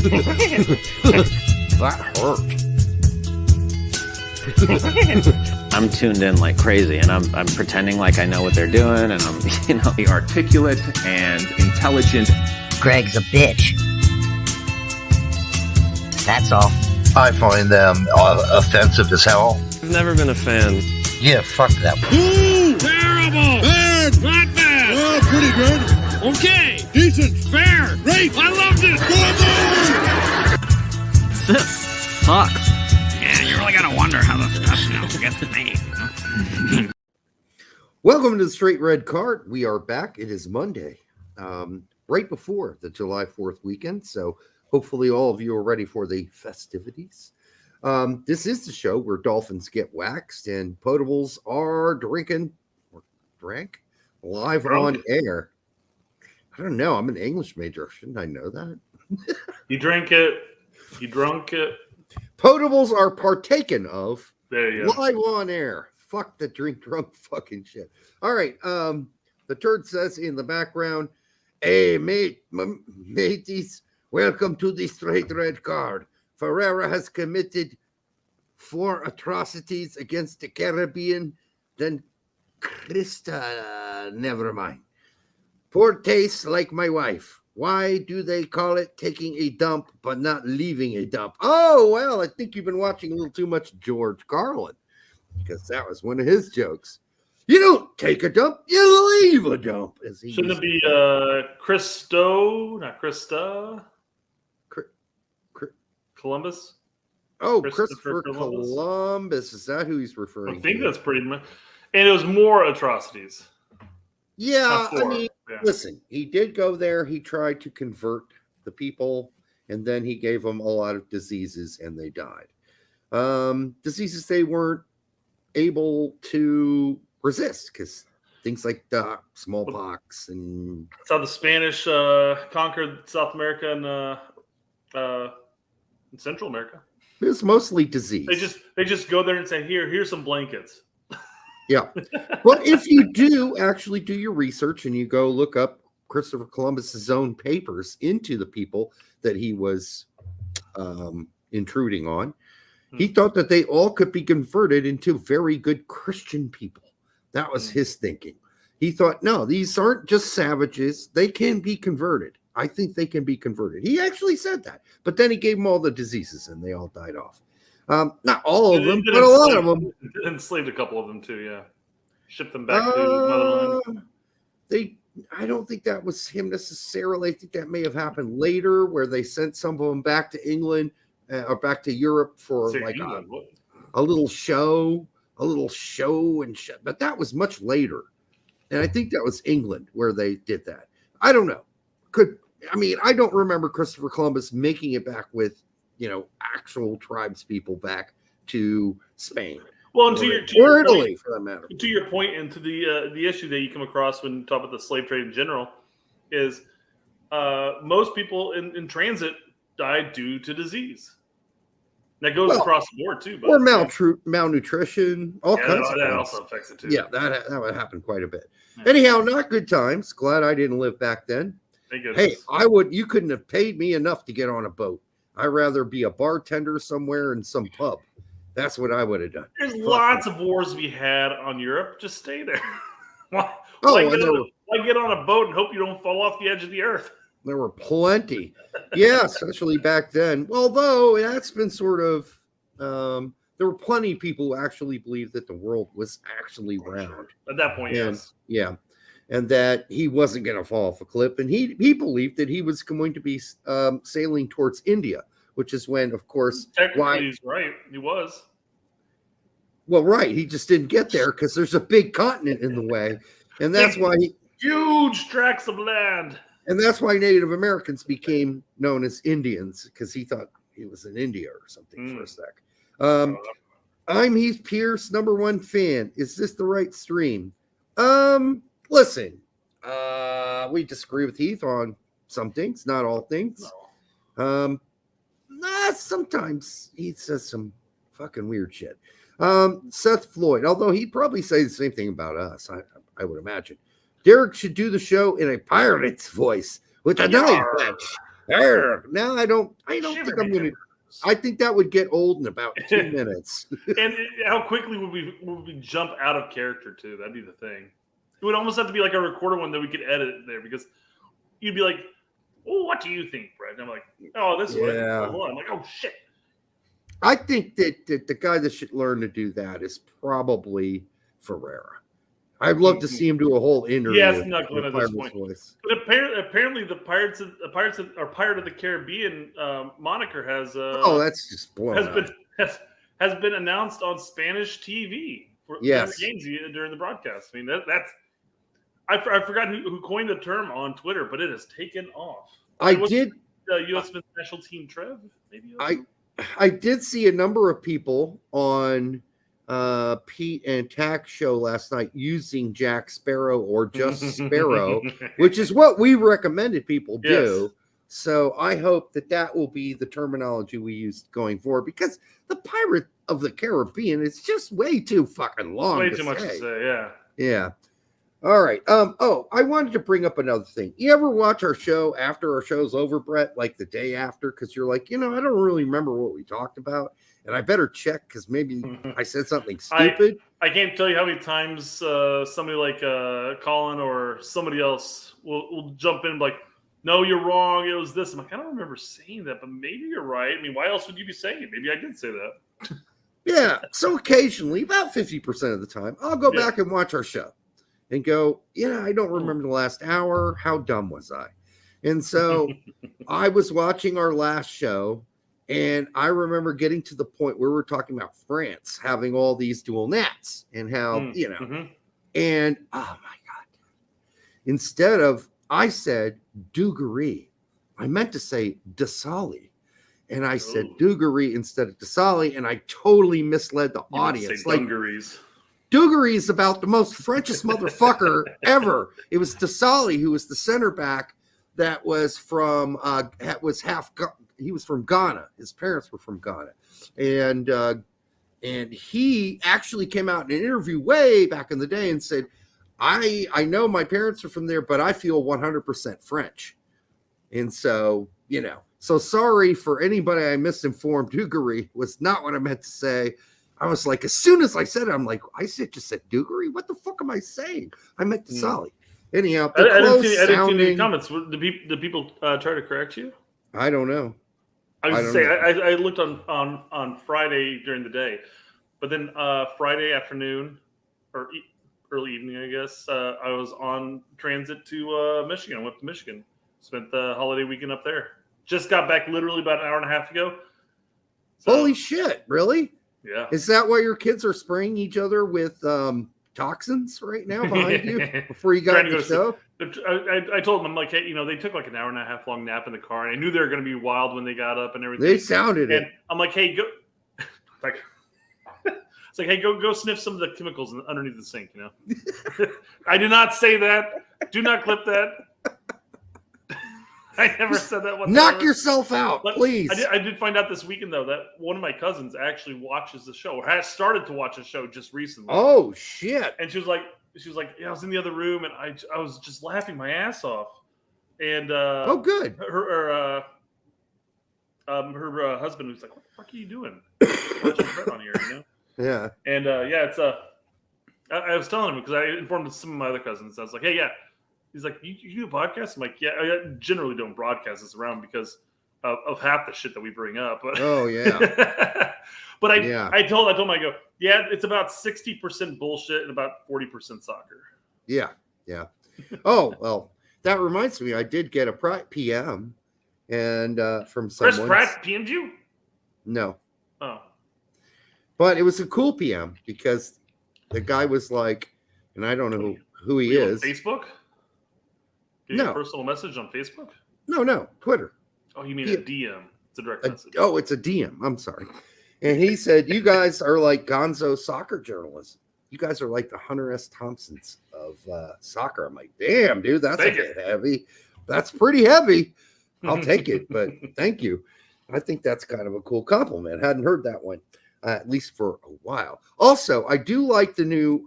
That hurt. I'm tuned in like crazy, and I'm pretending like I know what they're doing, and I'm, articulate and intelligent. Greg's a bitch. That's all. I find them offensive as hell. I've never been a fan. Yeah, fuck that. Ooh, terrible! Good, not bad! Oh, pretty good. Okay, decent, fair, great, I love this! Go, This sucks. Yeah, you really gotta wonder how the stuff gets made. Welcome to the Straight Red Cart. We are back. It is Monday, right before the July 4th weekend. So hopefully all of you are ready for the festivities. This is the show where dolphins get waxed and potables are drank live on air. I don't know. I'm an English major. Shouldn't I know that? You drink it. You drunk it. Potables are partaken of There you go. live on air. Fuck the drunk fucking shit. All right. The turd says in the background, "Hey, mateys, welcome to the Straight Red Card. Ferreira has committed 4 atrocities against the Caribbean. Then Krista, never mind. Poor taste like my wife. Why do they call it taking a dump but not leaving a dump?" Oh, well, I think you've been watching a little too much George Carlin, because that was one of his jokes. You don't take a dump, you leave a dump. Shouldn't it be Christo, not Krista? Columbus? Oh, Christopher Columbus. Is that who he's referring to? I think that's pretty much. And it was more atrocities. Yeah, I mean, listen, he did go there. He tried to convert the people, and then he gave them a lot of diseases, and they died. Diseases they weren't able to resist, because things like smallpox and... That's how the Spanish conquered South America and Central America. It was mostly disease. They just go there and say, here's some blankets. Yeah. But if you do actually do your research and you go look up Christopher Columbus's own papers into the people that he was intruding on, he thought that they all could be converted into very good Christian people. That was his thinking. He thought, no, these aren't just savages. They can be converted. I think they can be converted. He actually said that. But then he gave them all the diseases and they all died off. Not all of them, but a lot of them. Enslaved a couple of them too, yeah. Shipped them back to motherland. I don't think that was him necessarily. I think that may have happened later, where they sent some of them back to England or back to Europe for like a little show, and shit. But that was much later, and I think that was England where they did that. I don't know. I don't remember Christopher Columbus making it back with, actual tribes people back to Spain. Well, and or Italy, point, for that matter. To your point, and to the issue that you come across when you talk about the slave trade in general, is most people in transit died due to disease. That goes across the board too. But, or malnutrition, all kinds of that things. also affects it too. Yeah, that would happen quite a bit. Yeah. Anyhow, not good times. Glad I didn't live back then. Hey, you couldn't have paid me enough to get on a boat. I'd rather be a bartender somewhere in some pub. That's what I would have done. There's lots of wars to be had on Europe. Just stay there. Why get on a boat and hope you don't fall off the edge of the earth? There were plenty. Yeah, especially back then. Although that's been sort of, there were plenty of people who actually believed that the world was actually round. At that point, yes. Yeah. And that he wasn't going to fall off a cliff. And he believed that he was going to be sailing towards India, which is when, of course, technically he's right. He was. Well, right. He just didn't get there because there's a big continent in the way. And that's why huge tracts of land. And that's why Native Americans became known as Indians, because he thought he was in India or something for a sec. I'm Heath Pierce, #1 fan. Is this the right stream? Listen, we disagree with Heath on some things, not all things. No. Sometimes he says some fucking weird shit. Seth Floyd, although he'd probably say the same thing about us, I would imagine. Derek should do the show in a pirate's voice with a knife edge. No, I don't think I'm going to. I think that would get old in about 2 minutes. And how quickly would we jump out of character too? That'd be the thing. It would almost have to be like a recorder one that we could edit there, because you'd be like, "Oh, what do you think, Brett?" And I'm like, "Oh, this is what I think." I'm like, "Oh shit." I think that the guy that should learn to do that is probably Ferreira. I'd love to see him do a whole interview. Yeah, it's not going at this Pirate's point. voice. But apparently the Pirate of the Caribbean moniker has That's just blown has been announced on Spanish TV for Yes. games during the broadcast. I mean that's I forgot who coined the term on Twitter, but it has taken off. USMNT national team Trev maybe. I did see a number of people on Pete and Tack's show last night using Jack Sparrow or just Sparrow, which is what we recommended people do. Yes. So I hope that will be the terminology we use going forward, because the Pirate of the Caribbean is just way too fucking long. Way too much to say, yeah. Yeah. All right. I wanted to bring up another thing. You ever watch our show after our show's over, Brett, like the day after? Because you're like, I don't really remember what we talked about, and I better check because maybe I said something stupid. I can't tell you how many times somebody like Colin or somebody else will jump in and be like, "No, you're wrong. It was this." I'm like, I don't remember saying that, but maybe you're right. I mean, why else would you be saying it? Maybe I did say that. Yeah. So occasionally, about 50% of the time, I'll go back and watch our show and go, I don't remember the last hour. How dumb was I? And so I was watching our last show, and I remember getting to the point where we were talking about France having all these dual nats and how, and oh my God. Instead of, I said Dugarry. I meant to say Dasali. And I said Dugarry instead of Dasali, and I totally misled the audience. Like Dungarees. Dugarry is about the most Frenchest motherfucker ever. It was Dasali who was the center back that was from he was from Ghana. His parents were from Ghana, and he actually came out in an interview way back in the day and said, I know my parents are from there, but I feel 100% French. And so, so sorry for anybody I misinformed. Dugarry was not what I meant to say. I was like, as soon as I said it, I'm like, just said Dugarry? What the fuck am I saying? I meant Dasali. Anyhow, I didn't see any comments. Did people try to correct you? I don't know. I was say I looked on Friday during the day, but then Friday afternoon or early evening, I guess, I was on transit to Michigan. I went to Michigan, spent the holiday weekend up there. Just got back literally about an hour and a half ago. So, holy shit! Really? Yeah. Is that why your kids are spraying each other with toxins right now behind you before you got to the show? I told them, I'm like, hey, they took like an hour and a half long nap in the car, and I knew they were going to be wild when they got up and everything. They sounded it. I'm like, hey, go. It's like, hey, go sniff some of the chemicals underneath the sink. I did not say that. Do not clip that. I never said that one. Knock yourself out, but please. I did find out this weekend, though, that one of my cousins actually watches the show, or has started to watch the show just recently. Oh, shit. And she was like, yeah, I was in the other room, and I was just laughing my ass off. And oh, good. Her husband was like, "What the fuck are you doing? Watching Fred on here, Yeah. And it's I was telling him, because I informed some of my other cousins. I was like, hey, yeah. He's like, you do a podcast? I'm like, yeah. I generally don't broadcast this around because of half the shit that we bring up. Oh yeah. But I told him, I go, yeah, it's about 60% bullshit and about 40% soccer. Yeah. Yeah. Oh, well, that reminds me, I did get a PM and from someone. Chris Pratt PM'd you? No. Oh. But it was a cool PM because the guy was like, and I don't know who he is. On Facebook? Get a personal message on Facebook? No, Twitter. Oh, you mean a DM? It's a direct message. Oh, it's a DM. I'm sorry. And he said, you guys are like gonzo soccer journalists. You guys are like the Hunter S. Thompsons of soccer. I'm like, damn, dude, that's a bit heavy. That's pretty heavy. I'll take it, but thank you. I think that's kind of a cool compliment. Hadn't heard that one, at least for a while. Also, I do like the new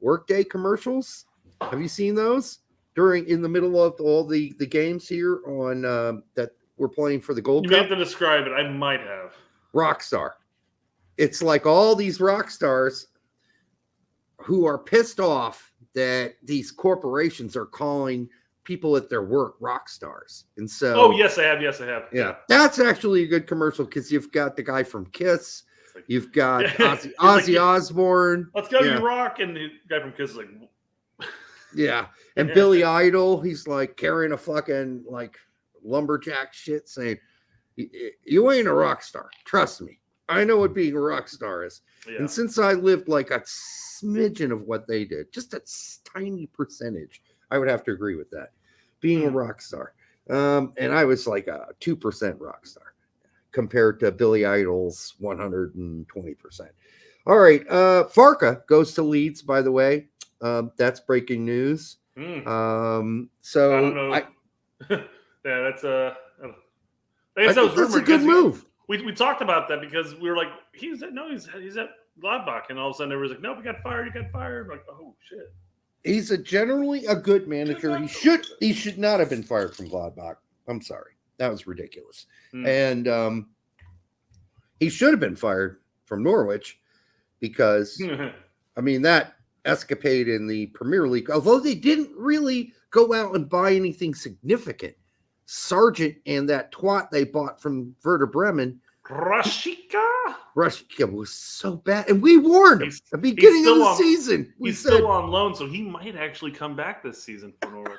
Workday commercials. Have you seen those? In the middle of all the games here on that were playing for the Gold You may Cup? have to describe it. I might have. Rock star. It's like all these rock stars who are pissed off that these corporations are calling people at their work rock stars. And so, Oh, yes, I have. Yes, I have. yeah, that's actually a good commercial because you've got the guy from Kiss, you've got Ozzy like, Osbourne. Let's go, Yeah. you rock. And the guy from Kiss is like, Yeah. And Billy Idol, he's like carrying a fucking like lumberjack shit saying, you ain't a rock star. Trust me. I know what being a rock star is. yeah. And since I lived like a smidgen of what they did, just a tiny percentage, I would have to agree with that. Being a rock star. And I was like a 2% rock star compared to Billy Idol's 120%. All right. Farka goes to Leeds, by the way. That's breaking news. So I don't know. Yeah, that's I guess I that was think that's a rumored good because move. We talked about that because we were like, he's at Gladbach, and all of a sudden everybody's like, no, he got fired. Like, oh shit. He's generally a good manager. He should not have been fired from Gladbach. I'm sorry. That was ridiculous. And he should have been fired from Norwich because I mean that escapade in the Premier League, although they didn't really go out and buy anything significant. Sargent and that twat they bought from Werder Bremen, Rashika was so bad. And we warned him at the beginning of the season. We He's said, still on loan, so he might actually come back this season for Norwich.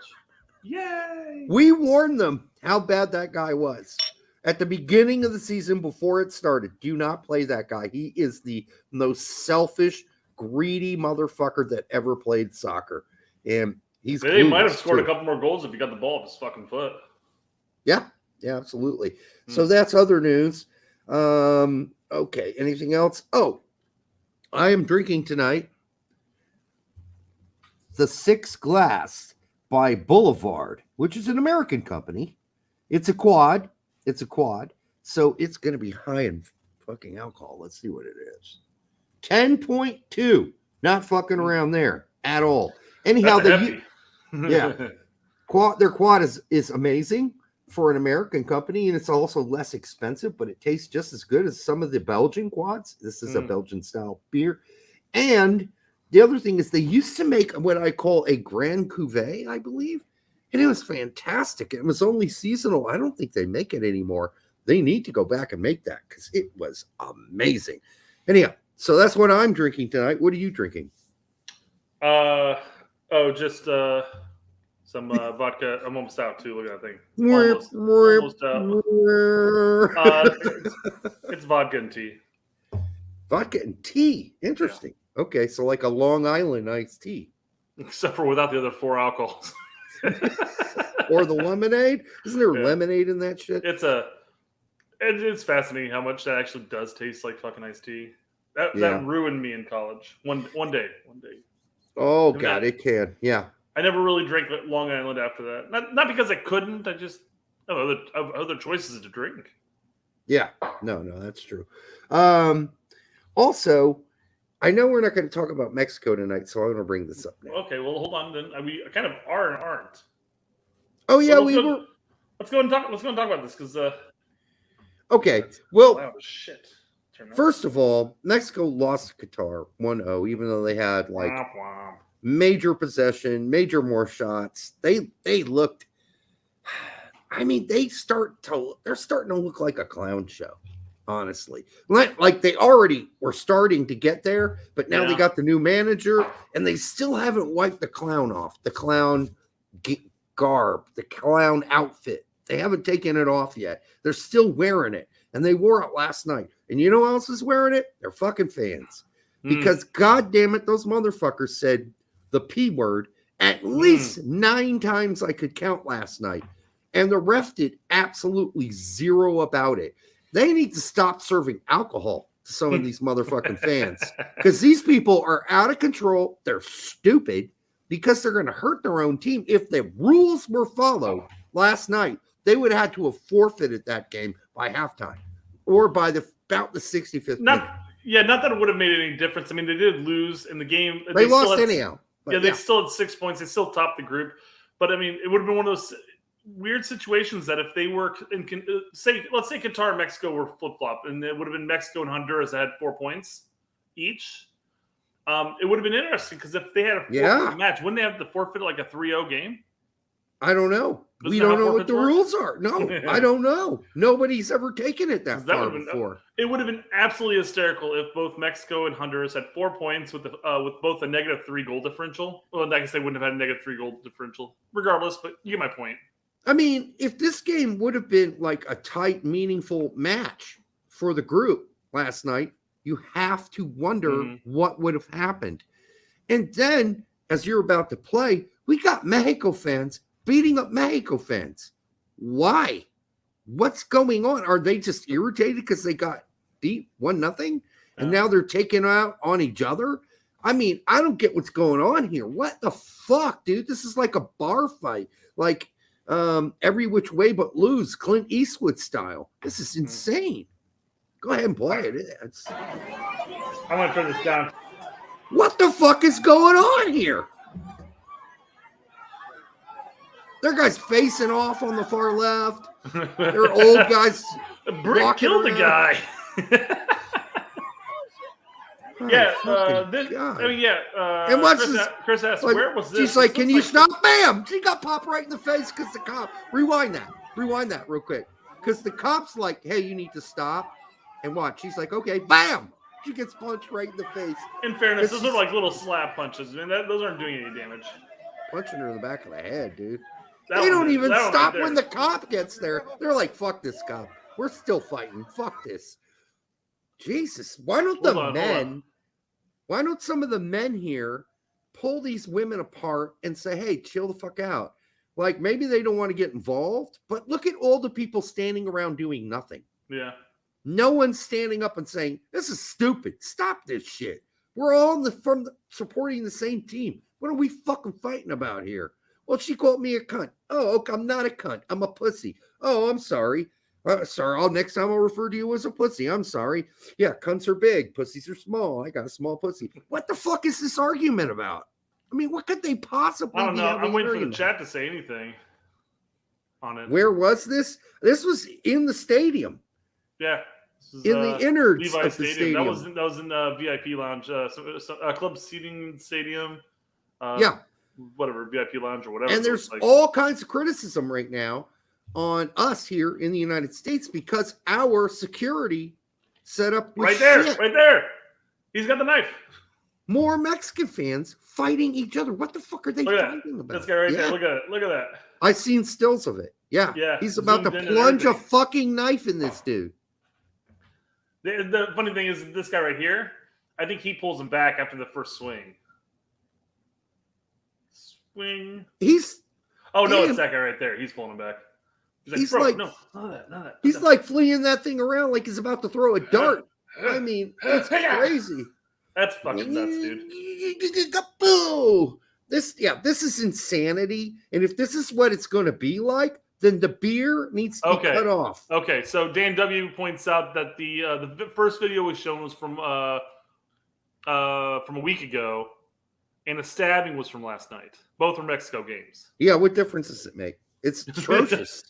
Yay! we warned them how bad that guy was at the beginning of the season before it started. Do not play that guy. He is the most selfish, greedy motherfucker that ever played soccer. And he's They might have clueless, scored too. a couple more goals if he got the ball off his fucking foot. Yeah, absolutely. So that's other news. Okay, anything else? Oh, I am drinking tonight the Six Glass by Boulevard, which is an American company. It's a quad. So it's going to be high in fucking alcohol. Let's see what it is. 10.2. Not fucking around there at all. Anyhow, That's their quad is amazing for an American company, and it's also less expensive, but it tastes just as good as some of the Belgian quads. This is a Belgian style beer. And the other thing is they used to make what I call a Grand Cuvée, I believe, and it was fantastic. It was only seasonal. I don't think they make it anymore. They need to go back and make that because it was amazing. Anyhow, so that's what I'm drinking tonight. What are you drinking? Just some vodka. I'm almost out too. Look at that thing. Almost out. It's vodka and tea. Vodka and tea. Interesting. Yeah. Okay, so like a Long Island iced tea. Except for without the other 4 alcohols. Or the lemonade. Isn't there lemonade in that shit? It's fascinating how much that actually does taste like fucking iced tea. That ruined me in college. One day. Oh, God, it can. Yeah. I never really drank Long Island after that. Not because I couldn't. I just have other choices to drink. Yeah. No, that's true. Also, I know we're not going to talk about Mexico tonight, so I'm going to bring this up now. Okay, well, hold on then. We kind of are and aren't. Oh, yeah, were. Let's go and talk about this because. Okay. Well, wow, shit. First of all, Mexico lost to Qatar 1-0, even though they had like major possession, major more shots. They looked. I mean, they're starting to look like a clown show. Honestly, like they already were starting to get there, but now they got the new manager, and they still haven't wiped the clown off. The clown garb, the clown outfit. They haven't taken it off yet. They're still wearing it, and they wore it last night. And you know who else is wearing it? They're fucking fans. Because God damn it, those motherfuckers said the P word at least 9 times I could count last night. And the ref did absolutely zero about it. They need to stop serving alcohol to some of these motherfucking fans. Because these people are out of control. They're stupid because they're going to hurt their own team. If the rules were followed last night, they would have had to have forfeited that game by halftime or by about the 65th minute. Not that it would have made any difference. I mean, they did lose in the game. They lost anyhow. They still had 6 points. They still topped the group. But, I mean, it would have been one of those weird situations that if they were in, let's say Qatar and Mexico were flip flop, and it would have been Mexico and Honduras that had 4 points each. It would have been interesting because if they had a forfeit match, wouldn't they have to forfeit like a 3-0 game? I don't know. We don't know what the rules are. No, I don't know. Nobody's ever taken it that far before. It would have been absolutely hysterical if both Mexico and Honduras had 4 points with both a -3 goal differential. Well, I guess they wouldn't have had a -3 goal differential, regardless. But you get my point. I mean, if this game would have been like a tight, meaningful match for the group last night, you have to wonder what would have happened. And then, as you're about to play, we got Mexico fans beating up Mexico fans. Why? What's going on? Are they just irritated because they got beat 1-0 and now they're taking out on each other? I mean, I don't get what's going on here. What the fuck, dude? This is like a bar fight, like every which way but lose, Clint Eastwood style. This is insane. Go ahead and play it. I'm gonna turn this down. What the fuck is going on here? There are guys facing off on the far left. There are old guys. Brick killed the guy. And what's Chris asked, like, where was this? She's like, can you stop? Bam! She got popped right in the face because the cop. Rewind that real quick. Because the cop's like, hey, you need to stop. And watch. She's like, okay, bam! She gets punched right in the face. In fairness, those are like little slap punches. Man, those aren't doing any damage. Punching her in the back of the head, dude. They don't even stop when the cop gets there. They're like, fuck this cop. We're still fighting. Fuck this. Jesus. Why don't some of the men here pull these women apart and say, hey, chill the fuck out? Like, maybe they don't want to get involved, but look at all the people standing around doing nothing. Yeah. No one's standing up and saying, this is stupid. Stop this shit. We're all supporting the same team. What are we fucking fighting about here? Well, she called me a cunt. Oh, okay, I'm not a cunt. I'm a pussy. Oh, I'm sorry. Next time I'll refer to you as a pussy. I'm sorry. Yeah, cunts are big. Pussies are small. I got a small pussy. What the fuck is this argument about? I mean, what could they possibly I don't know. I'm waiting for the about? chat to say anything on it. Where was this? This was in the stadium. Yeah. In the innards Levi of the stadium. That was in the VIP lounge, club seating stadium. Whatever, VIP lounge or whatever. And there's all kinds of criticism right now on us here in the United States because our security set up right there. He's got the knife. More Mexican fans fighting each other. What the fuck are they fighting about? This guy right there. Look at that. I've seen stills of it. Yeah. He's about to plunge a fucking knife in this dude. The funny thing is, this guy right here, I think he pulls him back after the first swing. It's that guy right there. He's pulling him back. He's like, no, not that. He's like fleeing that thing around like he's about to throw a dart. I mean, it's crazy. That's fucking nuts, dude. This is insanity. And if this is what it's going to be like, then the beer needs to be cut off. Okay, so Dan W points out that the first video was shown was from a week ago, and the stabbing was from last night. Both were Mexico games. Yeah, what difference does it make? It's atrocious.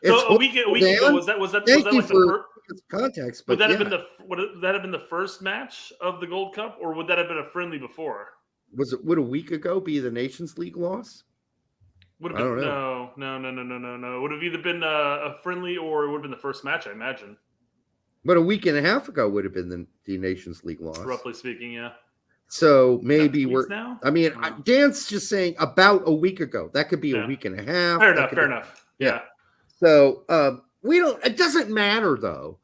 So a week ago was that like the first context? Would that have been the first match of the Gold Cup, or would that have been a friendly before? Would a week ago be the Nations League loss? Would have been, no. It would have either been a friendly or it would have been the first match, I imagine. But a week and a half ago would have been the Nations League loss. Roughly speaking, yeah. So maybe now? I mean, Dan's just saying about a week ago. That could be a week and a half. Fair enough. Yeah. So it doesn't matter though.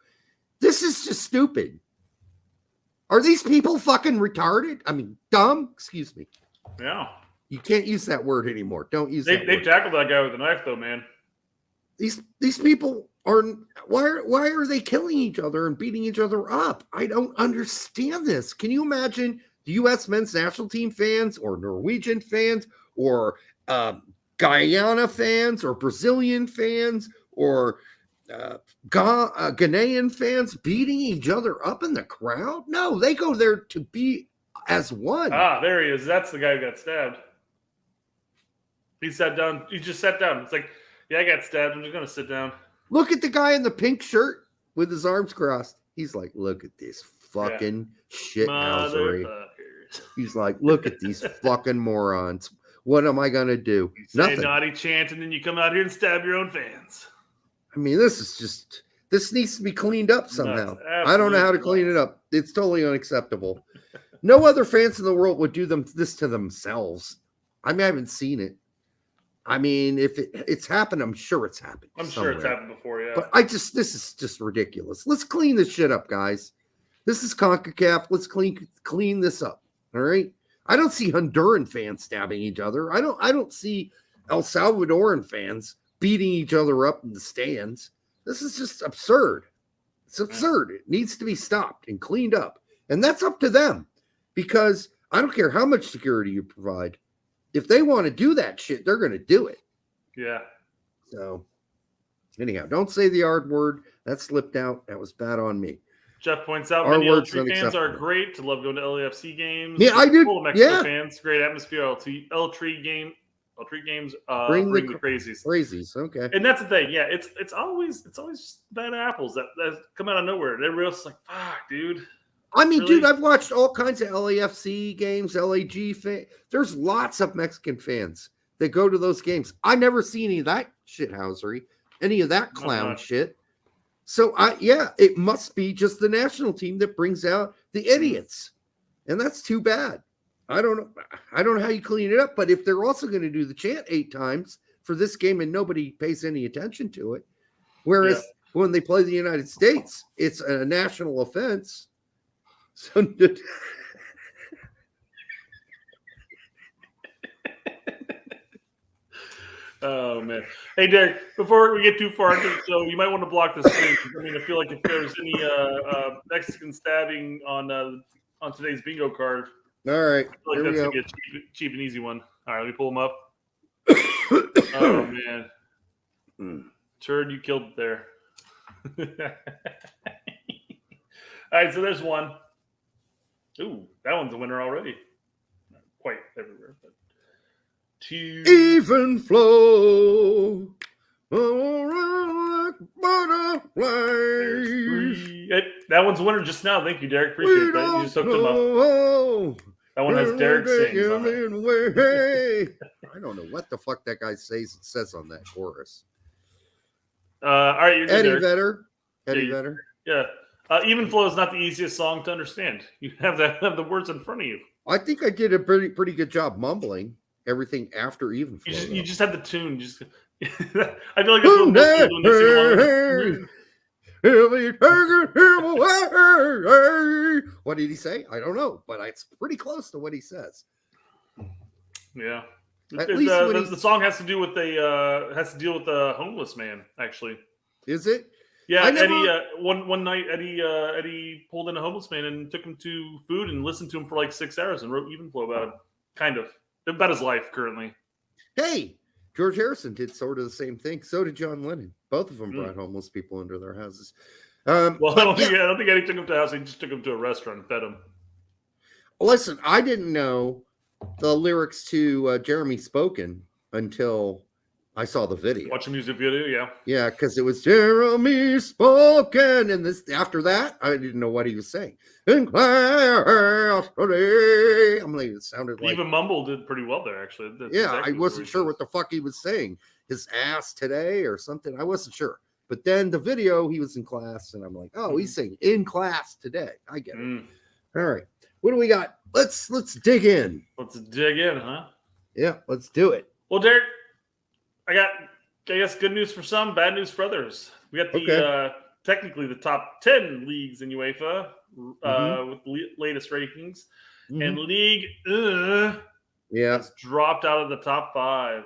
This is just stupid. Are these people fucking retarded? I mean, dumb? Excuse me. Yeah. You can't use that word anymore. Don't use that word. They tackled that guy with a knife though, man. These people are why are they killing each other and beating each other up? I don't understand this. Can you imagine the U.S. men's national team fans or Norwegian fans or Guyana fans or Brazilian fans or Ghanaian fans beating each other up in the crowd? No, they go there to be as one. Ah, there he is. That's the guy who got stabbed. He sat down. He just sat down. It's like Yeah, I got stabbed. I'm just gonna sit down. Look at the guy in the pink shirt with his arms crossed. He's like, look at this fucking shit housery. Motherfuckers. He's like, look at these fucking morons. What am I gonna do? You say Nothing. naughty chant, and then you come out here and stab your own fans. I mean, this needs to be cleaned up somehow. Nuts. I don't know how to clean it up. It's totally unacceptable. No other fans in the world would do this to themselves. I mean, I haven't seen it. I mean, if it's happened, I'm sure it's happened. I'm sure it's happened before, yeah. But this is just ridiculous. Let's clean this shit up, guys. This is CONCACAF. Let's clean this up. All right. I don't see Honduran fans stabbing each other. I don't see El Salvadoran fans beating each other up in the stands. This is just absurd. It's absurd. It needs to be stopped and cleaned up. And that's up to them, because I don't care how much security you provide. If they want to do that shit, they're going to do it. Yeah. So anyhow, don't say the R word. That slipped out. That was bad on me. Jeff points out Our many words L-Tree fans are unacceptable. great. To love going to LAFC games. Yeah, I do. Full of Mexico Yeah. fans. Great atmosphere. L-Tree games. Bring Bring the the crazies. Crazies. Okay. And that's the thing. Yeah, it's always just bad apples that come out of nowhere. Everybody else is like, fuck, dude. I mean, Really? dude, I've watched all kinds of LAFC games, LAG fans. There's lots of Mexican fans that go to those games. I never see any of that shithousery, any of that clown much. shit. So it must be just the national team that brings out the idiots. And that's too bad. I don't know how you clean it up, but if they're also going to do the chant 8 times for this game and nobody pays any attention to it, whereas when they play the United States, it's a national offense. So Oh man. Hey Derek, before we get too far into the show, you might want to block the screen. I mean, I feel like if there's any Mexican stabbing on today's bingo card, all right, I feel like here we that's go. gonna be a cheap and easy one. All right, let me pull them up. Oh man. Turd, you killed it there. All right, so there's one. Ooh, that one's a winner already. Not quite everywhere, but 2. Even flow around like butterflies. 3. That one's a winner just now. Thank you, Derek. Appreciate that. You just hooked him up. That one has Derek sings on it. I don't know what the fuck that guy says on that chorus. All right, you're good, Eddie Derek. Vedder. Yeah, Eddie Vedder. Yeah. Even flow is not the easiest song to understand. You have the words in front of you. I think I did a pretty good job mumbling everything after even flow. You just have the tune. Just I feel like that's what most people when they sing along. What did he say? I don't know, but it's pretty close to what he says. Yeah. At least when The song has to do with deal with a homeless man, actually. Is it? Yeah, I never- Eddie. One night, Eddie pulled in a homeless man and took him to food and listened to him for like 6 hours and wrote Even Flow about him, kind of about his life currently. Hey, George Harrison did sort of the same thing. So did John Lennon. Both of them brought homeless people into their houses. Well, I don't think Eddie took him to a house. He just took him to a restaurant and fed him. Listen, I didn't know the lyrics to Jeremy Spoken until I saw the video. Watch a music video, yeah. Yeah, because it was Jeremy Spoken, and this after that, I didn't know what he was saying. In class today, I'm like, it sounded like Even Mumble did pretty well there, actually. That's yeah. exactly I wasn't sure what the fuck he was saying. His ass today or something. I wasn't sure. But then the video, he was in class, and I'm like, oh, he's saying in class today. I get it. All right, what do we got? Let's dig in. Let's dig in, huh? Yeah, let's do it. Well, Derek, I guess good news for some, bad news for others. We got the technically the top 10 leagues in UEFA with the latest rankings, and League has dropped out of the top 5.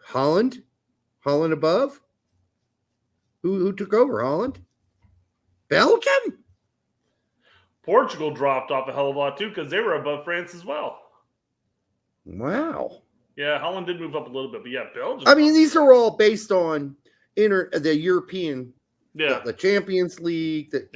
Holland above. Who took over? Holland, Belgium. Portugal dropped off a hell of a lot too because they were above France as well. Wow. Yeah, Holland did move up a little bit, but yeah, Belgium. I mean, these are all based on the European, yeah, the Champions League, the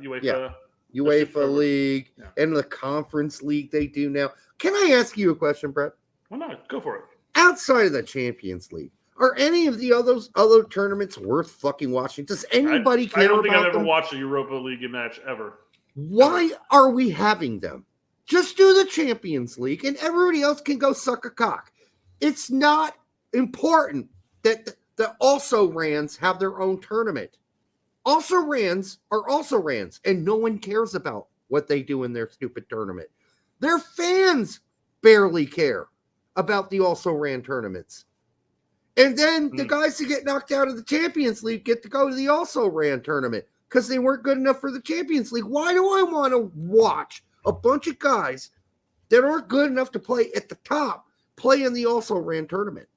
UEFA, UEFA League, and the Conference League they do now. Can I ask you a question, Brett? Why not? Go for it. Outside of the Champions League, Are any of the other tournaments worth fucking watching? Does anybody care I don't think about I've ever them? watched a Europa League match ever. Why are we having them? Just do the Champions League and everybody else can go suck a cock. It's not important that the also-rans have their own tournament. Also-rans are also-rans, and no one cares about what they do in their stupid tournament. Their fans barely care about the also-ran tournaments. And then the guys who get knocked out of the Champions League get to go to the also-ran tournament because they weren't good enough for the Champions League. Why do I want to watch a bunch of guys that aren't good enough to play at the top play in the also-ran tournament?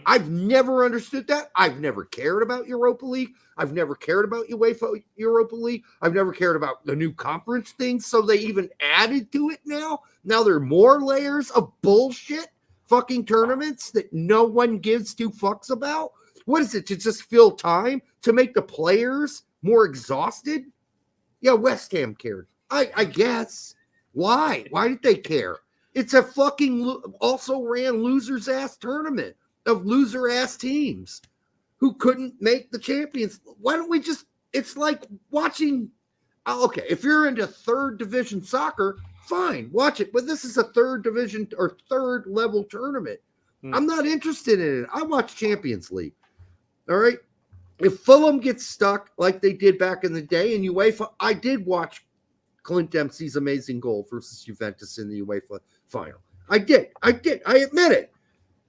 I've never understood that. I've never cared about Europa League. I've never cared about UEFA Europa League. I've never cared about the new conference thing, so they even added to it now. Now there are more layers of bullshit fucking tournaments that no one gives two fucks about. What is it, to just fill time? To make the players more exhausted? Yeah, West Ham cared. I guess. Why? Why did they care? It's a fucking also-ran losers-ass tournament of loser-ass teams who couldn't make the champions. Why don't we just, it's like watching, okay, if you're into third division soccer, fine, watch it. But this is a third division or third level tournament. I'm not interested in it. I watch Champions League. All right. If Fulham gets stuck like they did back in the day in UEFA, I did watch Clint Dempsey's amazing goal versus Juventus in the UEFA final. I did. I admit it.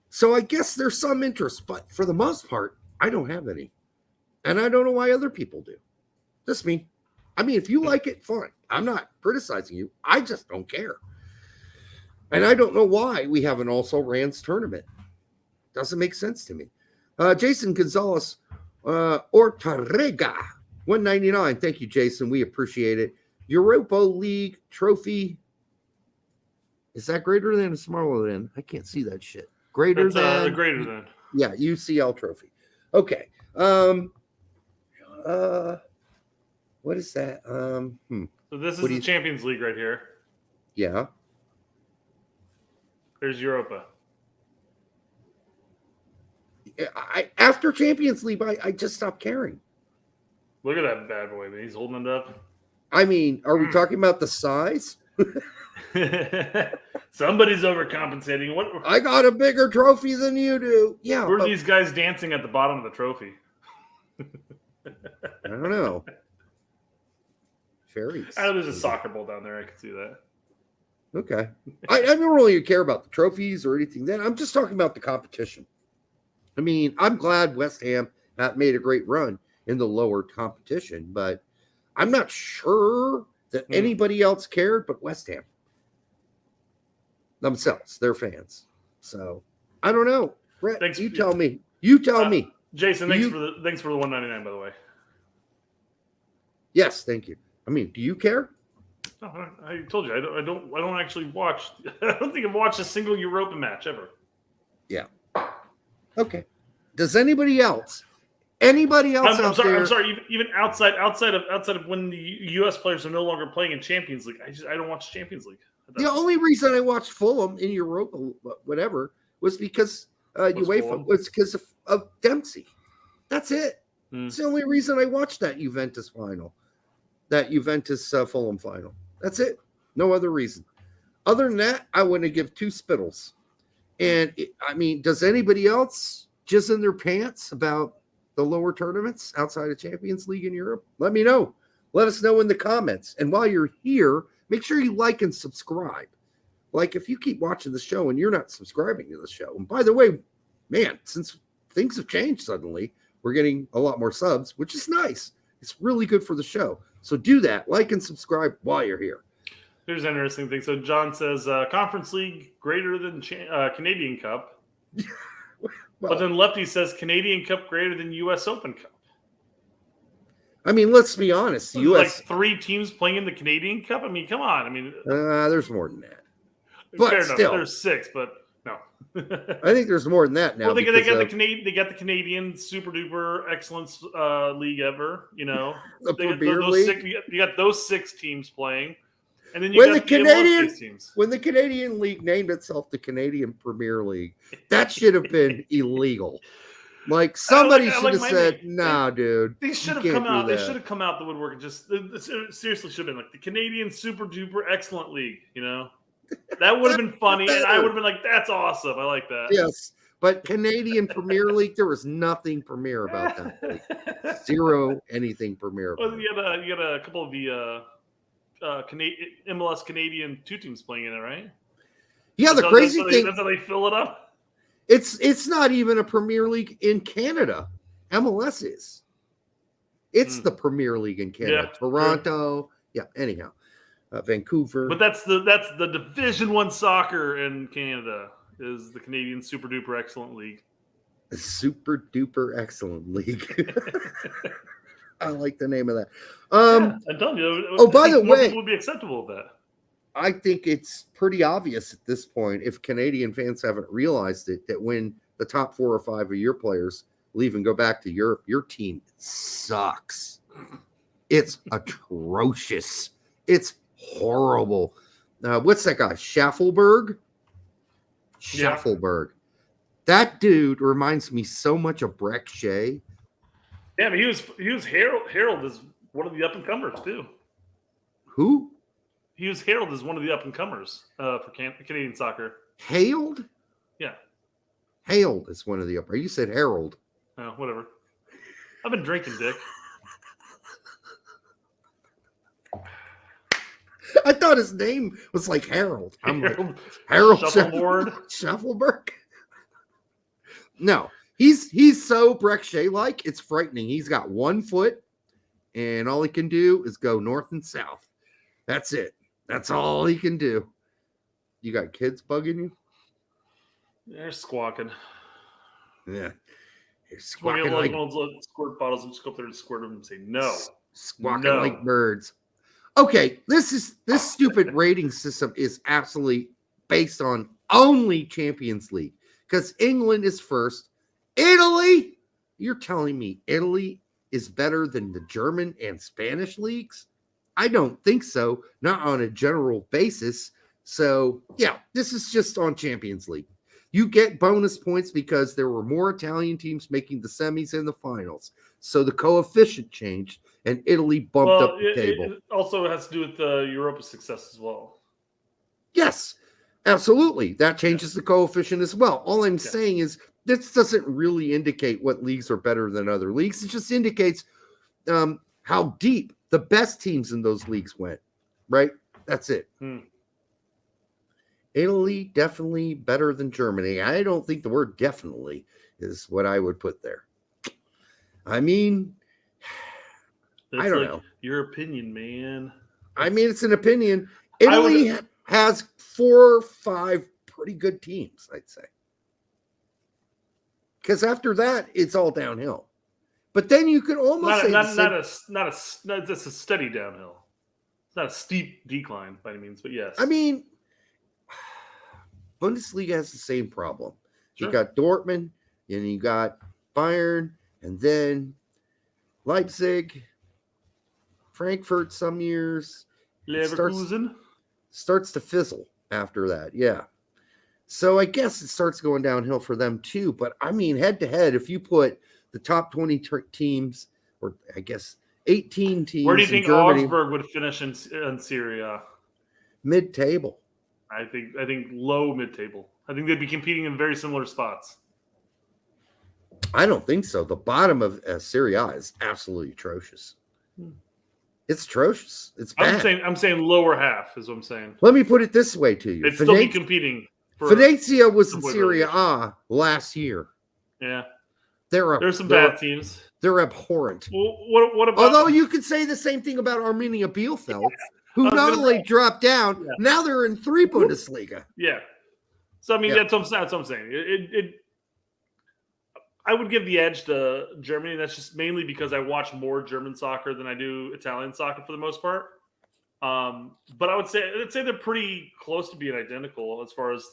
So I guess there's some interest, but for the most part, I don't have any. And I don't know why other people do. Just me. I mean, if you like it, fine. I'm not criticizing you. I just don't care. And I don't know why we have an also-rans tournament. Doesn't make sense to me. Jason Gonzalez, Ortega, 199. Thank you, Jason. We appreciate it. Europa League trophy. Is that greater than or smaller than? I can't see that shit. Greater than. Greater than. Yeah, UCL trophy. Okay. What is that? So this is the Champions League right here. Yeah. There's Europa. After Champions League, I just stopped caring. Look at that bad boy, man. He's holding it up. I mean, are we talking about the size? Somebody's overcompensating. What? I got a bigger trophy than you do. Yeah. Where are these guys dancing at the bottom of the trophy? I don't know. Fairies. I know there's a soccer ball down there. I can see that. Okay. I don't really care about the trophies or anything then. I'm just talking about the competition. I mean, I'm glad West Ham made a great run in the lower competition, but I'm not sure that anybody else cared but West Ham themselves, their fans. So I don't know. Brett, Thanks, you tell me. You tell me. Jason, thanks for the 199, by the way. Yes, thank you. I mean, do you care? No, I told you I don't actually watch. I don't think I've watched a single Europa match ever. Yeah. Okay. Does anybody else? Anybody else I'm out sorry, there? I'm sorry. Even outside of when the U.S. players are no longer playing in Champions League, I don't watch Champions League. The only reason I watched Fulham in Europa, whatever, was because UEFA was because of Dempsey. That's it. It's the only reason I watched that Juventus final, that Juventus Fulham final. That's it. No other reason. Other than that, I wouldn't give two spittles. And I mean, does anybody else jizz in their pants about the lower tournaments outside of Champions League in Europe? Let me know. Let us know in the comments. And while you're here, make sure you like and subscribe. Like if you keep watching the show and you're not subscribing to the show. And by the way, man, since things have changed suddenly, we're getting a lot more subs, which is nice. It's really good for the show. So do that. Like and subscribe while you're here. Here's an interesting thing. So John says Conference League greater than Canadian Cup. But then Lefty says Canadian Cup greater than U.S. Open Cup. I mean, let's be honest. The U.S. like 3 teams playing in the Canadian Cup. I mean, come on. I mean, there's more than that. But fair still, enough. There's 6, but no. I think there's more than that now. Well, they got the Canadian Super Duper Excellence League ever. You know, the Premier League. You got those 6 teams playing, and then you when got the Canadian teams. When the Canadian League named itself the Canadian Premier League, that should have been illegal. Like somebody I should like have my said, name. "Nah, dude, They should have you come can't do out. They that." should have come out the woodwork and just seriously should have been like the Canadian Super Duper Excellent League. That would have been funny, and I would have been like, "That's awesome. I like that." Yes, but Canadian Premier League, there was nothing premier about that league. Zero anything premier Well, about it. you got a couple of the MLS Canadian 2 teams playing in it, right? Yeah, the That's crazy how thing, that's how they fill it up. it's not even a Premier League in Canada. MLS is. It's the Premier League in Canada. Yeah, Toronto. Yeah, anyhow. Vancouver. But that's the Division 1 soccer in Canada is the Canadian Super Duper Excellent League. Super duper excellent league. I like the name of that. I'm telling you. Oh, by the more way, people would be acceptable with that. I think it's pretty obvious at this point, if Canadian fans haven't realized it, that when the top 4 or 5 of your players leave and go back to Europe, your team sucks. It's atrocious. It's horrible. What's that guy? Schaffelberg? Yeah. Schaffelberg. That dude reminds me so much of Breck Shea. Yeah, but he was Harold as one of the up and comers too. Who? He was heralded as one of the up and comers for Canadian soccer. Hailed? Yeah. Hailed is one of the upper. You said Harold. Oh, whatever. I've been drinking, Dick. I thought his name was like Harold. I'm like, Harold Harold Shuffleboard. Shuffleberg. No, he's so Breck Shea like, it's frightening. He's got 1 foot, and all he can do is go north and south. That's it. That's all he can do. You got kids bugging you? They're squawking. Yeah. You're When you squawking get like, one of those squirt bottles and just go up there and squirt them and say no. squawking No. like birds. Okay, this stupid rating system is absolutely based on only Champions League because England is first. Italy, you're telling me Italy is better than the German and Spanish leagues? I don't think so, not on a general basis. So, yeah, this is just on Champions League. You get bonus points because there were more Italian teams making the semis and the finals. So the coefficient changed, and Italy bumped up the table. It also has to do with Europa's success as well. Yes, absolutely. That changes the coefficient as well. All I'm saying is this doesn't really indicate what leagues are better than other leagues. It just indicates how deep the best teams in those leagues went, right? That's it. Italy, definitely better than Germany. I don't think the word definitely is what I would put there. I mean, I don't know. Your opinion, man. I mean, it's an opinion. Italy has 4 or 5 pretty good teams, I'd say. Because after that, it's all downhill. But then you could almost say not just a steady downhill. It's not a steep decline by any means, but yes. I mean, Bundesliga has the same problem. Sure. You got Dortmund, and you got Bayern, and then Leipzig, Frankfurt some years. Leverkusen starts to fizzle after that. Yeah. So I guess it starts going downhill for them too. But I mean, head to head, if you put the top 20 teams, or I guess 18 teams, where do you think Germany, Augsburg would finish in Syria? Mid-table. I think low mid-table. I think they'd be competing in very similar spots. I don't think so. The bottom of Serie A is absolutely atrocious. It's atrocious. It's bad. I'm saying lower half is what I'm saying. Let me put it this way to you. They'd still be competing. Venezia was in Serie A last year. Yeah. There's some bad teams. They're abhorrent. Well, what about? Although you could say the same thing about Arminia Bielefeld, who not only dropped down, now they're in 3 Bundesliga. Yeah. So I mean, that's what I'm saying. I would give the edge to Germany. That's just mainly because I watch more German soccer than I do Italian soccer for the most part. But I'd say they're pretty close to being identical as far as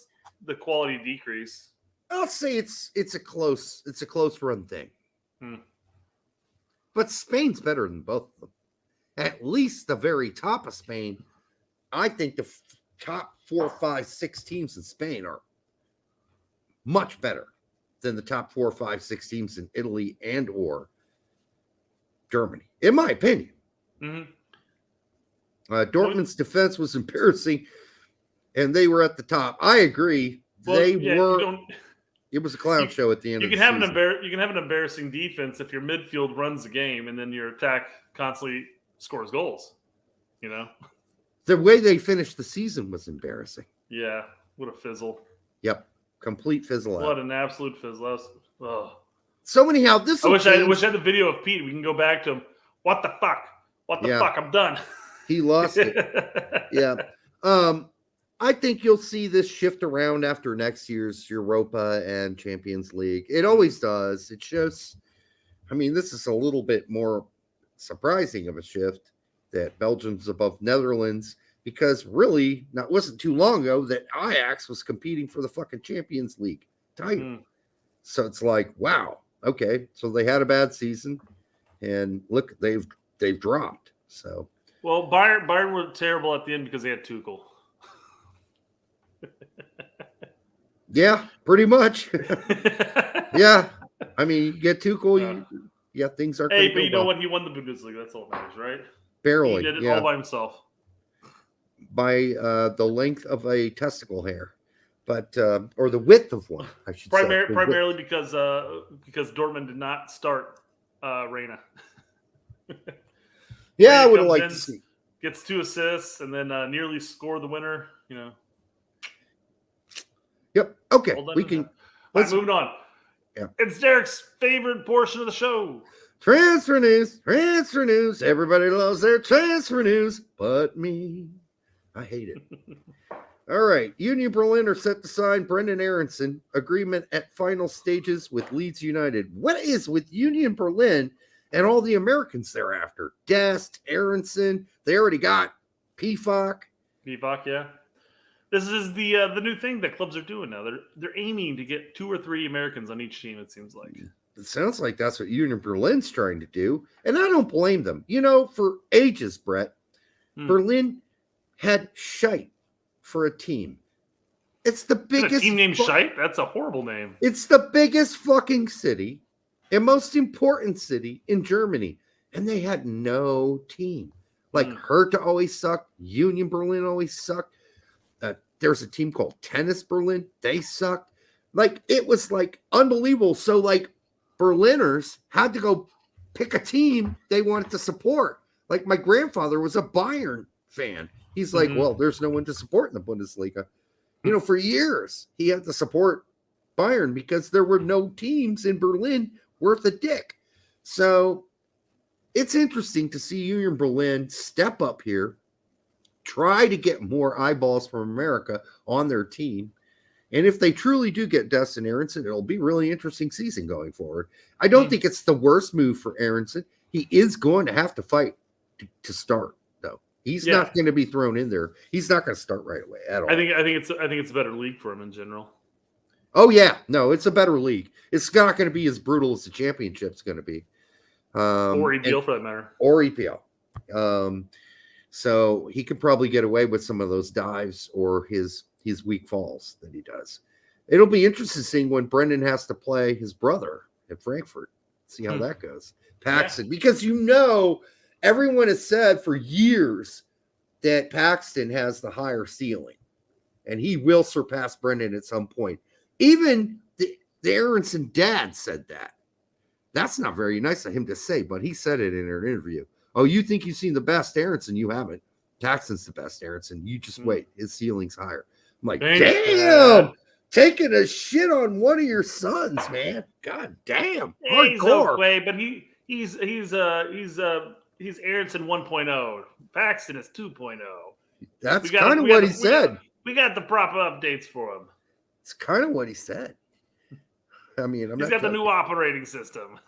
the quality decrease. I'll say it's a close run thing. But Spain's better than both of them. At least the very top of Spain. I think the top 4, 5, 6 teams in Spain are much better than the top 4, 5, 6 teams in Italy and or Germany, in my opinion. Dortmund's defense was embarrassing, and they were at the top. I agree. It was a clown show at the end. You of can the have season. you can have an embarrassing defense if your midfield runs the game and then your attack constantly scores goals. You know, the way they finished the season was embarrassing. Yeah, what a fizzle. Yep, complete fizzle out. What an absolute fizzle. So anyhow, this. I wish I had the video of Pete. We can go back to him. What the fuck? What the fuck? I'm done. He lost it. Yeah. I think you'll see this shift around after next year's Europa and Champions League. It always does. It shows. I mean, this is a little bit more surprising of a shift that Belgium's above Netherlands, because really, it wasn't too long ago that Ajax was competing for the fucking Champions League title. So it's like, wow, okay. So they had a bad season, and look, they've dropped. So well, Bayern were terrible at the end because they had Tuchel. Yeah, pretty much. Yeah, I mean, you get Tuchel, things are. Hey, but you know what? He won the Bundesliga. That's all that matters, right? Barely. He did it all by himself. By the length of a testicle hair, but or the width of one, I should say. Primarily because Dortmund did not start Reina. Yeah, I would have liked to see. Gets 2 assists and then nearly scored the winner. You know. Yep. Okay. We can. Let's move on. Yeah. It's Derek's favorite portion of the show. Transfer news. Transfer news. Everybody loves their transfer news, but me. I hate it. All right. Union Berlin are set to sign Brendan Aronson. Agreement at final stages with Leeds United. What is with Union Berlin and all the Americans thereafter? Dest, Aronson. They already got PFOC. PFOC, yeah. This is the new thing that clubs are doing now. They're aiming to get 2 or 3 Americans on each team, it seems like. It sounds like that's what Union Berlin's trying to do. And I don't blame them. You know, for ages, Brett, Berlin had shite for a team. It's the biggest. A team named Shite? That's a horrible name. It's the biggest fucking city and most important city in Germany. And they had no team. Like Hertha always sucked. Union Berlin always sucked. There's a team called Tennis Berlin. They sucked. Like, it was like unbelievable. So like Berliners had to go pick a team they wanted to support. Like my grandfather was a Bayern fan. He's like, well, there's no one to support in the Bundesliga. You know, for years he had to support Bayern because there were no teams in Berlin worth a dick. So it's interesting to see Union Berlin step up here, try to get more eyeballs from America on their team. And if they truly do get Destin Aronson, it'll be a really interesting season going forward. I don't think it's the worst move for Aronson. He is going to have to fight to start, though. He's not going to be thrown in there. He's not going to start right away at all. I think it's a better league for him in general. Oh yeah, no, it's a better league. It's not going to be as brutal as the championship's going to be, or EPL for that matter, or EPL. So he could probably get away with some of those dives or his weak falls that he does. It'll be interesting seeing when Brendan has to play his brother at Frankfurt. See how that goes. Paxton, because everyone has said for years that Paxton has the higher ceiling and he will surpass Brendan at some point. Even the Aronson dad said that. That's not very nice of him to say, but he said it in an interview. Oh, you think you've seen the best Aronson? You haven't. Paxton's the best Aronson. You just wait. His ceiling's higher. I'm like, damn, taking a shit on one of your sons, man. God damn. He's okay, but he's Aronson 1.0. Paxton is 2.0. That's kind of what he said. We got the proper updates for him. It's kind of what he said. I mean, he's got the new operating system.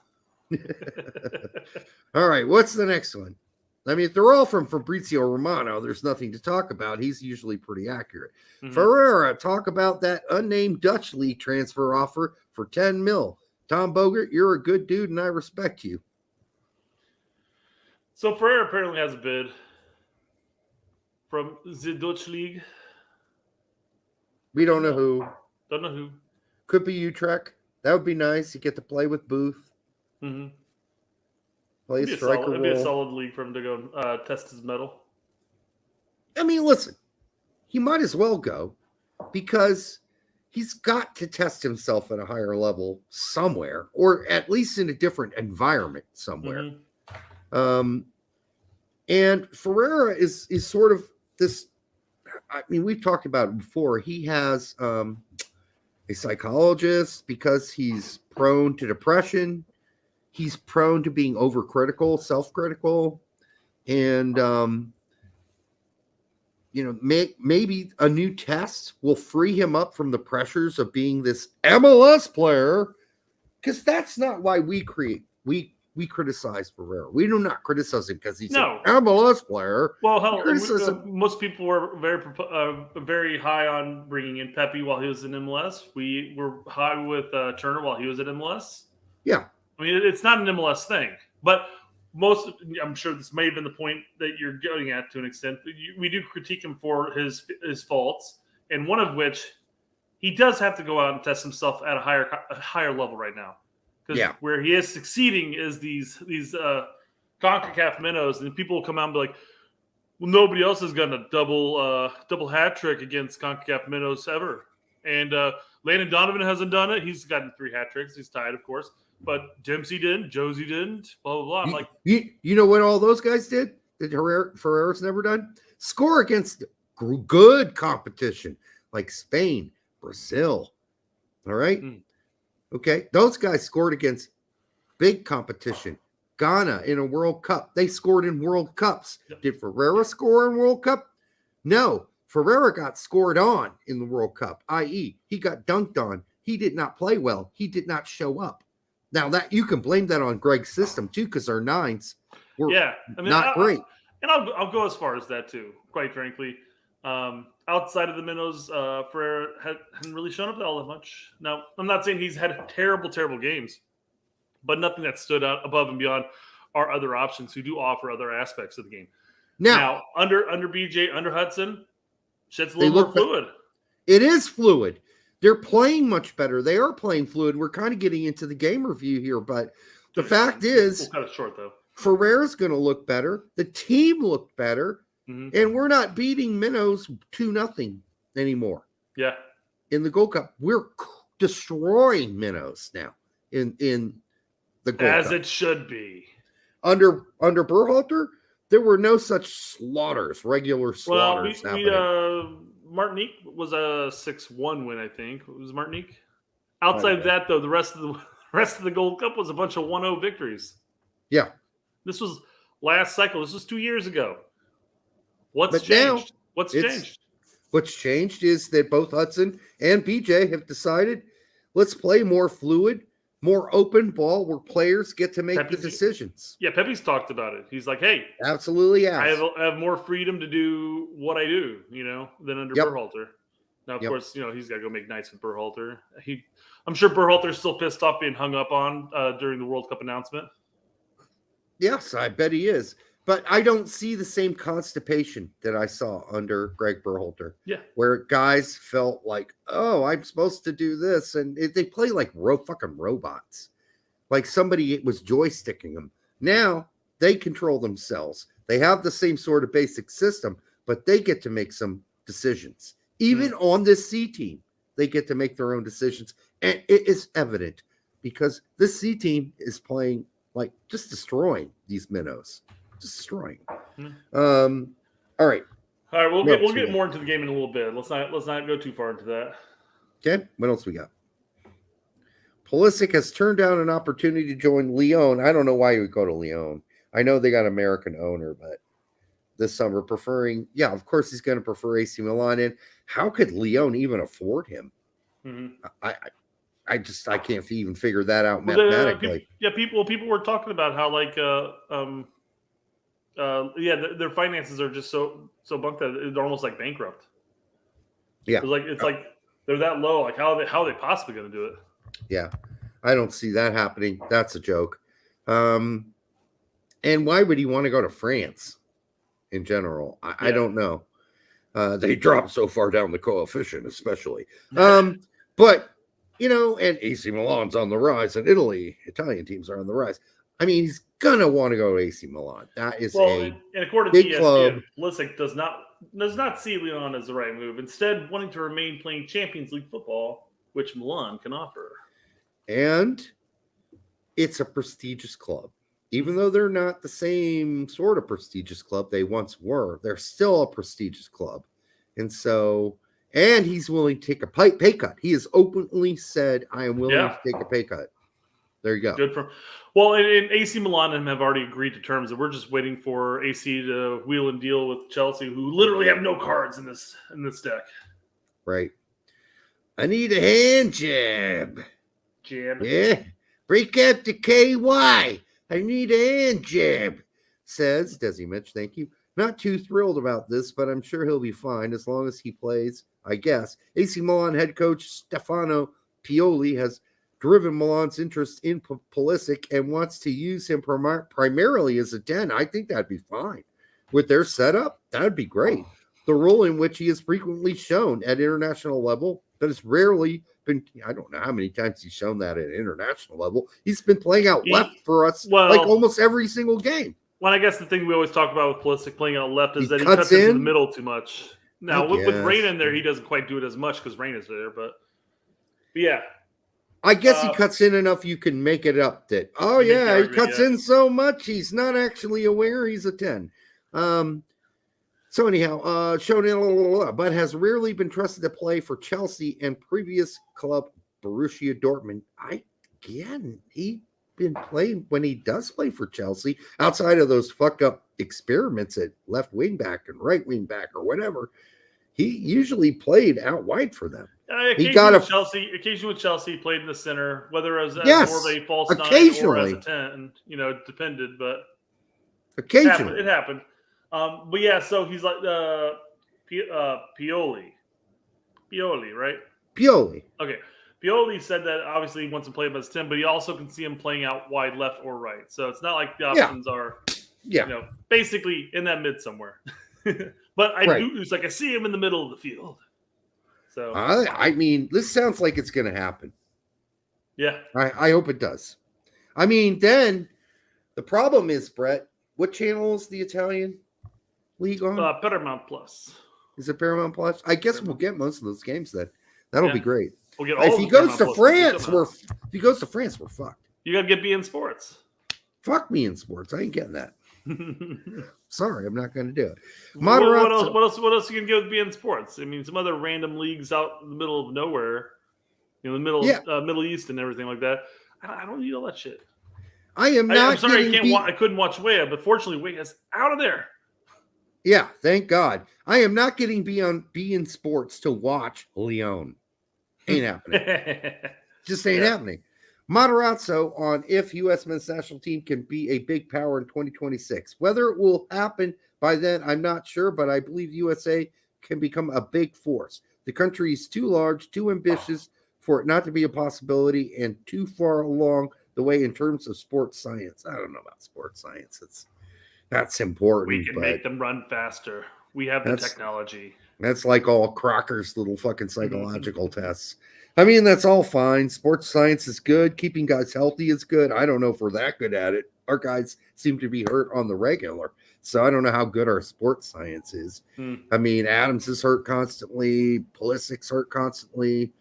All right, what's the next one? I mean, if they're all from Fabrizio Romano, there's nothing to talk about. He's usually pretty accurate. Ferreira, talk about that unnamed Dutch league transfer offer for 10 mil. Tom Bogert, you're a good dude, and I respect you. So Ferreira apparently has a bid from the Dutch league. We don't know who. Don't know who. Could be Utrecht. That would be nice. You get to play with Booth. Mm-hmm. Play a striker It'd be a role. solid league for him to go test his mettle. I mean, listen, he might as well go because he's got to test himself at a higher level somewhere, or at least in a different environment somewhere. Mm-hmm. And Ferreira is sort of this. I mean, we've talked about it before. He has a psychologist because he's prone to depression. He's prone to being overcritical, self-critical, and maybe a new test will free him up from the pressures of being this MLS player, because that's not why we criticize Ferreira. We do not criticize him because he's an MLS player. Well, hell, most people were very high on bringing in Pepe while he was in MLS. We were high with Turner while he was at MLS. Yeah. I mean, it's not an MLS thing, but I'm sure this may have been the point that you're getting at to an extent. But we do critique him for his faults, and one of which he does have to go out and test himself at a higher level right now. Because where he is succeeding is these CONCACAF minnows, and people will come out and be like, "Well, nobody else has gotten a double hat trick against CONCACAF minnows ever." And Landon Donovan hasn't done it. He's gotten 3 hat tricks. He's tied, of course. But Dempsey didn't. Josie didn't. Blah, blah, blah. I'm like, you know what all those guys did that Ferreira's never done? Score against good competition like Spain, Brazil. All right? Okay. Those guys scored against big competition. Ghana in a World Cup. They scored in World Cups. Did Ferreira score in World Cup? No. Ferreira got scored on in the World Cup, i.e., he got dunked on. He did not play well. He did not show up. Now that you can blame that on Greg's system too, because our 9s were not great. And I'll go as far as that too, quite frankly. Outside of the minnows, Ferreira hadn't really shown up all that much. Now, I'm not saying he's had terrible games, but nothing that stood out above and beyond our other options who do offer other aspects of the game. Now under BJ, under Hudson, shit's a little more fluid. It is fluid. They're playing much better. They are playing fluid. We're kind of getting into the game review here, but the fact is, we'll cut it short though. Ferreira's going to look better. The team looked better, and we're not beating minnows 2-0 anymore. Yeah, in the Gold Cup, we're destroying minnows now in the Gold Cup. As it should be. Under Berhalter, there were no such slaughters, regular slaughters happening. Martinique was a 6-1 win, I think. It was Martinique. Outside of that, though, the rest of the Gold Cup was a bunch of 1-0 victories. Yeah. This was last cycle. This was 2 years ago. What's changed? What's changed is that both Hudson and BJ have decided, let's play more fluid, more open ball where players get to make the decisions. Yeah, Pepe's talked about it. He's like, hey. Absolutely, yes. I have more freedom to do what I do, than under Berhalter. Now, of course, he's got to go make nights with Berhalter. I'm sure Berhalter's still pissed off being hung up on during the World Cup announcement. Yes, I bet he is. But I don't see the same constipation that I saw under Greg Berhalter. Yeah. Where guys felt like, oh, I'm supposed to do this. And they play like fucking robots. Like somebody was joysticking them. Now they control themselves. They have the same sort of basic system, but they get to make some decisions. Even on this C team, they get to make their own decisions. And it is evident because this C team is playing like just destroying these minnows. Destroying. All right. We'll get more into the game in a little bit. Let's not go too far into that. Okay. What else we got? Pulisic has turned down an opportunity to join Lyon. I don't know why he would go to Lyon. I know they got an American owner, but this summer of course he's going to prefer AC Milan. And how could Lyon even afford him? I can't even figure that out mathematically. People were talking about how their finances are just so bunked that they're almost like bankrupt. Yeah, it's like they're that low. Like how are they possibly going to do it? Yeah, I don't see that happening. That's a joke. And why would he want to go to France? In general, I don't know. They dropped so far down the coefficient, especially. But and AC Milan's on the rise, and Italian teams are on the rise. I mean, he's gonna want to go to AC Milan. That is and according big to club. ESPN, Pulisic does not see Lyon as the right move. Instead, wanting to remain playing Champions League football, which Milan can offer. And it's a prestigious club. Even though they're not the same sort of prestigious club they once were, they're still a prestigious club. And he's willing to take a pay cut. He has openly said, I am willing to take a pay cut. There you go. Good for well, and AC Milan and have already agreed to terms, and we're just waiting for AC to wheel and deal with Chelsea, who literally have no cards in this deck. Right. I need a hand jab. Yeah. Break up the KY. I need a hand jab, says Desi Mitch. Thank you. Not too thrilled about this, but I'm sure he'll be fine as long as he plays, I guess. AC Milan head coach Stefano Pioli has driven Milan's interest in Pulisic and wants to use him primarily as a 10. I think that'd be fine. With their setup, that'd be great. The role in which he is frequently shown at international level, but it's rarely been, I don't know how many times he's shown that at international level. He's been playing out left for us like almost every single game. Well, I guess the thing we always talk about with Pulisic playing out left is that he cuts into the middle too much. Now, with Rain in there, he doesn't quite do it as much because Rain is there. But yeah. I guess he cuts in enough you can make it up that, he cuts in so much, he's not actually a winger, he's a 10. So anyhow, shown in, but has rarely been trusted to play for Chelsea and previous club Borussia Dortmund. He's been playing when he does play for Chelsea, outside of those fuck up experiments at left wing back and right wing back or whatever. He usually played out wide for them. Occasionally with Chelsea, played in the center, whether as more of a false 9 or as a 10. It depended, but occasionally it happened. But yeah, so he's like Pioli, right? Pioli. Okay. Pioli said that obviously he wants to play him as 10, but he also can see him playing out wide left or right. So it's not like the options are, basically in that mid somewhere. But it's like I see him in the middle of the field. So I mean, this sounds like it's going to happen. Yeah. I hope it does. I mean, then the problem is, Brett, what channel is the Italian league on? Paramount Plus. Is it Paramount Plus? I guess we'll get most of those games then. That'll be great. We'll get all if he goes to France, we're fucked. You got to get BN Sports. Fuck me in sports. I ain't getting that. Sorry, I'm not going to do it. What else are you going to get with BN Sports? I mean, some other random leagues out in the middle of nowhere, the Middle East and everything like that. I don't need all that shit. I'm sorry, I couldn't watch Weah, but fortunately, Weah's out of there. Yeah, thank God. I am not getting BN Sports to watch Lyon. Ain't happening. Just ain't happening. Matarazzo on if U.S. men's national team can be a big power in 2026. Whether it will happen by then, I'm not sure, but I believe USA can become a big force. The country is too large, too ambitious for it not to be a possibility, and too far along the way in terms of sports science. I don't know about sports science. That's important. We can make them run faster. We have the technology. That's like all Crocker's little fucking psychological tests. I mean, that's all fine. Sports science is good. Keeping guys healthy is good. I don't know if we're that good at it. Our guys seem to be hurt on the regular. So I don't know how good our sports science is. I mean, Adams is hurt constantly. Pulisic's hurt constantly.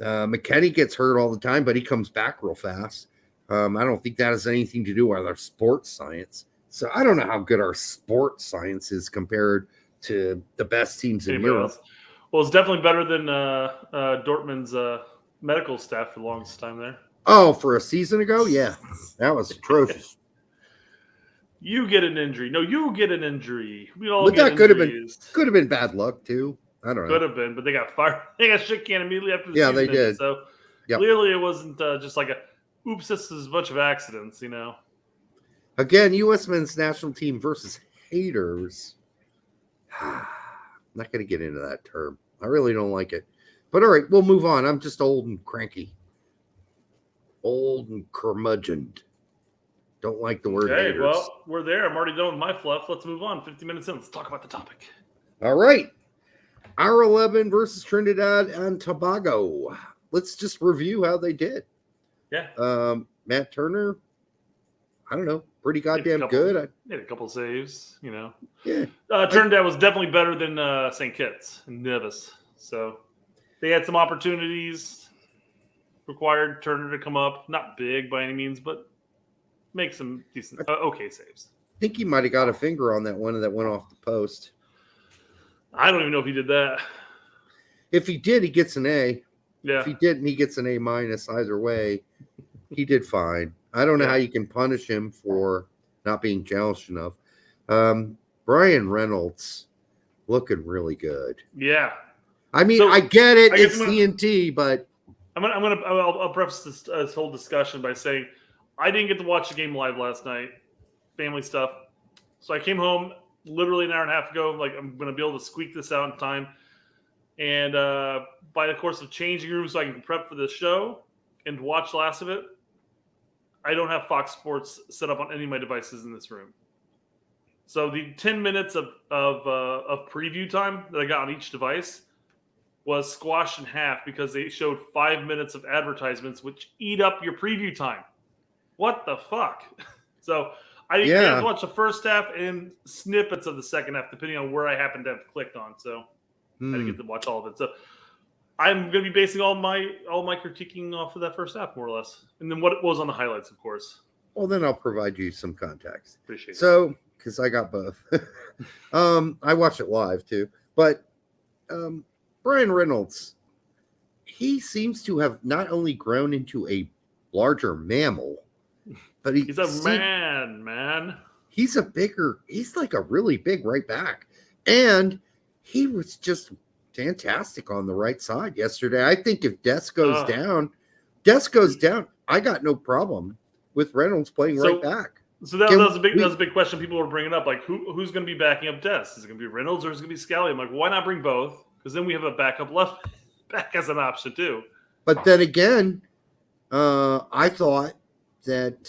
McKennie gets hurt all the time, but he comes back real fast. I don't think that has anything to do with our sports science. So I don't know how good our sports science is compared to the best teams in Europe. Well, it's definitely better than Dortmund's medical staff for the longest time there. Oh, for a season ago? Yeah. That was atrocious. You get an injury. No, you get an injury. We all but get that injuries. could have been bad luck too. I don't know. Could have been, but they got fired. They got shit canned immediately after the season. Yeah, they did. So clearly it wasn't just like oops, this is a bunch of accidents, Again, U.S. men's national team versus haters. I'm not going to get into that term. I really don't like it. But all right, we'll move on. I'm just old and cranky. Old and curmudgeoned. Don't like the word haters. Well, we're there. I'm already done with my fluff. Let's move on. 50 minutes in. Let's talk about the topic. All right. R11 versus Trinidad and Tobago. let's just review how they did. Yeah. Matt Turner, I don't know, pretty goddamn couple- good. He had a couple saves, Yeah. Turned out was definitely better than St. Kitts and Nevis. So they had some opportunities. Required Turner to come up, not big by any means, but make some decent, okay saves. I think he might have got a finger on that one that went off the post. I don't even know if he did that. If he did, he gets an A. Yeah. If he didn't, he gets an A- either way. He did fine. I don't know how you can punish him for not being challenged enough. Brian Reynolds looking really good. Yeah. I mean, So, I get it. I guess It's TNT, but I'll preface this whole discussion by saying I didn't get to watch the game live last night, family stuff. So I came home literally an hour and a half ago. Like, I'm going to be able to squeak this out in time. And by the course of changing rooms so I can prep for this show and watch the last of it, I don't have Fox Sports set up on any of my devices in this room. So the 10 minutes of preview time that I got on each device was squashed in half because they showed 5 minutes of advertisements, which eat up your preview time. What the fuck? So I had to watch the first half and snippets of the second half, depending on where I happen to have clicked on. So I didn't get to watch all of it. So I'm going to be basing all my critiquing off of that first half, more or less, and then what it was on the highlights, of course. well, then I'll provide you some context. Appreciate it. So, because I got both. I watched it live too, but Brian Reynolds, he seems to have not only grown into a larger mammal, but he's a man. He's like a really big right back. And he was just fantastic on the right side yesterday. I think if Des goes down, I got no problem with Reynolds playing right back. So that was a big question people were bringing up. Like, who's going to be backing up Des? Is it going to be Reynolds or is it going to be Scally? I'm like, why not bring both? Because then we have a backup left back as an option too. But then again, I thought that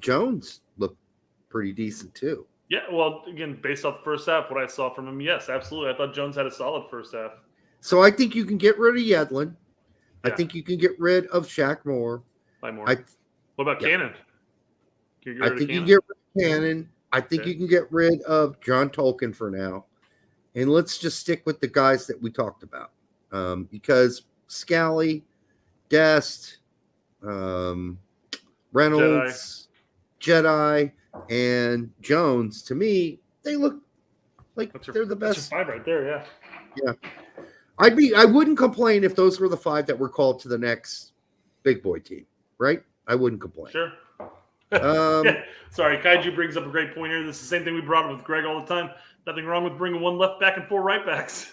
Jones looked pretty decent too. Yeah, well, again, based off the first half, what I saw from him, yes, absolutely. I thought Jones had a solid first half. So I think you can get rid of Yedlin. Yeah. I think you can get rid of Shaq Moore. By Moore. What about Cannon? I think you can get rid of Cannon. I think you can get rid of John Tolkien for now. And let's just stick with the guys that we talked about. Because Scally, Dest, Reynolds, Jedi, and Jones, to me, they look like they're the best. That's your five right there, yeah. Yeah. I wouldn't complain if those were the five that were called to the next big boy team, right? I wouldn't complain. Sure. Sorry, Kaiju brings up a great point here. This is the same thing we brought up with Greg all the time. Nothing wrong with bringing one left back and four right backs.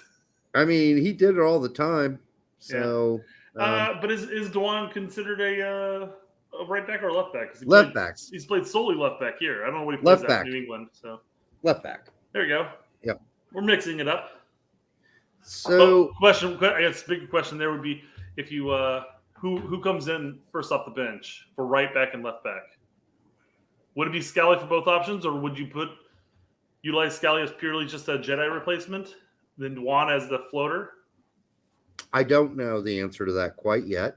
I mean, he did it all the time. So, but is Dwan considered a right back or a left back? Left backs. He's played solely left back here. I don't know what he plays at in New England. So left back. There you go. Yep. We're mixing it up. So, I guess the big question there would be if you who comes in first off the bench for right back and left back? Would it be Scally for both options, or would you utilize Scally as purely just a Jedi replacement, then Dwan as the floater? I don't know the answer to that quite yet.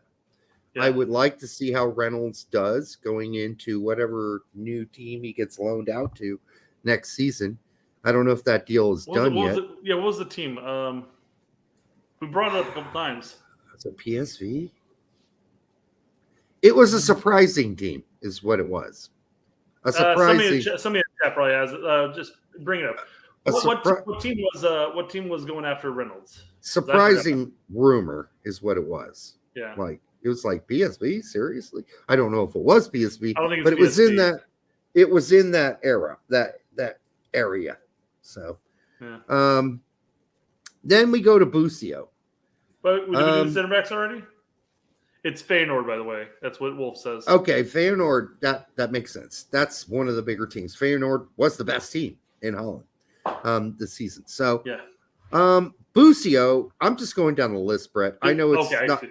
Yeah. I would like to see how Reynolds does going into whatever new team he gets loaned out to next season. I don't know if that deal is done yet. What was the team? We brought it up a couple times. It's a PSV. It was a surprising team, is what it was. A surprising. Somebody in the chat probably has it. Just bring it up. What team was going after Reynolds? Surprising rumor is what it was. Yeah. Like it was like PSV. Seriously, I don't know if it was PSV, I don't think but it was in PSV. that. It was in that era, that area. So, yeah. Then we go to Busio. But we did the center backs already. It's Feyenoord, by the way. That's what Wolf says. Okay, Feyenoord. That makes sense. That's one of the bigger teams. Feyenoord was the best team in Holland this season. So, yeah. Busio. I'm just going down the list, Brett. I know it's okay, not.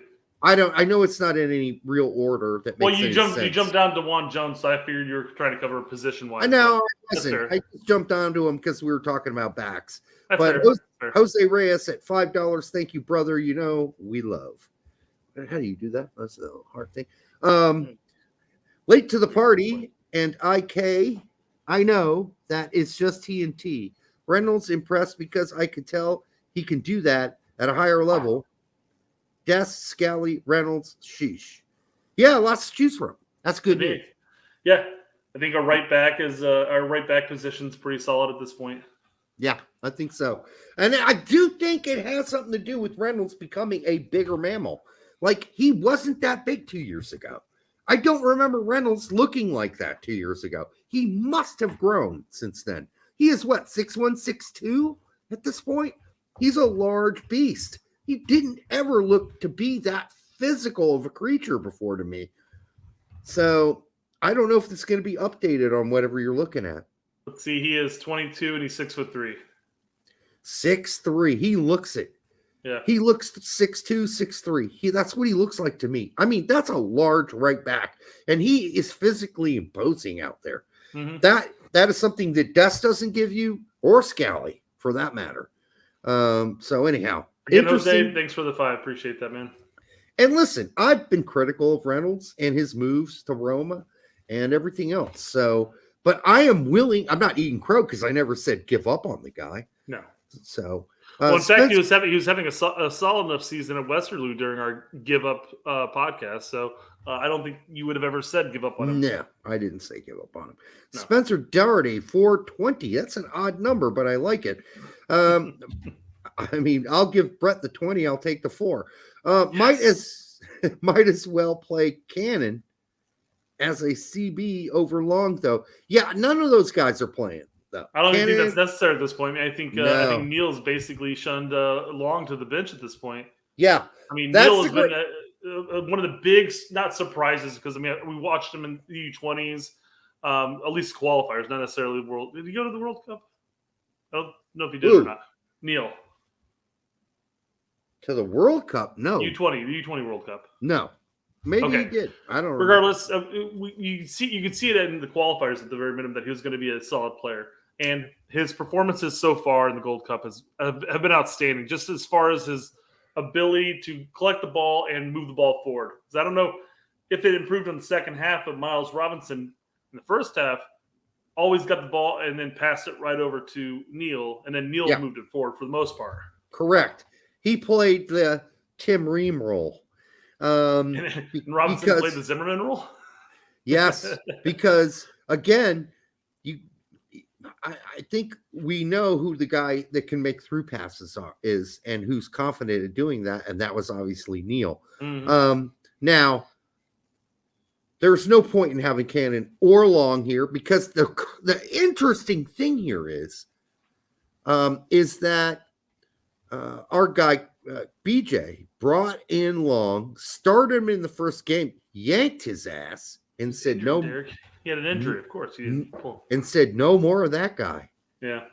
I know it's not in any real order that makes Well, any you sense. jumped down to Juan Jones, so I figured you were trying to cover position wise. I know. That's Listen, fair. I just jumped onto him because we were talking about backs. That's But fair. Jose Reyes at $5. Thank you, brother. You know we love. How do you do that? That's a hard thing. Late to the party and IK. I know that it's just TNT. Reynolds impressed because I could tell he can do that at a higher level. Des, Scally, Reynolds, sheesh. Yeah, lots to choose from. That's good news. Yeah, I think our right back position's pretty solid at this point. Yeah, I think so. And I do think it has something to do with Reynolds becoming a bigger mammal. Like, he wasn't that big 2 years ago. I don't remember Reynolds looking like that 2 years ago. He must have grown since then. He is what, 6'1", 6'2" at this point? He's a large beast. He didn't ever look to be that physical of a creature before to me. So I don't know if it's going to be updated on whatever you're looking at. Let's see. He is 22 and he's 6'3". 6'3". He looks it. Yeah. He looks 6'2", 6'3". That's what he looks like to me. I mean, that's a large right back, and he is physically imposing out there. Mm-hmm. That is something that Des doesn't give you, or Scally, for that matter. So anyhow, Again, Jose, thanks for the 5. Appreciate that, man. And listen, I've been critical of Reynolds and his moves to Roma and everything else. So, but I am willing. I'm not eating crow because I never said give up on the guy. No. So, well, in fact, he was having a solid enough season at Westerlo during our give up podcast. So I don't think you would have ever said give up on him. No, I didn't say give up on him. No. Spencer Doherty, 420. That's an odd number, but I like it. I mean, I'll give Brett the 20. I'll take the 4. Yes. Might as well play Cannon as a CB over Long, though. Yeah, none of those guys are playing, though. I don't think that's necessary at this point. I think No. Neil's basically shunned Long to the bench at this point. Yeah. I mean, That's Neil has been one of the big, not surprises, because, I mean, we watched him in the U20s, at least qualifiers, not necessarily the World. Did he go to the World Cup? I don't know if he did or not. Neil. To the World Cup? No. The U20 World Cup. No. Maybe Okay. he did. I don't know. Regardless, you could see it in the qualifiers at the very minimum that he was going to be a solid player. And his performances so far in the Gold Cup have been outstanding, just as far as his ability to collect the ball and move the ball forward. Because I don't know if it improved in the second half, of Miles Robinson in the first half always got the ball and then passed it right over to Neil, and then Neil moved it forward for the most part. Correct. He played the Tim Ream role. And Robinson played the Zimmerman role? Yes, because, again, I think we know who the guy that can make through passes is and who's confident in doing that, and that was obviously Neil. Mm-hmm. Now, there's no point in having Cannon or Long here because the interesting thing here is that our guy BJ brought in Long, started him in the first game, yanked his ass, and said no. Derek. He had an injury, of course. He didn't pull. And said no more of that guy. Yeah,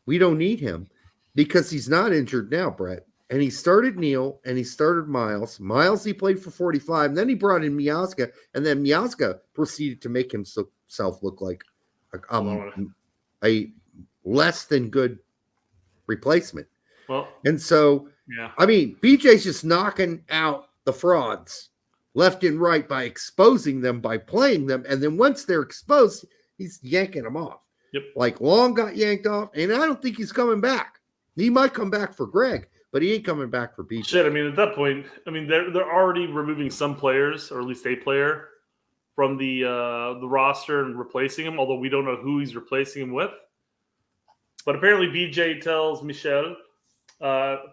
we don't need him because he's not injured now, Brett. And he started Neil and he started Miles. Miles, he played for 45. And then he brought in Miazga, and then Miazga proceeded to make himself look like a less than good replacement. Well, and so, yeah, I mean, BJ's just knocking out the frauds left and right by exposing them, by playing them. And then once they're exposed, he's yanking them off. Yep. Like Long got yanked off, and I don't think he's coming back. He might come back for Greg, but he ain't coming back for BJ. Shit, I mean, at that point, I mean, they're already removing some players, or at least a player, from the roster and replacing him, although we don't know who he's replacing him with. But apparently BJ tells Michelle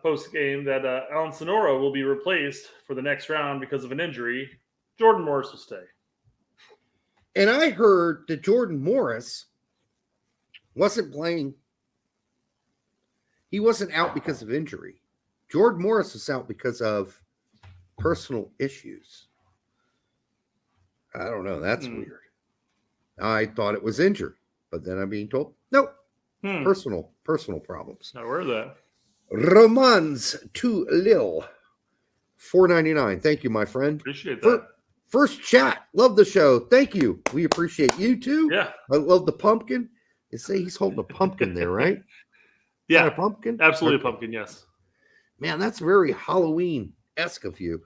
post-game that Alan Sonora will be replaced for the next round because of an injury. Jordan Morris will stay. And I heard that Jordan Morris wasn't playing. He wasn't out because of injury. Jordan Morris was out because of personal issues. I don't know. That's weird. I thought it was injured, but then I'm being told, nope. Personal problems. Not aware of that. Romans to Lil. $4.99. Thank you, my friend. Appreciate that. First chat. Love the show. Thank you. We appreciate you too. Yeah. I love the pumpkin. They say he's holding a pumpkin there, right? Is Yeah. that a pumpkin? Absolutely Okay. a pumpkin, yes. Man, that's very Halloween-esque of you.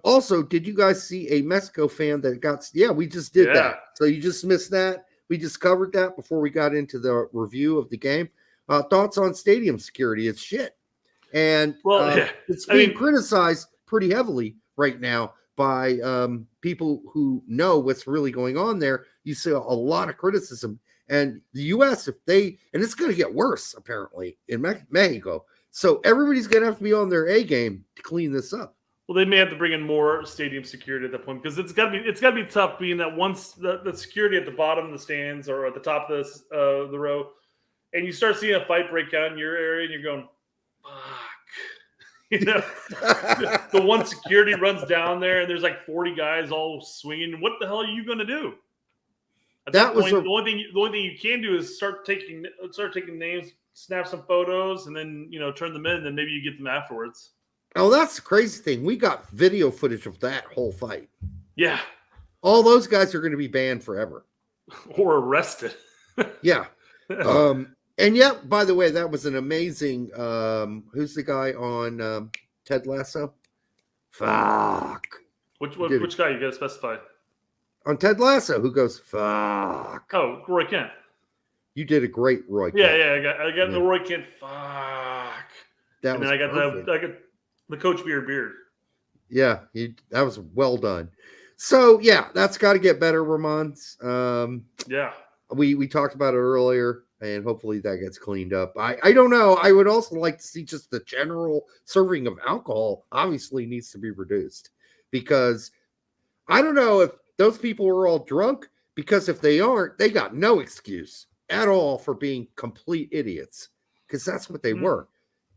Also, did you guys see a Mexico fan that got... Yeah, we just did that. So you just missed that. We just covered that before we got into the review of the game. Thoughts on stadium security? It's shit. And it's being criticized pretty heavily right now by people who know what's really going on there. You see a lot of criticism. And the U.S., and it's going to get worse, apparently, in Mexico. So everybody's going to have to be on their A game to clean this up. Well, they may have to bring in more stadium security at that point because it's got to be tough being that once the security at the bottom of the stands or at the top of the row, and you start seeing a fight break out in your area, and you're going, fuck. The one security runs down there, and there's like 40 guys all swinging. What the hell are you going to do? At that point, the only thing you can do is start taking names, snap some photos, and then turn them in, and then maybe you get them afterwards. Oh, that's the crazy thing. We got video footage of that whole fight. Yeah. All those guys are going to be banned forever. Or arrested. Yeah. And yet, by the way, that was an amazing who's the guy on Ted Lasso? Fuck. Which guy? You gotta specify. On Ted Lasso, who goes, fuck. Oh, Roy Kent. You did a great Roy Kent. Yeah, I got the Roy Kent. Fuck. And then I got the Coach Beard. Yeah, that was well done. So yeah, that's got to get better, Ramons. Yeah, we talked about it earlier, and hopefully that gets cleaned up. I don't know. I would also like to see just the general serving of alcohol. Obviously, needs to be reduced because I don't know if those people were all drunk. Because if they aren't, they got no excuse at all for being complete idiots. Because that's what they were.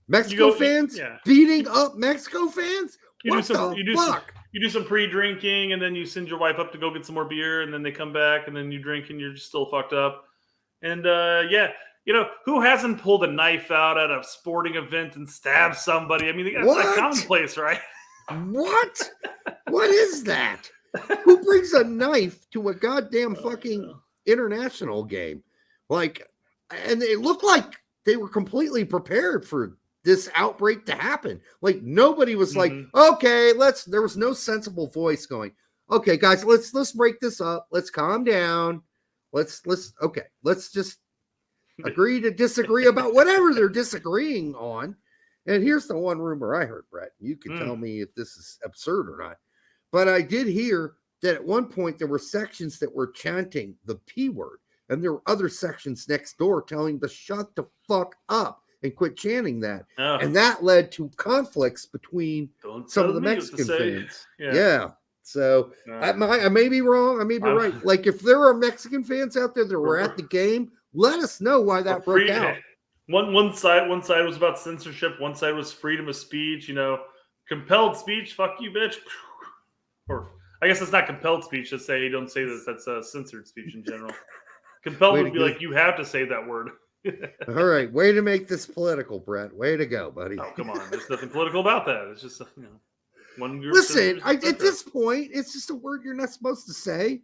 Mexico fans beating up Mexico fans. You do some pre-drinking, and then you send your wife up to go get some more beer, and then they come back, and then you drink, and you're just still fucked up. And who hasn't pulled a knife out at a sporting event and stabbed somebody? I mean, that's like commonplace, right? What? What is that? Who brings a knife to a goddamn fucking international game? And it looked like they were completely prepared for this outbreak to happen. Like nobody was like, okay, there was no sensible voice going, okay, guys, let's break this up. Let's calm down. Let's just agree to disagree about whatever they're disagreeing on. And here's the one rumor I heard, Brett. You can tell me if this is absurd or not. But I did hear that at one point there were sections that were chanting the P word, and there were other sections next door telling to shut the fuck up and quit chanting that. Oh. And that led to conflicts between some of the Mexican fans. Yeah. So I may be wrong. I may be right. Like if there are Mexican fans out there that were at the game, let us know why that broke out. One side was about censorship. One side was freedom of speech. Compelled speech. Fuck you, bitch. Or I guess it's not compelled speech to say don't say this. That's censored speech in general. Compelled would be like you have to say that word. All right, way to make this political, Brett. Way to go, buddy. Oh, come on. There's nothing political about that. It's just one group. Listen, at this point, it's just a word you're not supposed to say.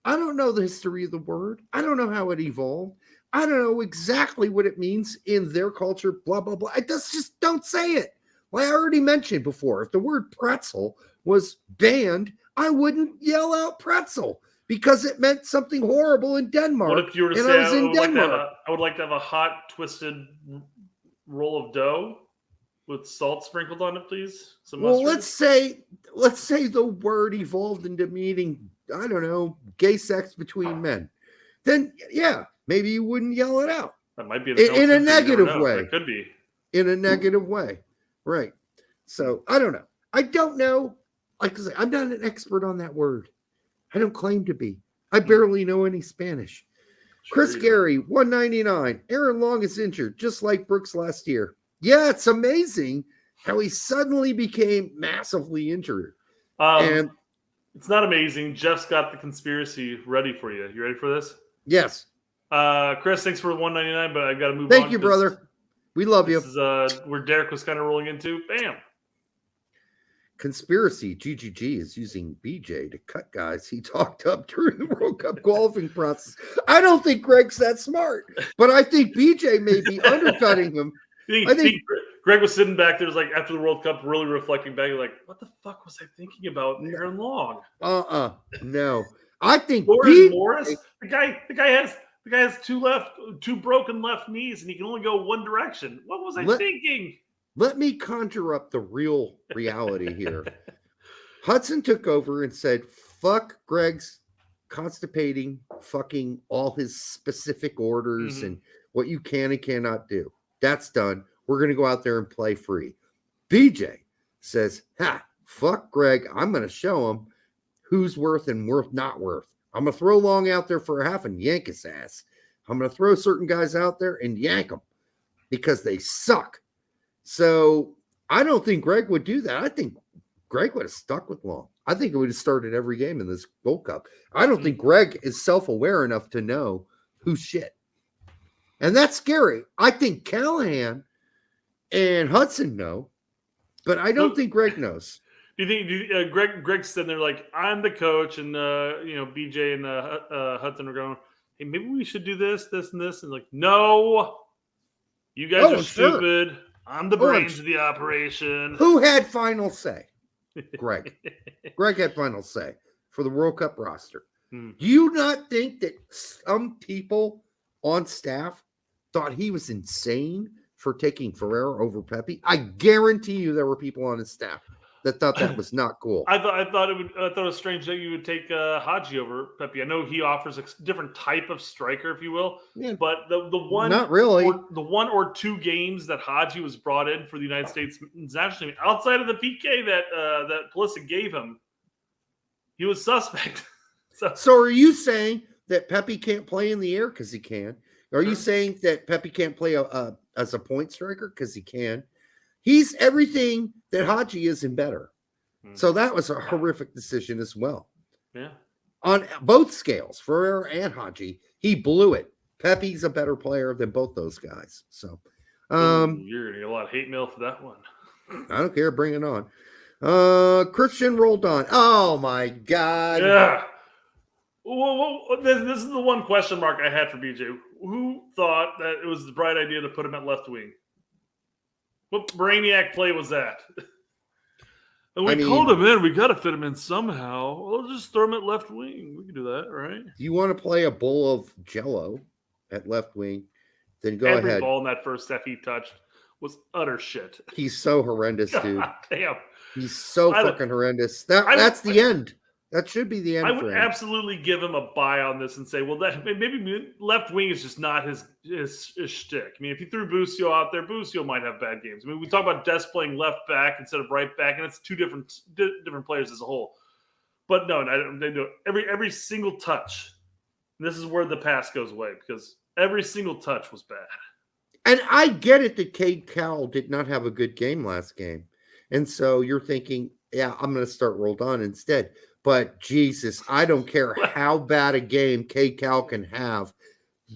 I don't know the history of the word. I don't know how it evolved. I don't know exactly what it means in their culture, blah, blah, blah. Just don't say it. Like I already mentioned before, if the word pretzel was banned, I wouldn't yell out pretzel because it meant something horrible in Denmark. What if you were to say I would like to have a hot, twisted roll of dough with salt sprinkled on it, please? Well, let's say the word evolved into meaning, I don't know, gay sex between men. Then, yeah, maybe you wouldn't yell it out. That might be in a negative way. It could be. In a negative way. Right. So, I don't know. I don't know. Like I say, I'm not an expert on that word. I don't claim to be. I barely know any Spanish. Chris Gary, 199. Aaron Long is injured, just like Brooks last year. Yeah, it's amazing how he suddenly became massively injured. And it's not amazing. Jeff's got the conspiracy ready for you. You ready for this? Yes. Chris, thanks for the 199, but I've got to move on. Thank you, brother. We love you. This is where Derek was kind of rolling into. Bam. Conspiracy GGG is using BJ to cut guys he talked up during the World Cup qualifying process. I don't think Greg's that smart, but I think BJ may be undercutting him. I think Greg was sitting back there, was like after the World Cup, really reflecting back, like, what the fuck was I thinking about Aaron Long? No. I think Morris, the guy has two broken left knees, and he can only go one direction. What was I thinking? Let me conjure up the real reality here. Hudson took over and said, fuck Greg's constipating, fucking all his specific orders and what you can and cannot do. That's done. We're going to go out there and play free. BJ says, fuck Greg. I'm going to show him who's worth and worth not worth. I'm going to throw Long out there for a half and yank his ass. I'm going to throw certain guys out there and yank them because they suck. So I don't think Greg would do that. I think Greg would have stuck with Long. I think it would have started every game in this Gold Cup. I don't think Greg is self-aware enough to know who's shit. And that's scary. I think Callahan and Hudson know, but I don't think Greg knows. Do you think Greg's sitting there like, I'm the coach, and BJ and Hudson are going, hey, maybe we should do this, and this, and like, no, you guys are stupid. Sure. I'm the brains of the operation. Who had final say? Greg. Greg had final say for the World Cup roster. Do you not think that some people on staff thought he was insane for taking Ferreira over Pepe? I guarantee you there were people on his staff that thought that was not cool. I thought it was strange that you would take Haji over Pepe. I know he offers a different type of striker, if you will. Yeah, but the one, not really, the 1 or 2 games that Haji was brought in for the United States national team, outside of the PK that Pulisic gave him, he was suspect. So are you saying that Pepe can't play in the air because he can? Are you saying that Pepe can't play as a point striker because he can? He's everything that Haji is and better. So that was a horrific decision as well. Yeah. On both scales, Ferreira and Haji, he blew it. Pepe's a better player than both those guys. So you're going to get a lot of hate mail for that one. I don't care. Bring it on. Christian Roldan. Oh, my God. Yeah. Well, this is the one question mark I had for BJ. Who thought that it was the bright idea to put him at left wing? What brainiac play was that? And we called him in. We got to fit him in somehow. We'll just throw him at left wing. We can do that, right? Do you want to play a bowl of Jell-O at left wing? Then go Every ahead. Ball in that first set he touched was utter shit. He's so horrendous, dude. God damn. He's so fucking horrendess. That's the end. That should be the end. I would absolutely give him a buy on this and say, well, that maybe left wing is just not his shtick. I mean, if you threw Busio out there, Busio might have bad games. I mean, we talk about Des playing left back instead of right back, and it's two different players as a whole. But no, they do every single touch. This is where the pass goes away because every single touch was bad. And I get it that Cade Cowell did not have a good game last game, and so you're thinking, yeah, I'm going to start Roldan instead. But Jesus, I don't care how bad a game Cade Cowell can have.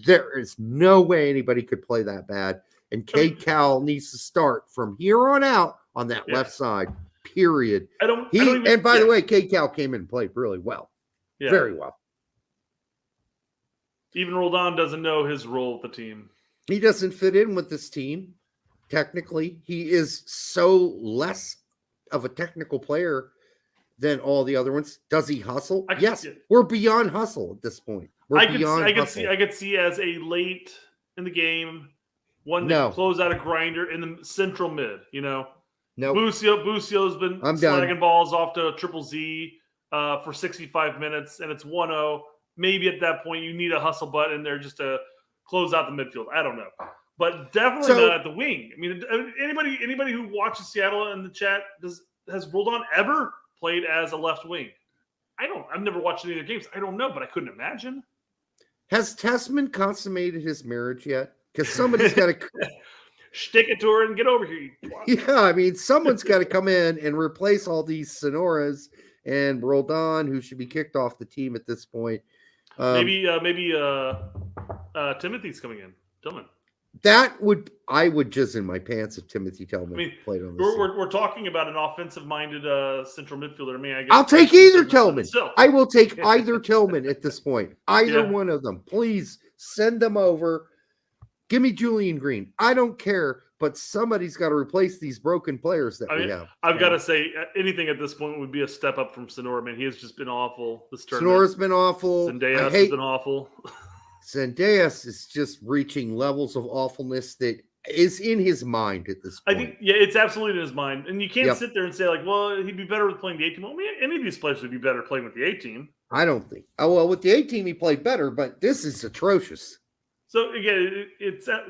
There is no way anybody could play that bad. And Cade Cowell needs to start from here on out on that left side, period. And by the way, Cade Cowell came in and played really well. Yeah. Very well. Even Roldan doesn't know his role with the team. He doesn't fit in with this team. Technically, he is so less of a technical player than all the other ones. Does he hustle? Yes. We're beyond hustle at this point. I could see as a late in the game, one that close out a grinder in the central mid, No. Busio's been slagging balls off to Triple Z for 65 minutes, and it's 1-0. Maybe at that point you need a hustle butt in there just to close out the midfield. I don't know. But definitely not at the wing. I mean, anybody who watches Seattle in the chat, has Roldan ever played as a left wing? I've never watched any of their games. I don't know, but I couldn't imagine. Has Tessman consummated his marriage yet? Because somebody's got to stick it to her and get over here. Yeah, I mean, someone's got to come in and replace all these Sonoras and Roldan, who should be kicked off the team at this point. Maybe Timothy's coming in. Tillman. I would jizz in my pants if Timothy Tillman played on this. We're talking about an offensive-minded central midfielder. I mean, I guess I'll take either Tillman. Still. I will take either Tillman at this point. Either one of them. Please send them over. Give me Julian Green. I don't care, but somebody's got to replace these broken players that we have. I've got to say, anything at this point would be a step up from Sonora. Man, he has just been awful this tournament. Sonora's been awful. Zendejas has been awful. Zendejas is just reaching levels of awfulness that is in his mind at this point. I think, it's absolutely in his mind. And you can't sit there and say, like, well, he'd be better with playing the A team. Well, any of these players would be better playing with the A team. I don't think. Oh, well, with the A team, he played better, but this is atrocious. So, again,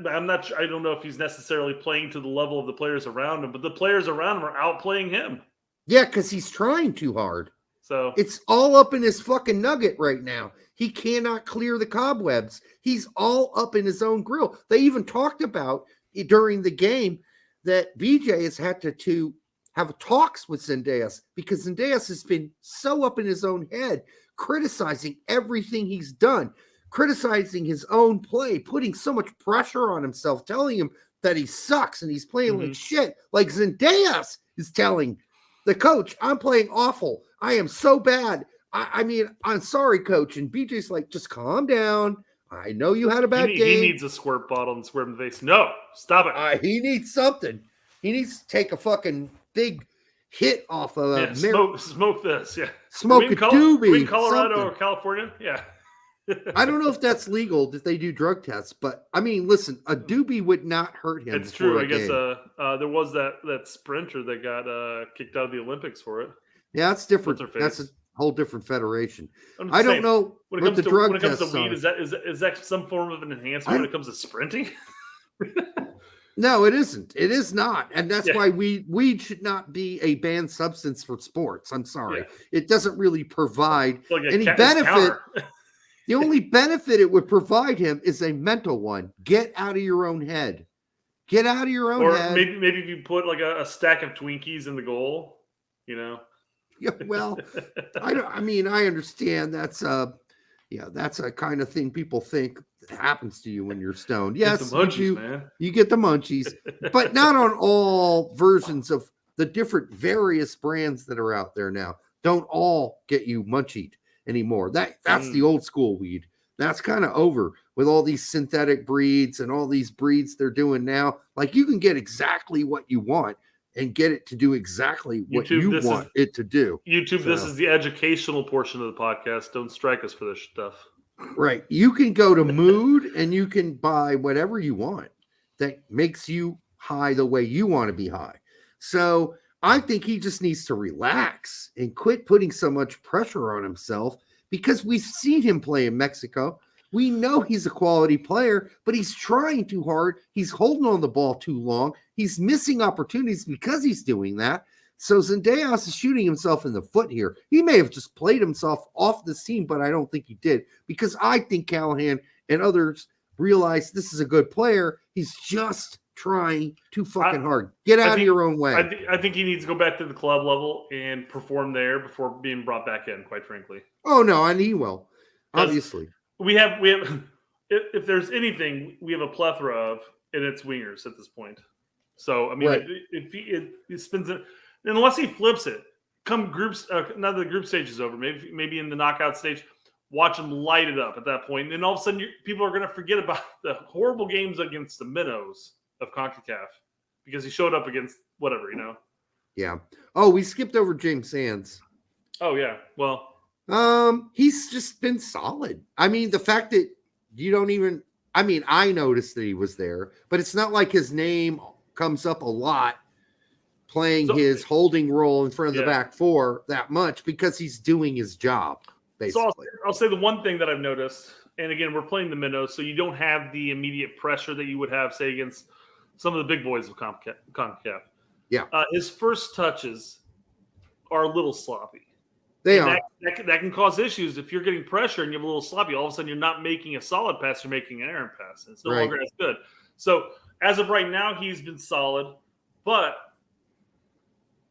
I'm not sure. I don't know if he's necessarily playing to the level of the players around him, but the players around him are outplaying him. Yeah, because he's trying too hard. So it's all up in his fucking nugget right now. He cannot clear the cobwebs. He's all up in his own grill. They even talked about during the game that BJ has had to have talks with Zendejas because Zendejas has been so up in his own head, criticizing everything he's done, criticizing his own play, putting so much pressure on himself, telling him that he sucks and he's playing like shit. Like Zendejas is telling the coach, I'm playing awful. I am so bad. I mean, I'm sorry, coach. And BJ's like, just calm down. I know you had a bad game. He needs a squirt bottle and squirt in the face. No, stop it. He needs something. He needs to take a fucking big hit off of smoke this. Yeah. Smoke a doobie. In Colorado something. or California. Yeah. I don't know if that's legal that they do drug tests, but I mean, listen, a doobie would not hurt him. It's true. I guess there was that sprinter that got kicked out of the Olympics for it. Yeah, that's different. That's a whole different federation. I don't know when it comes to weed. Is that some form of an enhancement when it comes to sprinting? No, it isn't. It is not, and that's why weed should not be a banned substance for sports. I'm sorry, it doesn't really provide any benefit. The only benefit it would provide him is a mental one. Get out of your own head. Get out of your own head. Maybe if you put like a stack of Twinkies in the goal, you know. Yeah, well, I understand that's a kind of thing people think happens to you when you're stoned. Yes, you get the munchies, but not on all versions of the different various brands that are out there now. Don't all get you munchied anymore. That's the old school weed. That's kind of over with all these synthetic breeds and all these breeds they're doing now. Like you can get exactly what you want and get it to do exactly what you want it to do. YouTube, this is the educational portion of the podcast. Don't strike us for this stuff. Right. You can go to Mood and you can buy whatever you want that makes you high the way you want to be high. So I think he just needs to relax and quit putting so much pressure on himself because we've seen him play in Mexico. We know he's a quality player, but he's trying too hard. He's holding on the ball too long. He's missing opportunities because he's doing that. So Zendejas is shooting himself in the foot here. He may have just played himself off this team, but I don't think he did because I think Callahan and others realize this is a good player. He's just trying too fucking hard. Get out of your own way. I think he needs to go back to the club level and perform there before being brought back in, quite frankly. Oh, no, and he will, obviously. We have if there's anything we have a plethora of, and it's wingers at this point. So I mean, if he spins it, unless he flips it, come groups. Now that the group stage is over, maybe in the knockout stage, watch him light it up at that point, and then all of a sudden people are going to forget about the horrible games against the minnows of CONCACAF because he showed up against whatever, you know. Yeah. Oh, we skipped over James Sands. Oh yeah. Well. He's just been solid. I mean, the fact that you don't even, I noticed that he was there, but it's not like his name comes up a lot playing his holding role in front of the back four that much because he's doing his job, basically. So I'll say the one thing that I've noticed, and again, we're playing the minnows, so you don't have the immediate pressure that you would have, say, against some of the big boys of CONCACAF. Yeah. His first touches are a little sloppy. They are. That can cause issues if you're getting pressure and you're a little sloppy. All of a sudden, you're not making a solid pass; you're making an errant pass. It's no longer as good. So, as of right now, he's been solid. But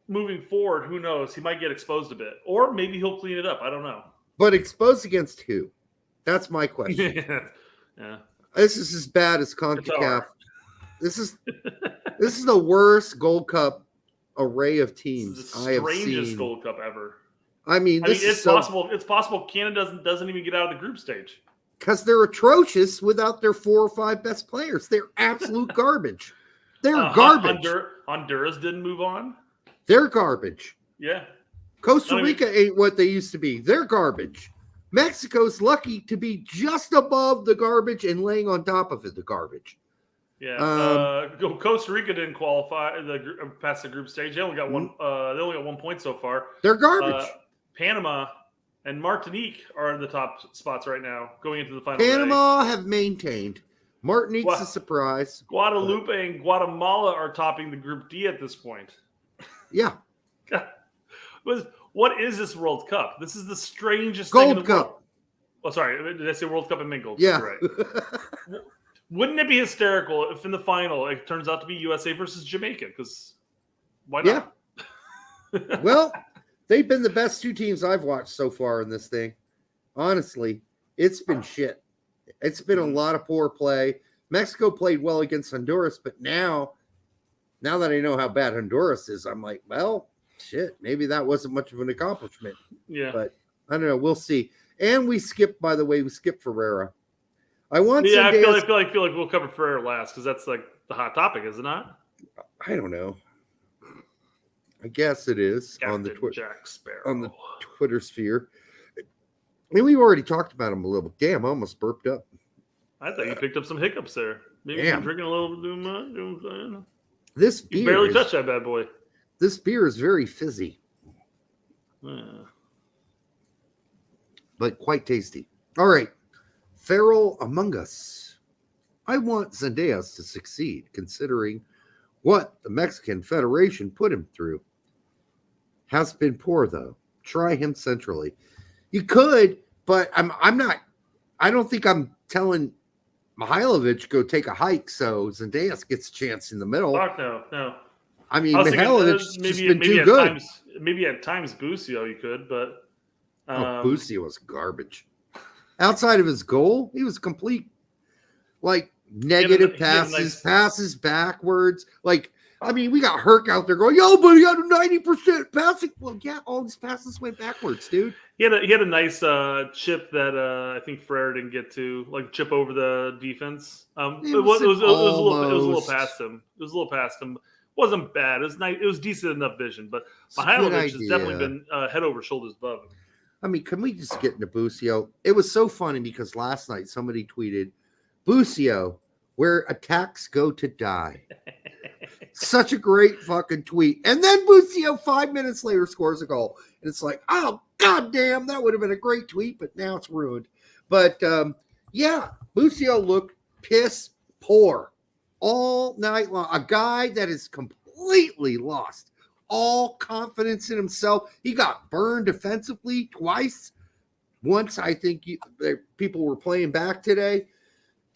moving forward, who knows? He might get exposed a bit, or maybe he'll clean it up. I don't know. But exposed against who? That's my question. Yeah. This is as bad as CONCACAF This is the worst Gold Cup array of teams This is I the have strangest seen. Gold Cup ever. I mean, It's possible. It's possible Canada doesn't even get out of the group stage. because they're atrocious without their 4 or 5 best players. They're absolute garbage. They're garbage. Honduras didn't move on. They're garbage. Yeah. Costa Rica ain't what they used to be. They're garbage. Mexico's lucky to be just above the garbage and laying on top of it, the garbage. Yeah. Costa Rica didn't qualify past the group stage. They only got one. They only got 1 point so far. They're garbage. Panama and Martinique are in the top spots right now, going into the final. Panama have maintained. Martinique's a surprise. Guadalupe and Guatemala are topping the Group D at this point. Yeah. What is this World Cup? This is the strangest thing in Gold the world. Cup. Oh, sorry. Did I say World Cup and Gold? Yeah. Right. Wouldn't it be hysterical if in the final it turns out to be USA versus Jamaica? Because why not? Yeah. Well, they've been the best 2 teams I've watched so far in this thing. Honestly, it's been shit. It's been a lot of poor play. Mexico played well against Honduras, but now that I know how bad Honduras is, I'm like, well, shit, maybe that wasn't much of an accomplishment. Yeah. But I don't know. We'll see. And we skipped Ferreira. I feel like we'll cover Ferreira last because that's like the hot topic, is it not? I don't know. I guess it is. Captain on the Jack Sparrow. on the Twitter sphere. I mean, we've already talked about him a little. Damn, I almost burped up. I thought you picked up some hiccups there. Maybe you're drinking a little bit too much. You know what I'm saying? This You beer barely touched that bad boy. This beer is very fizzy, but quite tasty. All right. Feral Among Us. I want Zendejas to succeed, considering what the Mexican Federation put him through. Has been poor, though. Try him centrally. You could, but I'm not. I don't think I'm telling Mihailovic go take a hike so Zendejas gets a chance in the middle. Fuck no. I mean, Mihailovic's just been too good. Maybe at times Busio you could, but Busio was garbage. Outside of his goal, he was complete, like negative passes backwards. Like, I mean, we got Herc out there going, "Yo, but he had a 90% passing." Well, yeah, all these passes went backwards, dude. He had a nice chip that I think Ferrer didn't get to, like chip over the defense. It was a little past him. It was a little past him. Wasn't bad. It was nice. It was decent enough vision, but Mihailovic has definitely been head over shoulders above him. I mean, can we just get into Busio? It was so funny because last night somebody tweeted, "Busio, where attacks go to die." Such a great fucking tweet. And then Busio 5 minutes later scores a goal. And it's like, oh, goddamn, that would have been a great tweet, but now it's ruined. But yeah, Busio looked piss poor all night long. A guy that is completely lost all confidence in himself. He got burned defensively twice. Once, I think people were playing back today,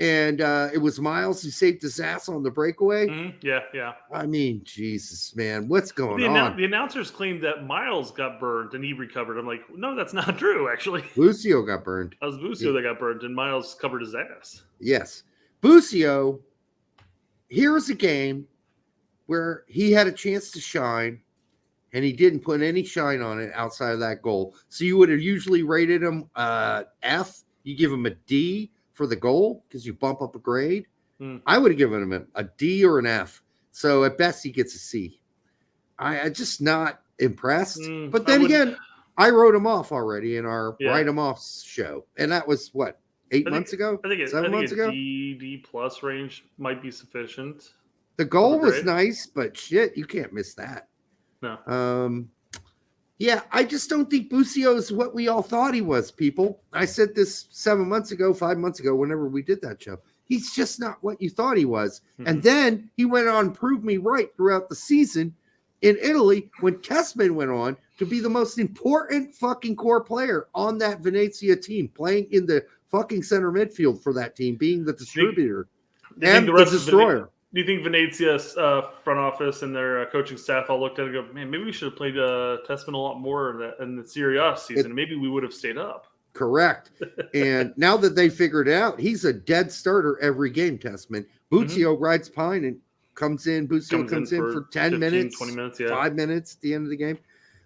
and it was Miles who saved his ass on the breakaway. Mm-hmm. Yeah. I mean, Jesus, man, what's going on? The announcers claimed that Miles got burned and he recovered. I'm like, no, that's not true, actually. Busio got burned. That was Busio that got burned, and Miles covered his ass. Yes. Busio, here's a game where he had a chance to shine, and he didn't put any shine on it outside of that goal. So you would have usually rated him F. You give him a D for the goal because you bump up a grade. I would have given him a D or an F. So at best, he gets a C. I'm just not impressed. But then again, I wrote him off already in our write him off show. And that was what, 7 months ago? I think 7 months ago? D plus range might be sufficient. The goal was nice, but shit, you can't miss that. No. Yeah, I just don't think Busio is what we all thought he was, people. I said this 7 months ago, 5 months ago, whenever we did that show. He's just not what you thought he was. Mm-hmm. And then he went on and proved me right throughout the season in Italy when Tessman went on to be the most important fucking core player on that Venezia team, playing in the fucking center midfield for that team, being the distributor and the destroyer. Do you think Venezia's front office and their coaching staff all looked at it and go, man, maybe we should have played Tessman a lot more in the Serie A season. Maybe we would have stayed up. Correct. And now that they figured it out, he's a dead starter every game, Testament. Buccio rides Pine and comes in. Buccio comes in for 10 minutes, 20 minutes, 5 minutes at the end of the game.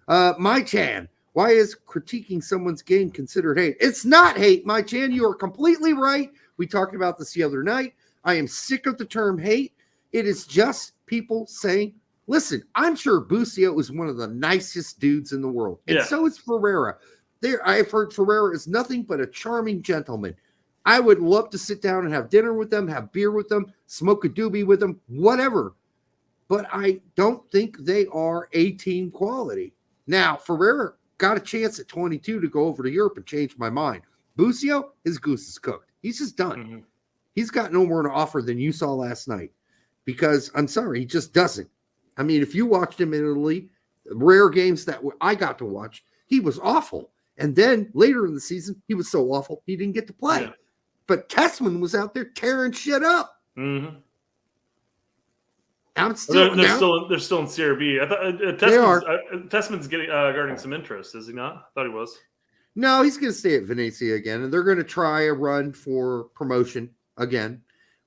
My Chan, why is critiquing someone's game considered hate? It's not hate, My Chan. You are completely right. We talked about this the other night. I am sick of the term hate. It is just people saying, listen, I'm sure Buccio is one of the nicest dudes in the world. And so is Ferreira. I've heard Ferreira is nothing but a charming gentleman. I would love to sit down and have dinner with them, have beer with them, smoke a doobie with them, whatever. But I don't think they are A-team quality. Now, Ferreira got a chance at 22 to go over to Europe and change my mind. Buccio, his goose is cooked. He's just done. He's got no more to offer than you saw last night. Because, I'm sorry, he just doesn't. I mean, if you watched him in Italy, rare games that I got to watch, he was awful. And then later in the season, he was so awful, he didn't get to play. Yeah. But Tessman was out there tearing shit up. Mm-hmm. I'm still, they're still in Serie B. I thought Tessman's getting guarding some interest, is he not? I thought he was. No, he's going to stay at Venezia again, and they're going to try a run for promotion again.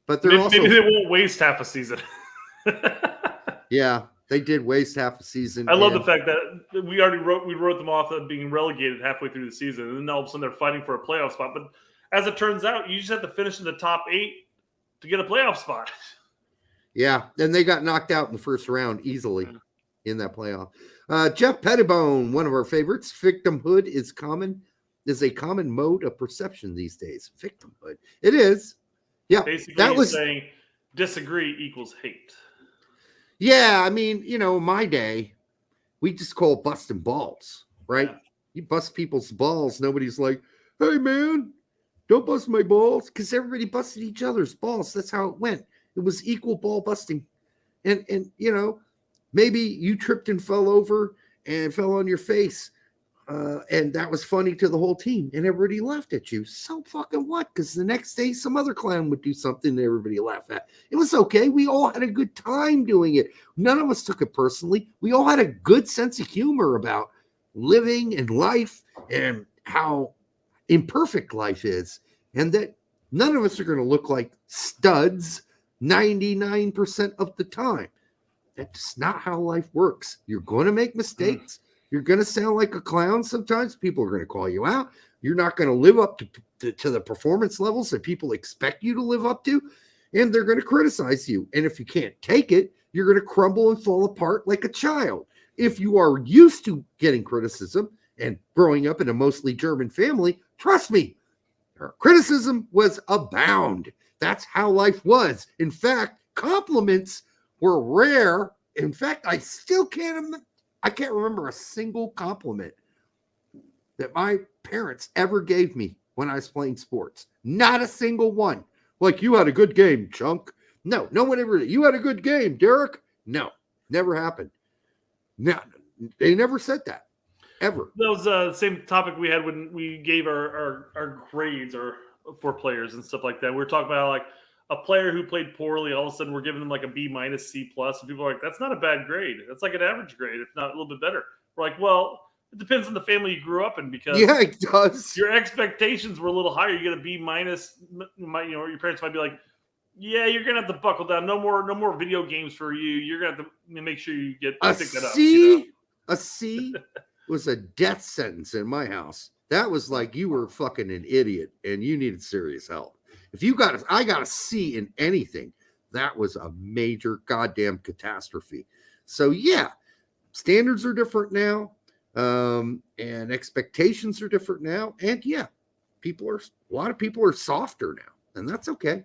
But they're maybe they won't waste half a season. Yeah, they did waste half a season. I love the fact that we wrote them off of being relegated halfway through the season, and then all of a sudden they're fighting for a playoff spot. But as it turns out, you just have to finish in the top 8 to get a playoff spot. Yeah, and they got knocked out in the first round easily in that playoff. Jeff Pettibone, one of our favorites. Victimhood is a common mode of perception these days. Victimhood, it is. Yeah, basically, saying disagree equals hate. Yeah, I mean, my day, we just call busting balls, right? Yeah. You bust people's balls. Nobody's like, hey, man, don't bust my balls. Because everybody busted each other's balls. That's how it went. It was equal ball busting. And maybe you tripped and fell over and fell on your face. And that was funny to the whole team. And everybody laughed at you. So fucking what? Because the next day, some other clown would do something that everybody laughed at. It was okay. We all had a good time doing it. None of us took it personally. We all had a good sense of humor about living and life and how imperfect life is. And that none of us are going to look like studs 99% of the time. That's not how life works. You're going to make mistakes. You're going to sound like a clown sometimes. People are going to call you out. You're not going to live up to the performance levels that people expect you to live up to, and they're going to criticize you. And if you can't take it, you're going to crumble and fall apart like a child. If you are used to getting criticism and growing up in a mostly German family, trust me, criticism was abound. That's how life was. In fact, compliments were rare. In fact, I can't remember a single compliment that my parents ever gave me when I was playing sports. Not a single one. Like, you had a good game, Chunk. No one ever did. You had a good game, Derek. No, never happened. No, they never said that, ever. That was the same topic we had when we gave our grades for players and stuff like that. We were talking about like a player who played poorly, all of a sudden we're giving them like a B-, C+, and people are like, that's not a bad grade. That's like an average grade, if not a little bit better. We're like, well, it depends on the family you grew up in, because it does. Your expectations were a little higher. You get a B-, your parents might be like, yeah, you're gonna have to buckle down. No more video games for you. You're gonna have to make sure you pick that up. A C was a death sentence in my house. That was like you were fucking an idiot and you needed serious help. If I got a C in anything, that was a major goddamn catastrophe. So yeah, standards are different now, and expectations are different now. And yeah, a lot of people are softer now, and that's okay.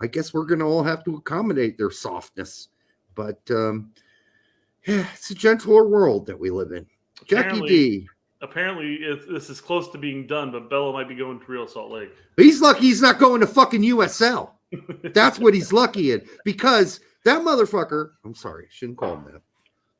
I guess we're going to all have to accommodate their softness, but yeah, it's a gentler world that we live in. Jackie D. Apparently, this is close to being done, but Bella might be going to Real Salt Lake. He's lucky he's not going to fucking USL. That's what he's lucky in, because that motherfucker, I'm sorry, I shouldn't call him that.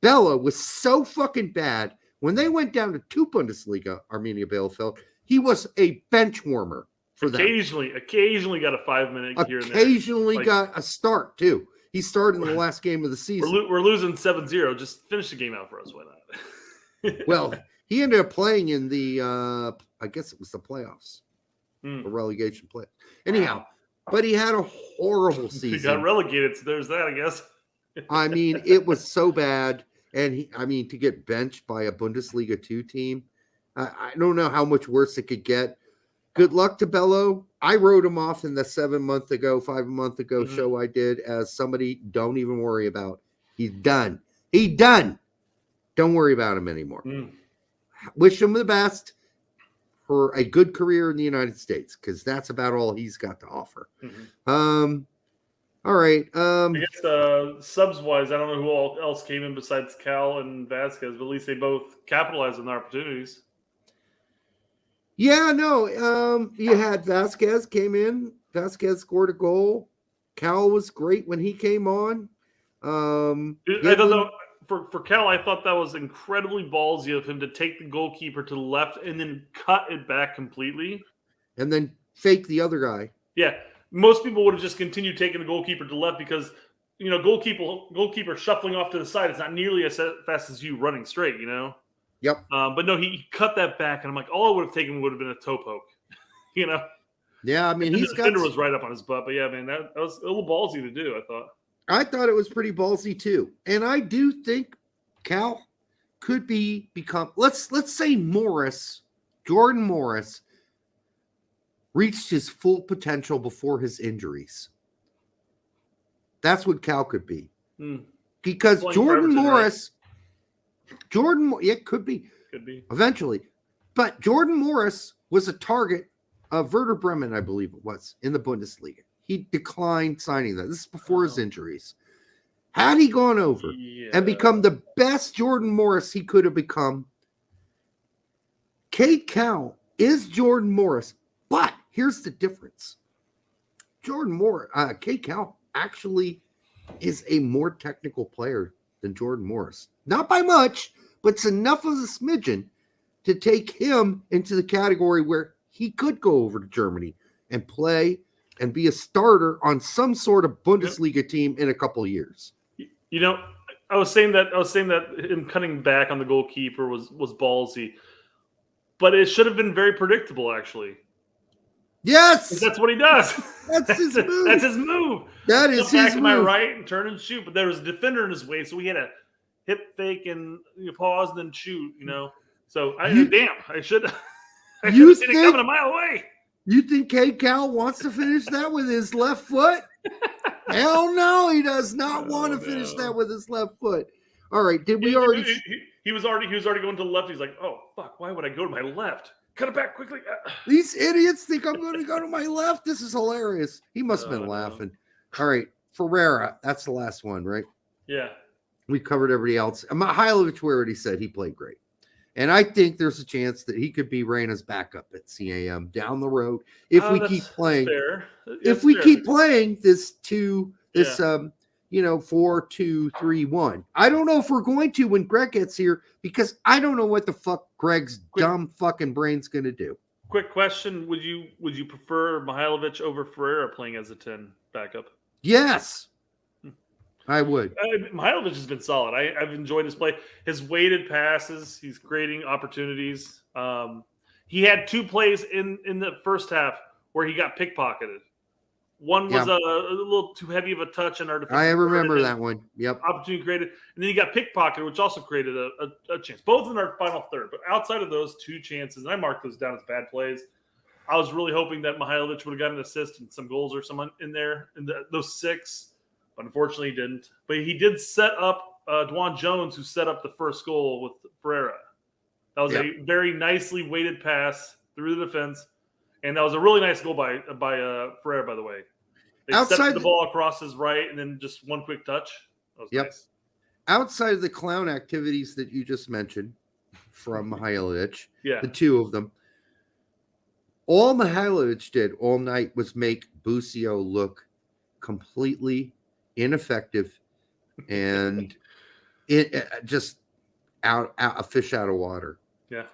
Bella was so fucking bad. When they went down to 2 Bundesliga, Arminia Bielefeld, he was a bench warmer for them. Occasionally got a 5-minute here and there. Occasionally got a start, too. He started in the last game of the season. We're losing 7-0. Just finish the game out for us. Why not? Well, He ended up playing in the, I guess it was the playoffs, Hmm. the relegation play. Anyhow, but he had a horrible He got season. relegated, so there's that, I guess. I mean, it was so bad. And to get benched by a Bundesliga 2 team, I don't know how much worse it could get. Good luck to Bello. I wrote him off in the 5 month ago show I did as somebody don't even worry about. He's done. He's done. Don't worry about him anymore. Wish him the best for a good career in the United States, because that's about all he's got to offer. All right. I guess subs wise, I don't know who else came in besides Cal and Vasquez, but at least they both capitalized on their opportunities. Yeah, no. You had Vasquez came in. Vasquez scored a goal. Cal was great when he came on. I don't know. For Cal, I thought that was incredibly ballsy of him to take the goalkeeper to the left and then cut it back completely. And then fake the other guy. Yeah. Most people would have just continued taking the goalkeeper to the left because, goalkeeper shuffling off to the side is not nearly as fast as you running straight, Yep. But no, he cut that back, and I'm like, all I would have taken would have been a toe poke, Yeah, and he's the got. defender was right up on his butt, but yeah, man, that was a little ballsy to do. I thought it was pretty ballsy too, and I do think Cal could become. Let's say Jordan Morris, reached his full potential before his injuries. That's what Cal could be, because Playing Jordan Bremerton, Morris. It could be eventually, but Jordan Morris was a target of Werder Bremen, I believe it was, in the Bundesliga. He declined signing that. This is before his injuries. Had he gone over and become the best Jordan Morris he could have become, Cade Cowell is Jordan Morris, but here's the difference. Cade Cowell actually is a more technical player than Jordan Morris. Not by much, but it's enough of a smidgen to take him into the category where he could go over to Germany and play and be a starter on some sort of Bundesliga team in a couple of years. I was saying that him cutting back on the goalkeeper was ballsy, but it should have been very predictable, actually. Yes, that's what he does. That's his move. That's his move. That is his to my move. right and turn and shoot, but there was a defender in his way, so we had a hip fake and pause and then shoot. So I should have seen it coming a mile away. You think Cade Cowell wants to finish that with his left foot? Hell no, he does not want to finish that with his left foot. All right, did we already? He was already going to the left. He's like, oh fuck, why would I go to my left? Cut it back quickly. These idiots think I'm going to go to my left. This is hilarious. He must have been laughing. All right, Ferreira. That's the last one, right? Yeah. We covered everybody else. Mihailovic, we already said he played great. And I think there's a chance that he could be Reyna's backup at CAM down the road if we keep playing. Fair. If we keep playing this 4-2-3-1. I don't know if we're going to when Greg gets here, because I don't know what the fuck Greg's dumb fucking brain's going to do. Quick question: Would you prefer Mihailovic over Ferreira playing as a 10 backup? Yes, I would. Mihailovic has been solid. I've enjoyed his play. His weighted passes. He's creating opportunities. He had 2 plays in the first half where he got pickpocketed. One was a little too heavy of a touch in our defense. I remember that one. Yep. Opportunity created. And then he got pickpocketed, which also created a chance. Both in our final third. But outside of those 2 chances, and I marked those down as bad plays, I was really hoping that Mihailovic would have gotten an assist and some goals or someone in there in those 6. But unfortunately, he didn't. But he did set up Dwan Jones, who set up the first goal with Ferreira. That was a very nicely weighted pass through the defense. And that was a really nice goal by Ferreira, by the way. They stepped the ball across his right and then just one quick touch. That was nice. Outside of the clown activities that you just mentioned from Mihailovic, the 2 of them, all Mihailovic did all night was make Busio look completely ineffective and just out a fish out of water. Yeah.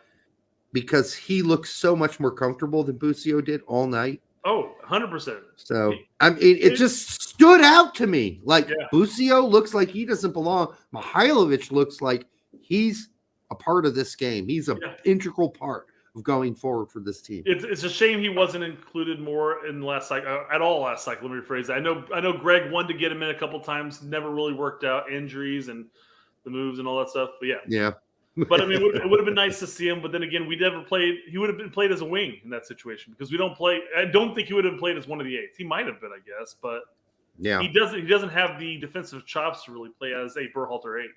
Because he looked so much more comfortable than Busio did all night. Oh, 100%. So, it just stood out to me. Like, Busio looks like he doesn't belong. Mihailovic looks like he's a part of this game. He's an integral part of going forward for this team. It's a shame he wasn't included more in last cycle at all. Last cycle, let me rephrase that. I know Greg wanted to get him in a couple times, never really worked out, injuries and the moves and all that stuff. But yeah. But I mean, it would have been nice to see him. But then again, we never played. He would have been played as a wing in that situation because we don't play. I don't think he would have been played as one of the eights. He might have been, I guess, but yeah, he doesn't have the defensive chops to really play as a Berhalter 8.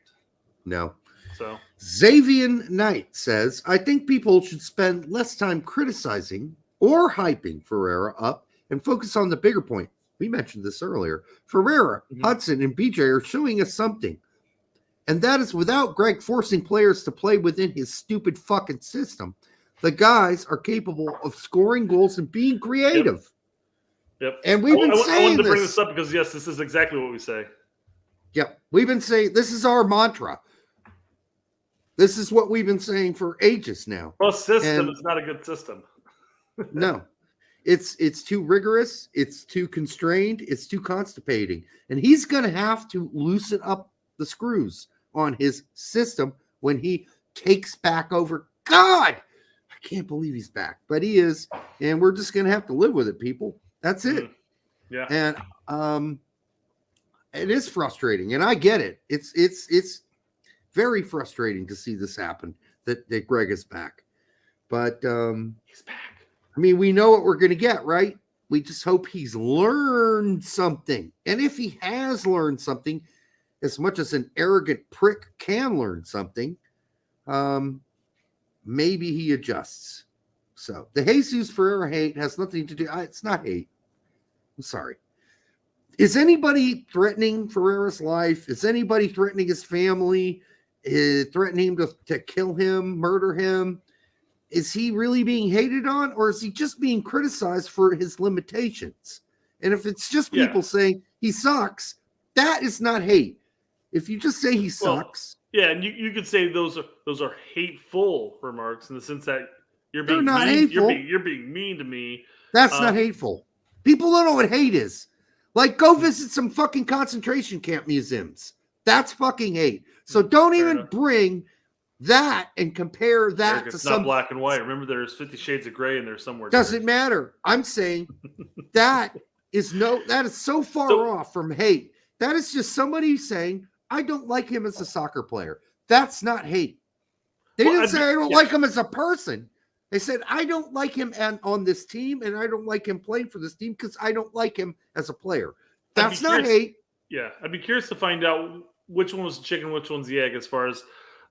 No. So Xavier Knight says, I think people should spend less time criticizing or hyping Ferreira up and focus on the bigger point. We mentioned this earlier. Ferreira, Hudson, and BJ are showing us something. And that is without Greg forcing players to play within his stupid fucking system. The guys are capable of scoring goals and being creative. Yep. And we've been saying I wanted to bring this up because, yes, this is exactly what we say. Yep. We've been saying this is our mantra. This is what we've been saying for ages now. Well, system is not a good system. No. It's too rigorous. It's too constrained. It's too constipating. And he's going to have to loosen up the screws on his system when he takes back over. God, I can't believe he's back, but he is, and we're just gonna have to live with it, people. That's it. Yeah. And it is frustrating, and I get it. It's very frustrating to see this happen. That Greg is back, but he's back. I mean, we know what we're gonna get, right? We just hope he's learned something, and if he has learned something, as much as an arrogant prick can learn something, maybe he adjusts. So the Jesus Ferreira hate has nothing to do. It's not hate. I'm sorry. Is anybody threatening Ferreira's life? Is anybody threatening his family? Threatening him to kill him, murder him? Is he really being hated on, or is he just being criticized for his limitations? And if it's just people saying he sucks, that is not hate. If you just say he sucks, and you could say those are hateful remarks in the sense that you're being not mean, hateful. You're being mean to me. That's not hateful. People don't know what hate is. Like, go visit some fucking concentration camp museums. That's fucking hate. So don't even bring that and compare that It's to not some black and white. Remember, there's 50 Shades of Gray in there somewhere. Doesn't matter. I'm saying that is so far off from hate. That is just somebody saying, I don't like him as a soccer player. That's not hate. They didn't say I don't like him as a person. They said I don't like him on this team, and I don't like him playing for this team because I don't like him as a player. That's not hate. Yeah, I'd be curious to find out which one was the chicken, which one's the egg, as far as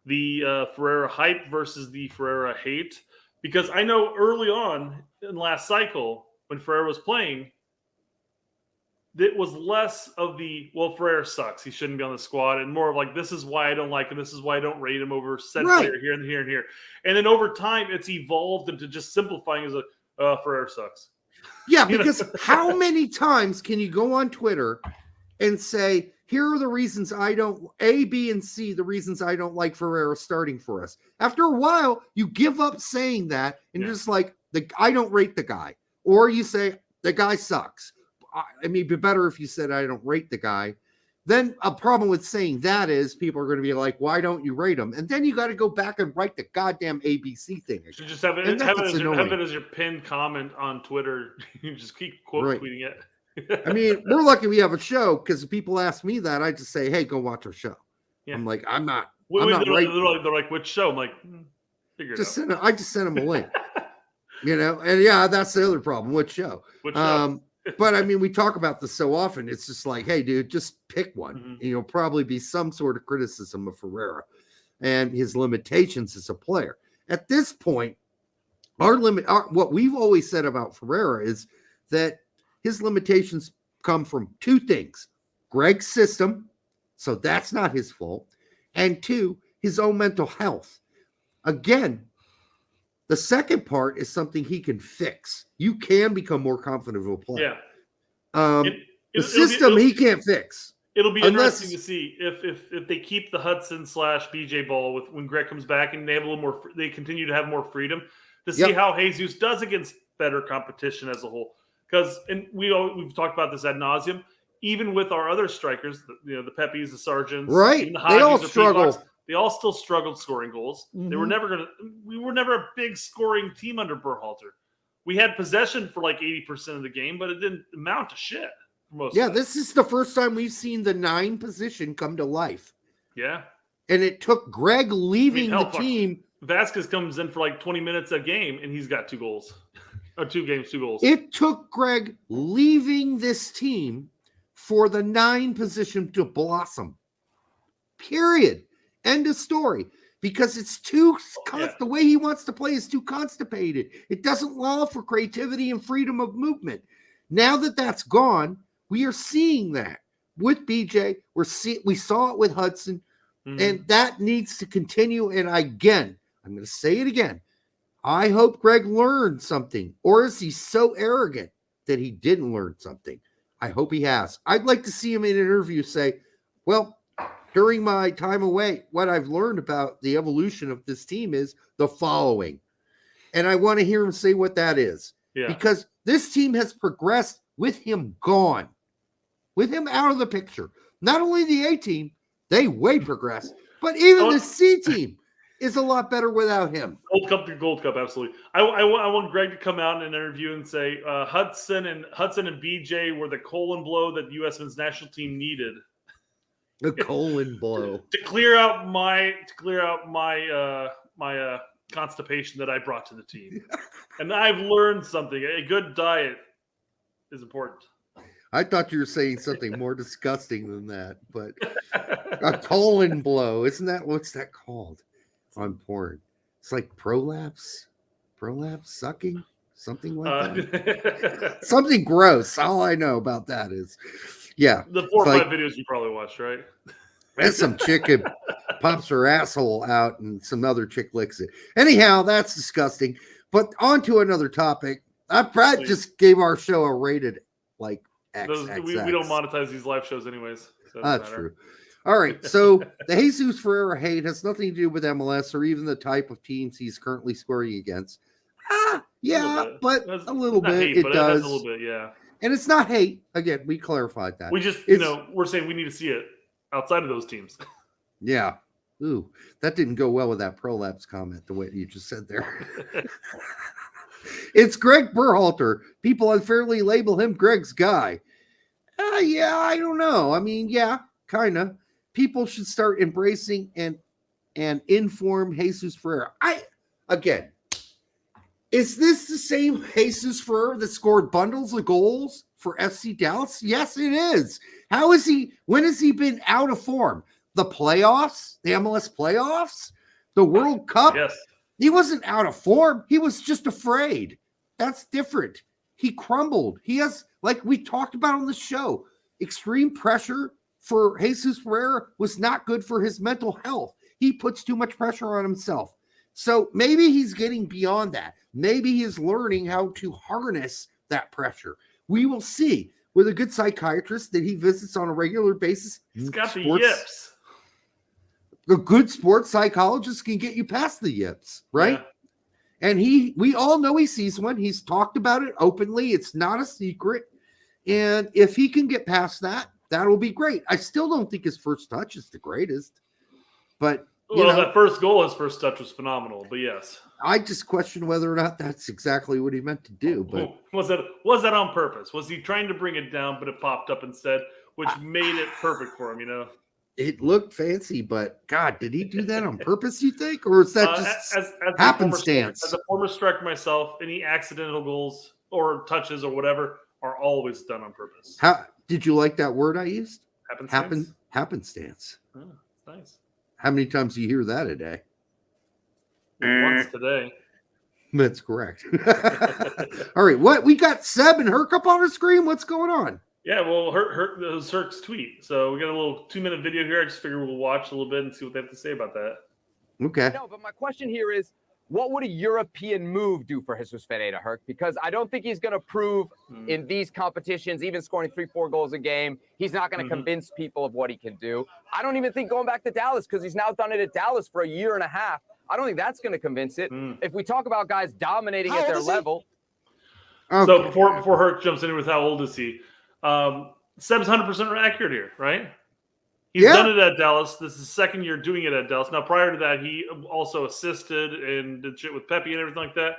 the Ferreira hype versus the Ferreira hate. Because I know early on in last cycle when Ferreira was playing, it was less of the, well, Ferreira sucks, he shouldn't be on the squad, and more of like, this is why I don't like him, this is why I don't rate him over said player here and here and here. And then over time, it's evolved into just simplifying as Ferreira sucks. Yeah, because how many times can you go on Twitter and say, here are the reasons I don't, A, B, and C, the reasons I don't like Ferreira starting for us. After a while, you give up saying that, and you're just like, I don't rate the guy. Or you say, the guy sucks. I mean, it'd be better if you said I don't rate the guy. Then a problem with saying that is people are going to be like, why don't you rate him? And then you got to go back and write the goddamn ABC thing again. You should just have it as your pinned comment on Twitter. You just keep tweeting it. I mean, we're lucky we have a show because people ask me that. I just say, hey, go watch our show. Yeah. I'm like, I'm not. They're like, which show? I'm like, figure it out. I just sent them a link. And that's the other problem. Which show? Which show? But I mean, we talk about this so often. It's just like, hey, dude, just pick one. Mm-hmm. And you'll probably be some sort of criticism of Ferreira and his limitations as a player. At this point, what we've always said about Ferreira is that his limitations come from two things: Greg's system, so that's not his fault, and two, his own mental health. Again, the second part is something he can fix. You can become more confident of a player. Yeah. The system he can't fix. It'll be interesting to see if they keep the Hudson / BJ ball when Greg comes back and they have a little more. They continue to have more freedom to see how Jesus does against better competition as a whole. Because we've talked about this ad nauseum. Even with our other strikers, the Pepis, the Sargents, right? the They all struggle. they all still struggled scoring goals. They were Mhm. we were never a big scoring team under Berhalter. We had possession for like 80% of the game, but it didn't amount to shit for most Yeah, of it. this is the first time we've seen the 9 position come to life. Yeah. And it took Greg leaving hell, the fuck. team. Vasquez comes in for like 20 minutes a game, and he's got 2 goals. Or 2 games, 2 goals. It took Greg leaving this team for the 9 position to blossom. Period. End of story. Because it's the way he wants to play is too constipated. It doesn't allow for creativity and freedom of movement. Now that that's gone, we are seeing that with BJ. We saw it with Hudson, and that needs to continue. And again, I'm going to say it again. I hope Greg learned something, or is he so arrogant that he didn't learn something? I hope he has. I'd like to see him in an interview say, well, during my time away, what I've learned about the evolution of this team is the following. And I want to hear him say what that is. Yeah. Because this team has progressed with him gone, with him out of the picture. Not only the A team, they way progressed, but even the C team is a lot better without him. Gold Cup, absolutely. I want Greg to come out in an interview and say Hudson and BJ were the colon blow that the U.S. men's national team needed. The colon blow to clear out my constipation that I brought to the team. And I've learned something. A good diet is important. I thought you were saying something more disgusting than that, but a colon blow, isn't that what's that called on porn? It's like prolapse sucking, something like that. Something gross. All I know about that is, yeah, the 4 or 5 videos you probably watched, right? And some chick pops her asshole out, and some other chick licks it. Anyhow, that's disgusting. But on to another topic. Brad just gave our show a rated like X. We don't monetize these live shows anyways. So that's true. All right. So the Jesus Ferreira hate has nothing to do with MLS or even the type of teams he's currently scoring against. Yeah, but a little bit. Hate, it but does. It has a little bit, yeah. And it's not hate. Again, we clarified that. We just, we're saying we need to see it outside of those teams. Yeah. Ooh, that didn't go well with that prolapse comment, the way you just said there. It's Greg Berhalter. People unfairly label him Greg's guy. Yeah, I don't know. I mean, yeah, kind of. People should start embracing and inform Jesus Ferreira. Again, is this the same Jesus Ferreira that scored bundles of goals for FC Dallas? Yes, it is. How is he? When has he been out of form? The playoffs, the MLS playoffs, the World Cup. Yes. He wasn't out of form. He was just afraid. That's different. He crumbled. He has, like we talked about on the show, extreme pressure for Jesus Ferreira was not good for his mental health. He puts too much pressure on himself. So maybe he's getting beyond that. Maybe he's learning how to harness that pressure. We will see with a good psychiatrist that he visits on a regular basis. He's got the yips. A good sports psychologist can get you past the yips, right? Yeah. And we all know he sees one. He's talked about it openly. It's not a secret. And if he can get past that, that'll be great. I still don't think his first touch is the greatest. But that first goal, his first touch was phenomenal. But yes, I just question whether or not that's exactly what he meant to do. But was that on purpose? Was he trying to bring it down, but it popped up instead, which made it perfect for him? It looked fancy, but God, did he do that on purpose, you think? Or is that just as happenstance? As a former striker myself, any accidental goals or touches or whatever are always done on purpose. How did you like that word I used? Happenstance. Oh, nice. How many times do you hear that a day? Once today. That's correct. All right. What we got Seb and Herc up on the screen. What's going on? Yeah, well, Herc's tweet. So we got a little 2-minute video here. I just figured we'll watch a little bit and see what they have to say about that. Okay. No, but my question here is, what would a European move do for Jesus Ferreira, Herc? Because I don't think he's going to prove in these competitions, even scoring 3-4 goals a game, he's not going to convince people of what he can do. I don't even think going back to Dallas, because he's now done it at Dallas for a year and a half. I don't think that's going to convince it. If we talk about guys dominating at their level. Okay. So before Herc jumps in with how old is he, Seb's 100% accurate here, right? He's Yeah. done it at Dallas. This is his second year doing it at Dallas. Now, prior to that, he also assisted and did shit with Pepe and everything like that.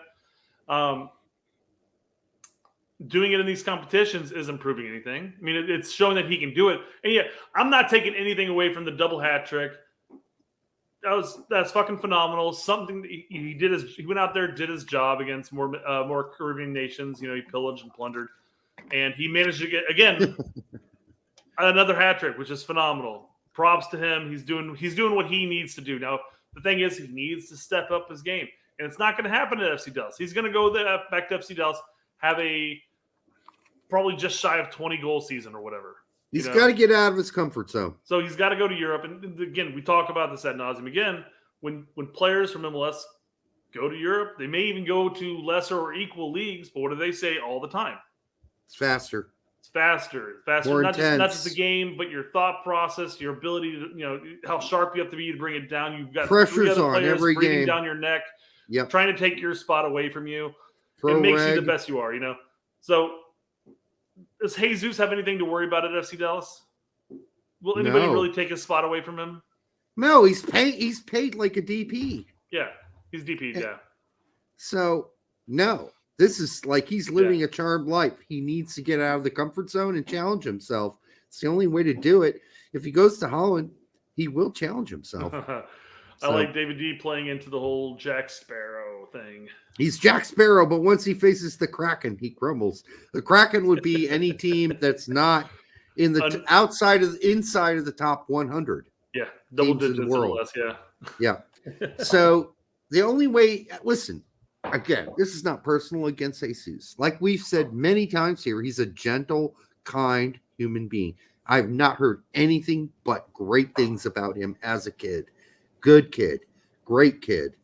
Doing it in these competitions isn't proving anything. I mean, it's showing that he can do it. And yeah, I'm not taking anything away from the double hat trick. That's fucking phenomenal. Something that he did he went out there, did his job against more Caribbean nations. You know, he pillaged and plundered, and he managed to get again another hat trick, which is phenomenal. Props to him. He's doing what he needs to do. Now the thing is, he needs to step up his game, and it's not going to happen at FC Dallas. He's going to go back to FC Dallas, have a probably just shy of 20 goal season or whatever. He's got to get out of his comfort zone. So he's got to go to Europe. And again, we talk about this ad nauseum. Again, when players from MLS go to Europe, they may even go to lesser or equal leagues, but what do they say all the time? It's faster. It's faster. More Not intense. just the game, but your thought process, your ability to, how sharp you have to be to bring it down. You've got Pressure's three other on players every breathing game. down your neck, Yep. trying to take your spot away from you. Pro It makes you reg. the best you are, So does Jesus have anything to worry about at FC Dallas? Will anybody No. really take his spot away from him? No, he's paid like a DP. Yeah, he's DP. Yeah, So no, this is like he's living a charmed life. He needs to get out of the comfort zone and challenge himself. It's the only way to do it. If he goes to Holland, he will challenge himself. I like David D playing into the whole Jack Sparrow thing. He's Jack Sparrow, but once he faces the Kraken, he crumbles. The Kraken would be any team that's not in the inside of the top 100. Yeah, double teams in the digits world. or less. Yeah, Yeah. So the only way, listen, again, this is not personal against Jesus. Like we've said many times here, he's a gentle, kind human being. I've not heard anything but great things about him as a kid. Good kid, great kid.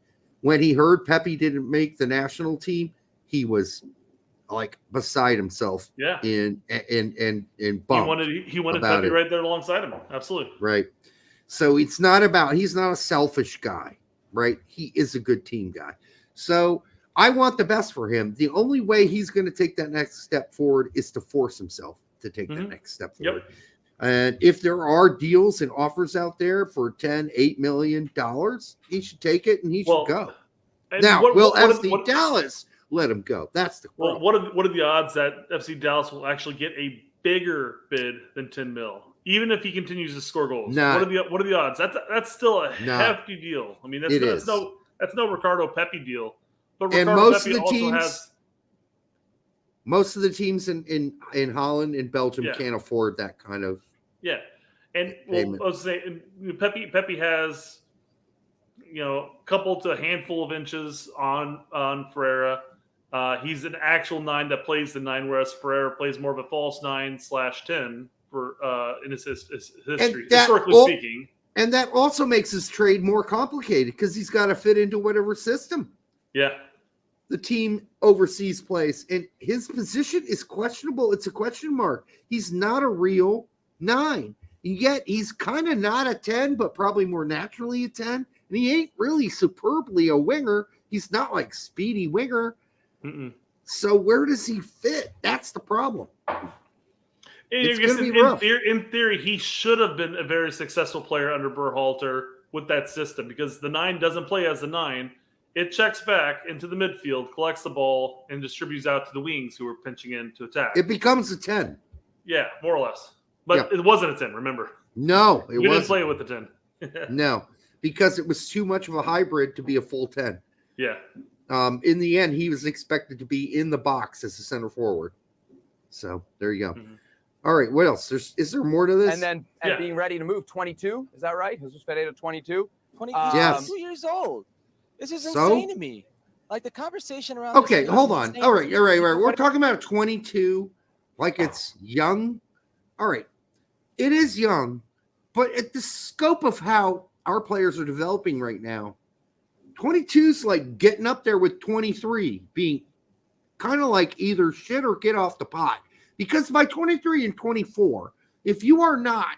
When he heard Pepe didn't make the national team, he was like beside himself. Yeah. And bummed. He wanted about Pepe it. right there alongside him. Absolutely. Right. So he's not a selfish guy, right? He is a good team guy. So I want the best for him. The only way he's going to take that next step forward is to force himself to take that next step forward. Yep. And if there are deals and offers out there for $8 million, he should take it and he should go. And Now, will FC what- Dallas let him go? That's the Well, problem. what are the odds that FC Dallas will actually get a bigger bid than 10 mil, even if he continues to score goals? Nah. What are the odds? That's still a Nah. hefty deal. I mean, It is. that's no Ricardo Pepe deal. But And Ricardo most of Pepe the also teams- has Most of the teams in Holland and Belgium can't afford that kind of. Yeah, and payment. I was saying Pepe has a couple to a handful of inches on Ferreira. He's an actual 9 that plays the 9, whereas Ferreira plays more of a false 9/10 for in his history, historically speaking. And that also makes his trade more complicated because he's got to fit into whatever system Yeah, the team overseas plays. And his position is questionable. It's a question mark. He's not a real 9. And yet he's kind of not a 10, but probably more naturally a 10. And he ain't really superbly a winger. He's not like speedy winger. Mm-mm. So where does he fit? That's the problem. And It's I guess gonna be rough. in theory, he should have been a very successful player under Berhalter with that system because the 9 doesn't play as a 9. It checks back into the midfield, collects the ball, and distributes out to the wings who are pinching in to attack. It becomes a 10. Yeah, more or less. But it wasn't a 10, remember. No, We didn't play it with the 10. No, because it was too much of a hybrid to be a full 10. Yeah. In the end, he was expected to be in the box as a center forward. So there you go. Mhm. All right, what else? Is there more to this? And then being ready to move 22. Is that right? Jesus Ferreira 22. 22 Yes. years old. This is So? insane to me. Like the conversation around. Okay, this hold is on. insane. All right. We're talking about 22 like it's young. All right. It is young, but at the scope of how our players are developing right now, 22 is like getting up there with 23, being kind of like either shit or get off the pot. Because by 23 and 24, if you are not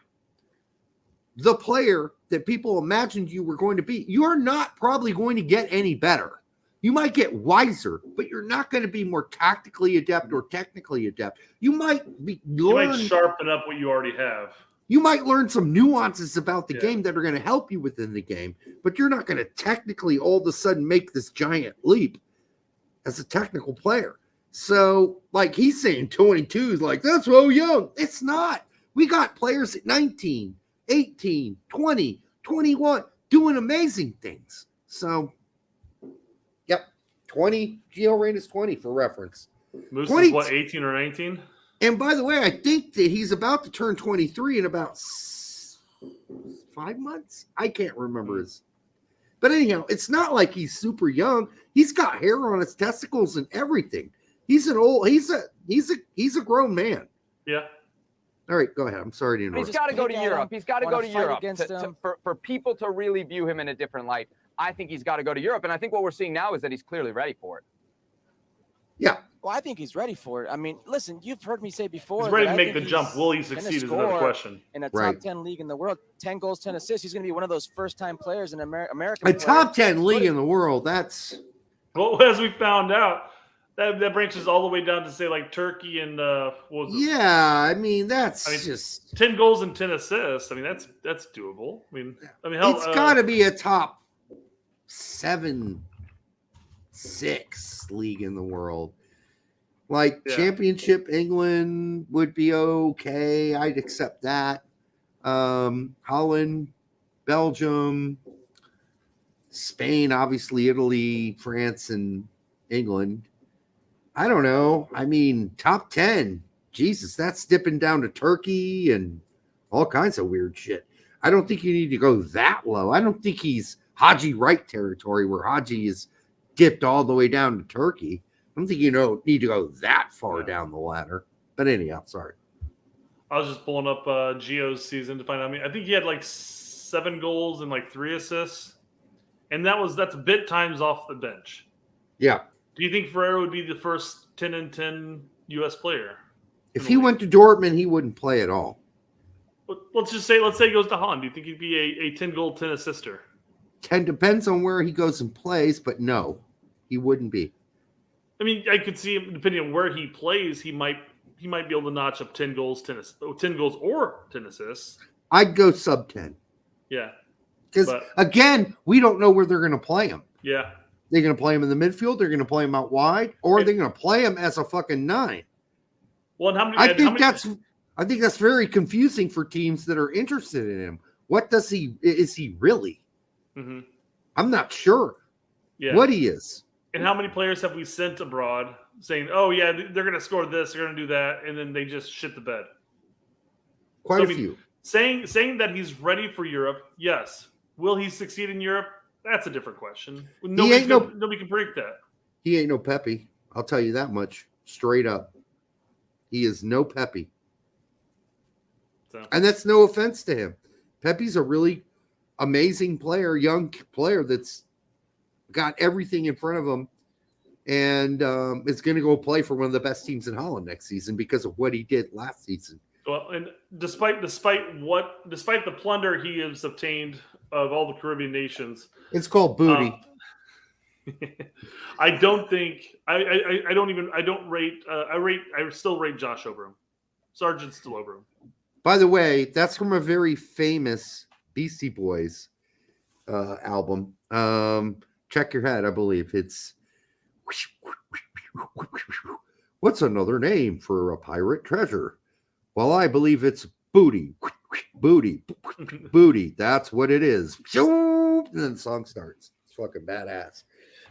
the player that people imagined you were going to be, you are not probably going to get any better. You might get wiser, but you're not going to be more tactically adept or technically adept. You might be You might sharpen up what you already have. You might learn some nuances about the Yeah. game that are going to help you within the game, but you're not going to technically all of a sudden make this giant leap as a technical player. So, like he's saying 22 is like, that's so young. It's not. We got players at 19, 18, 20, 21 doing amazing things. So, yep, 20. Gio Reyna is 20 for reference. Moose 20 is what, 18 or 19? And by the way, I think that he's about to turn 23 in about 5 months. I can't remember his. But anyhow, it's not like he's super young. He's got hair on his testicles and everything. He's a grown man. Yeah. All right, go ahead. I'm sorry to interrupt. He's got to go to pick at Europe. him, He's got to wanna go to fight Europe against him. for people to really view him in a different light. I think he's got to go to Europe, and I think what we're seeing now is that he's clearly ready for it. Yeah. Well, I think he's ready for it. I mean, listen, you've heard me say before. He's ready that to I make think the jump. he's Will he gonna succeed is another score question. in a top Right. 10 league in the world. 10 goals, 10 assists. He's going to be one of those first-time players in American. A top 10 league in the world. That's Well, as we found out, that branches all the way down to say like Turkey and what was it? yeah. I mean, that's I mean, just 10 goals and 10 assists. I mean, that's doable. I mean, hell, it's got to be a top 7, 6 league in the world. Like Yeah. Championship England would be okay. I'd accept that. Holland, Belgium, Spain, obviously Italy, France, and England. I don't know. I mean, top 10. Jesus, that's dipping down to Turkey and all kinds of weird shit. I don't think you need to go that low. I don't think he's Haji Wright territory where Haji is dipped all the way down to Turkey. I don't think you need to go that far down the ladder. But anyhow, sorry. I was just pulling up Gio's season to find out. I mean, I think he had like 7 goals and like 3 assists, and that's bit times off the bench. Yeah. Do you think Ferreira would be the first 10 and 10 U.S. player? If he went to Dortmund, he wouldn't play at all. Let's say he goes to Holland. Do you think he'd be a 10 goal, 10 assister? 10 depends on where he goes and plays, but no, he wouldn't be. I mean, I could see him depending on where he plays. He might be able to notch up 10 goals, 10 goals or 10 assists. I'd go sub 10. Yeah, because again, we don't know where they're going to play him. Yeah, they're going to play him in the midfield. They're going to play him out wide, or they're going to play him as a fucking 9. Well, and I think that's very confusing for teams that are interested in him. What is he really? Mm-hmm. I'm not sure what he is. And how many players have we sent abroad saying, "Oh yeah, they're going to score this, they're going to do that," and then they just shit the bed? Quite a few. Saying that he's ready for Europe, yes. Will he succeed in Europe? That's a different question. Nobody can predict that. He ain't no Pepe. I'll tell you that much straight up. He is no Pepe. So. And that's no offense to him. Pepe's a really amazing player, young player that's got everything in front of him, and is going to go play for one of the best teams in Holland next season because of what he did last season. Well, and despite the plunder he has obtained of all the Caribbean nations, it's called booty. I don't think I still rate Josh over him. Sargent's still over him. By the way, that's from a very famous Beastie Boys album. Check Your Head, I believe. It's what's another name for a pirate treasure? Well, I believe it's booty. Booty. Booty. That's what it is. And then the song starts. It's fucking badass.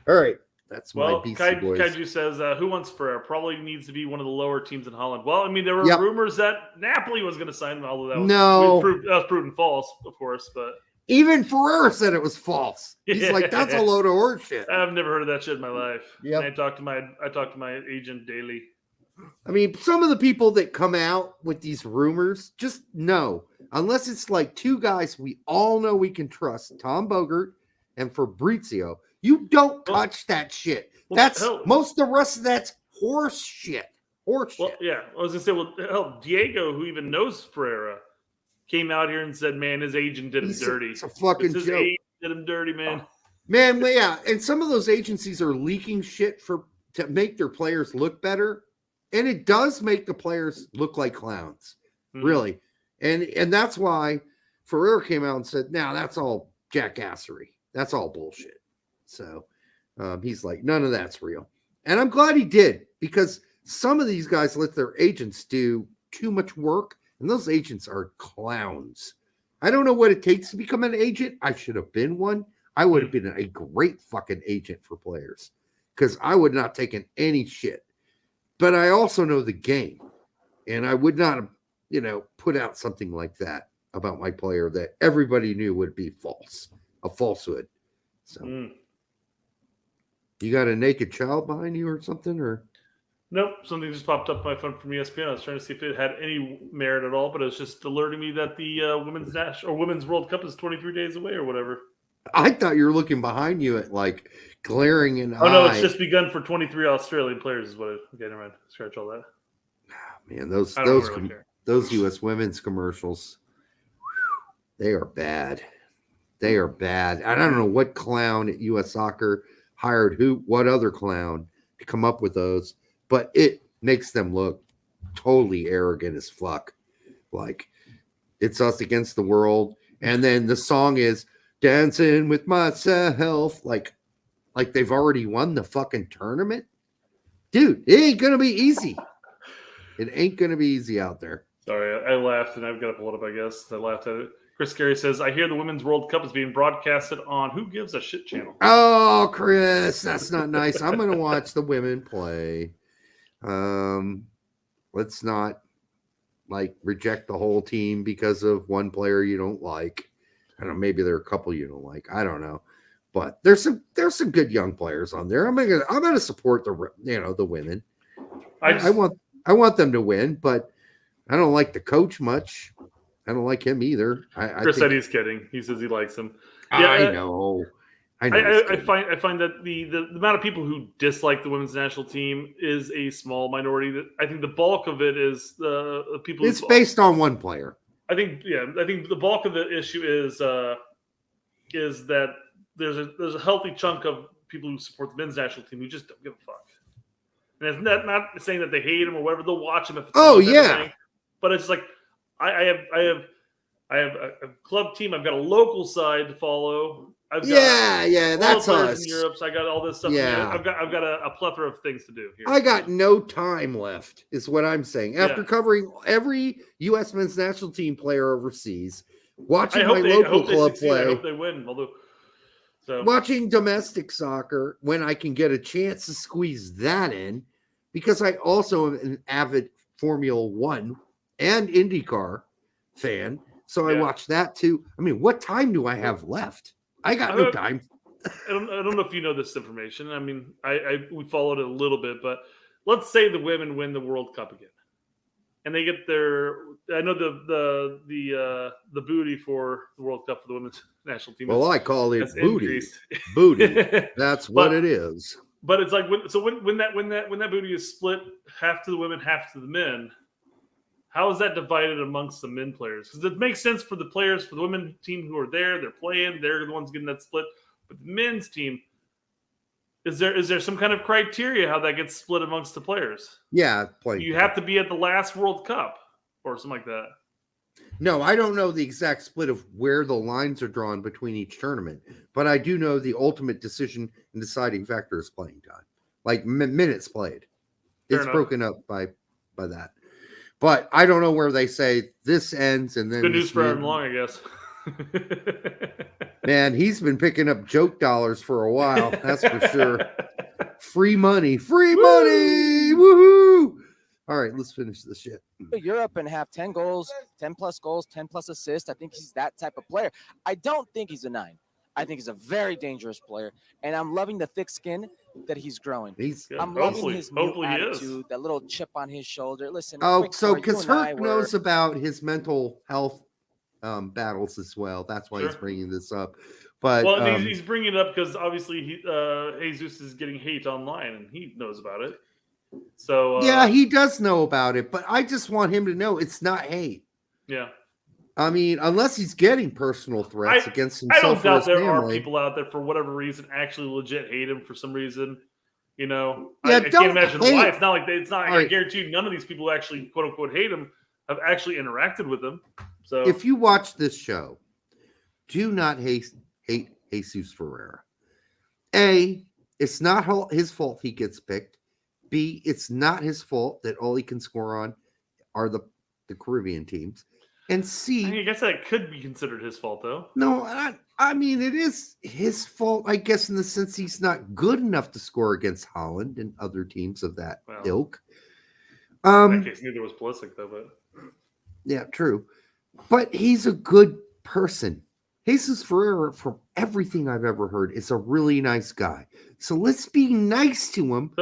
All right. That's my Beastie Boys. Kaiju says, who wants Ferrer? Probably needs to be one of the lower teams in Holland. Well, I mean, there were Yep. rumors that Napoli was going to sign him, although that was proven false, of course. But even Ferrer said it was false. He's like, that's a load of horseshit. I've never heard of that shit in my life. Yep. I talk to my agent daily. I mean, some of the people that come out with these rumors, just know, unless it's like 2 guys we all know we can trust, Tom Bogert and Fabrizio, you don't touch that shit. That's most of the rest of that's horse shit. Horse shit. Well, yeah, I was gonna say, Diego, who even knows Ferreira, came out here and said, "Man, his agent did him dirty. It's a fucking his joke. agent did him dirty, man." Man, yeah, and some of those agencies are leaking shit to make their players look better, and it does make the players look like clowns. Mm-hmm. Really, And that's why Ferrer came out and said, "Now that's all jackassery. That's all bullshit." So he's like, none of that's real. And I'm glad he did, because some of these guys let their agents do too much work, and those agents are clowns. I don't know what it takes to become an agent. I should have been one. I would have been a great fucking agent for players, because I would not have taken any shit. But I also know the game, and I would not have, put out something like that about my player that everybody knew would be false, a falsehood. So you got a naked child behind you or something, or? Nope, something just popped up on my phone from ESPN. I was trying to see if it had any merit at all, but it was just alerting me that the Women's World Cup is 23 days away or whatever. I thought you were looking behind you at like glaring an eye. Oh no, it's just begun for 23 Australian players. Is what? Okay, never mind. Scratch all that. Man, those U.S. women's commercials, they are bad. They are bad. I don't know what clown at U.S. Soccer hired what other clown to come up with those, but it makes them look totally arrogant as fuck. Like, it's us against the world. And then the song is Dancing with Myself. Like they've already won the fucking tournament. Dude, it ain't going to be easy. It ain't going to be easy out there. Sorry, I laughed, and I've got to pull it up, I guess. I laughed at it. Chris Carey says, I hear the Women's World Cup is being broadcasted on Who Gives a Shit channel. Oh, Chris, that's not nice. I'm going to watch the women play. Let's not reject the whole team because of one player you don't like. I don't know, maybe there are a couple you don't like. I don't know. But there's some good young players on there. I'm gonna support the women. I want them to win, but I don't like the coach much. I don't like him either. Chris said he's kidding. He says he likes him. Yeah, I know. I find that the amount of people who dislike the women's national team is a small minority. That I think the bulk of it is the people. It's based on one player. I think the bulk of the issue is that there's a healthy chunk of people who support the men's national team who just don't give a fuck. And it's not saying that they hate him or whatever. They'll watch him if it's but it's like I have a club team. I've got a local side to follow. I've got that's us. In Europe, so I got all this stuff. Yeah. I've got a plethora of things to do here. I got no time left, is what I'm saying. After covering every U.S. men's national team player overseas, watching my local club play. I hope they win. Watching domestic soccer when I can get a chance to squeeze that in, because I also am an avid Formula One and IndyCar fan. So I watch that too. I mean, what time do I have left? I got no time. I don't know if you know this information. I mean, we followed it a little bit, but let's say the women win the World Cup again, and they get their. I know the booty for the World Cup for the women's national team. Well, I call it booty. Booty. That's what it is. But it's like when that booty is split half to the women, half to the men. How is that divided amongst the men players? Because it makes sense for the players, for the women team who are there, they're playing, they're the ones getting that split. But the men's team, is there some kind of criteria how that gets split amongst the players? Yeah, you have to be at the last World Cup or something like that. No, I don't know the exact split of where the lines are drawn between each tournament, but I do know the ultimate decision and deciding factor is playing time, like minutes played. It's broken up by that. But I don't know where they say this ends and then. Good news for Aaron Long, I guess. Man, he's been picking up joke dollars for a while. That's for sure. Free money. Woohoo! All right, let's finish this shit. Europe and have 10 goals, 10 plus goals, 10 plus assists. I think he's that type of player. I don't think he's a 9. I think he's a very dangerous player, and I'm loving the thick skin that he's growing. I'm loving his new attitude, that little chip on his shoulder. Listen. Because Herc knows about his mental health battles as well. That's why he's bringing this up. But he's bringing it up because obviously Jesus is getting hate online, and he knows about it. So he does know about it, but I just want him to know it's not hate. Yeah. I mean, unless he's getting personal threats against himself. I don't doubt there family. are people out there for whatever reason actually legit hate him for some reason. I can't imagine why. It's not like I guarantee you none of these people actually quote unquote hate him. I've actually interacted with him. So if you watch this show, do not hate Jesus Ferreira. A, it's not his fault he gets picked. B, it's not his fault that all he can score on are the Caribbean teams. And C, I guess that could be considered his fault, though. No, I mean, it is his fault, I guess, in the sense he's not good enough to score against Holland and other teams of that ilk. In that case, neither was Pulisic, though. But yeah, true. But he's a good person. Jesus Ferreira, from everything I've ever heard, is a really nice guy. So let's be nice to him.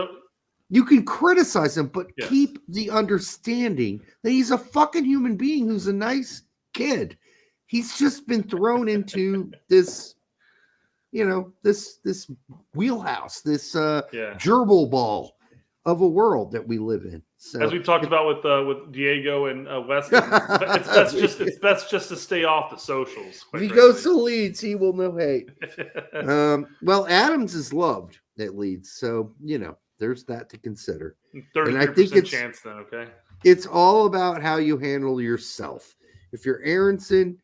You can criticize him, but keep the understanding that he's a fucking human being who's a nice kid. He's just been thrown into this, this wheelhouse, this gerbil ball of a world that we live in. So, as we talked about with Diego and Weston, it's best just to stay off the socials. If he goes to Leeds, he will know hate. Well, Adams is loved at Leeds, so there's that to consider. 33% and I think it's chance then, okay? It's all about how you handle yourself. If you're Aronson,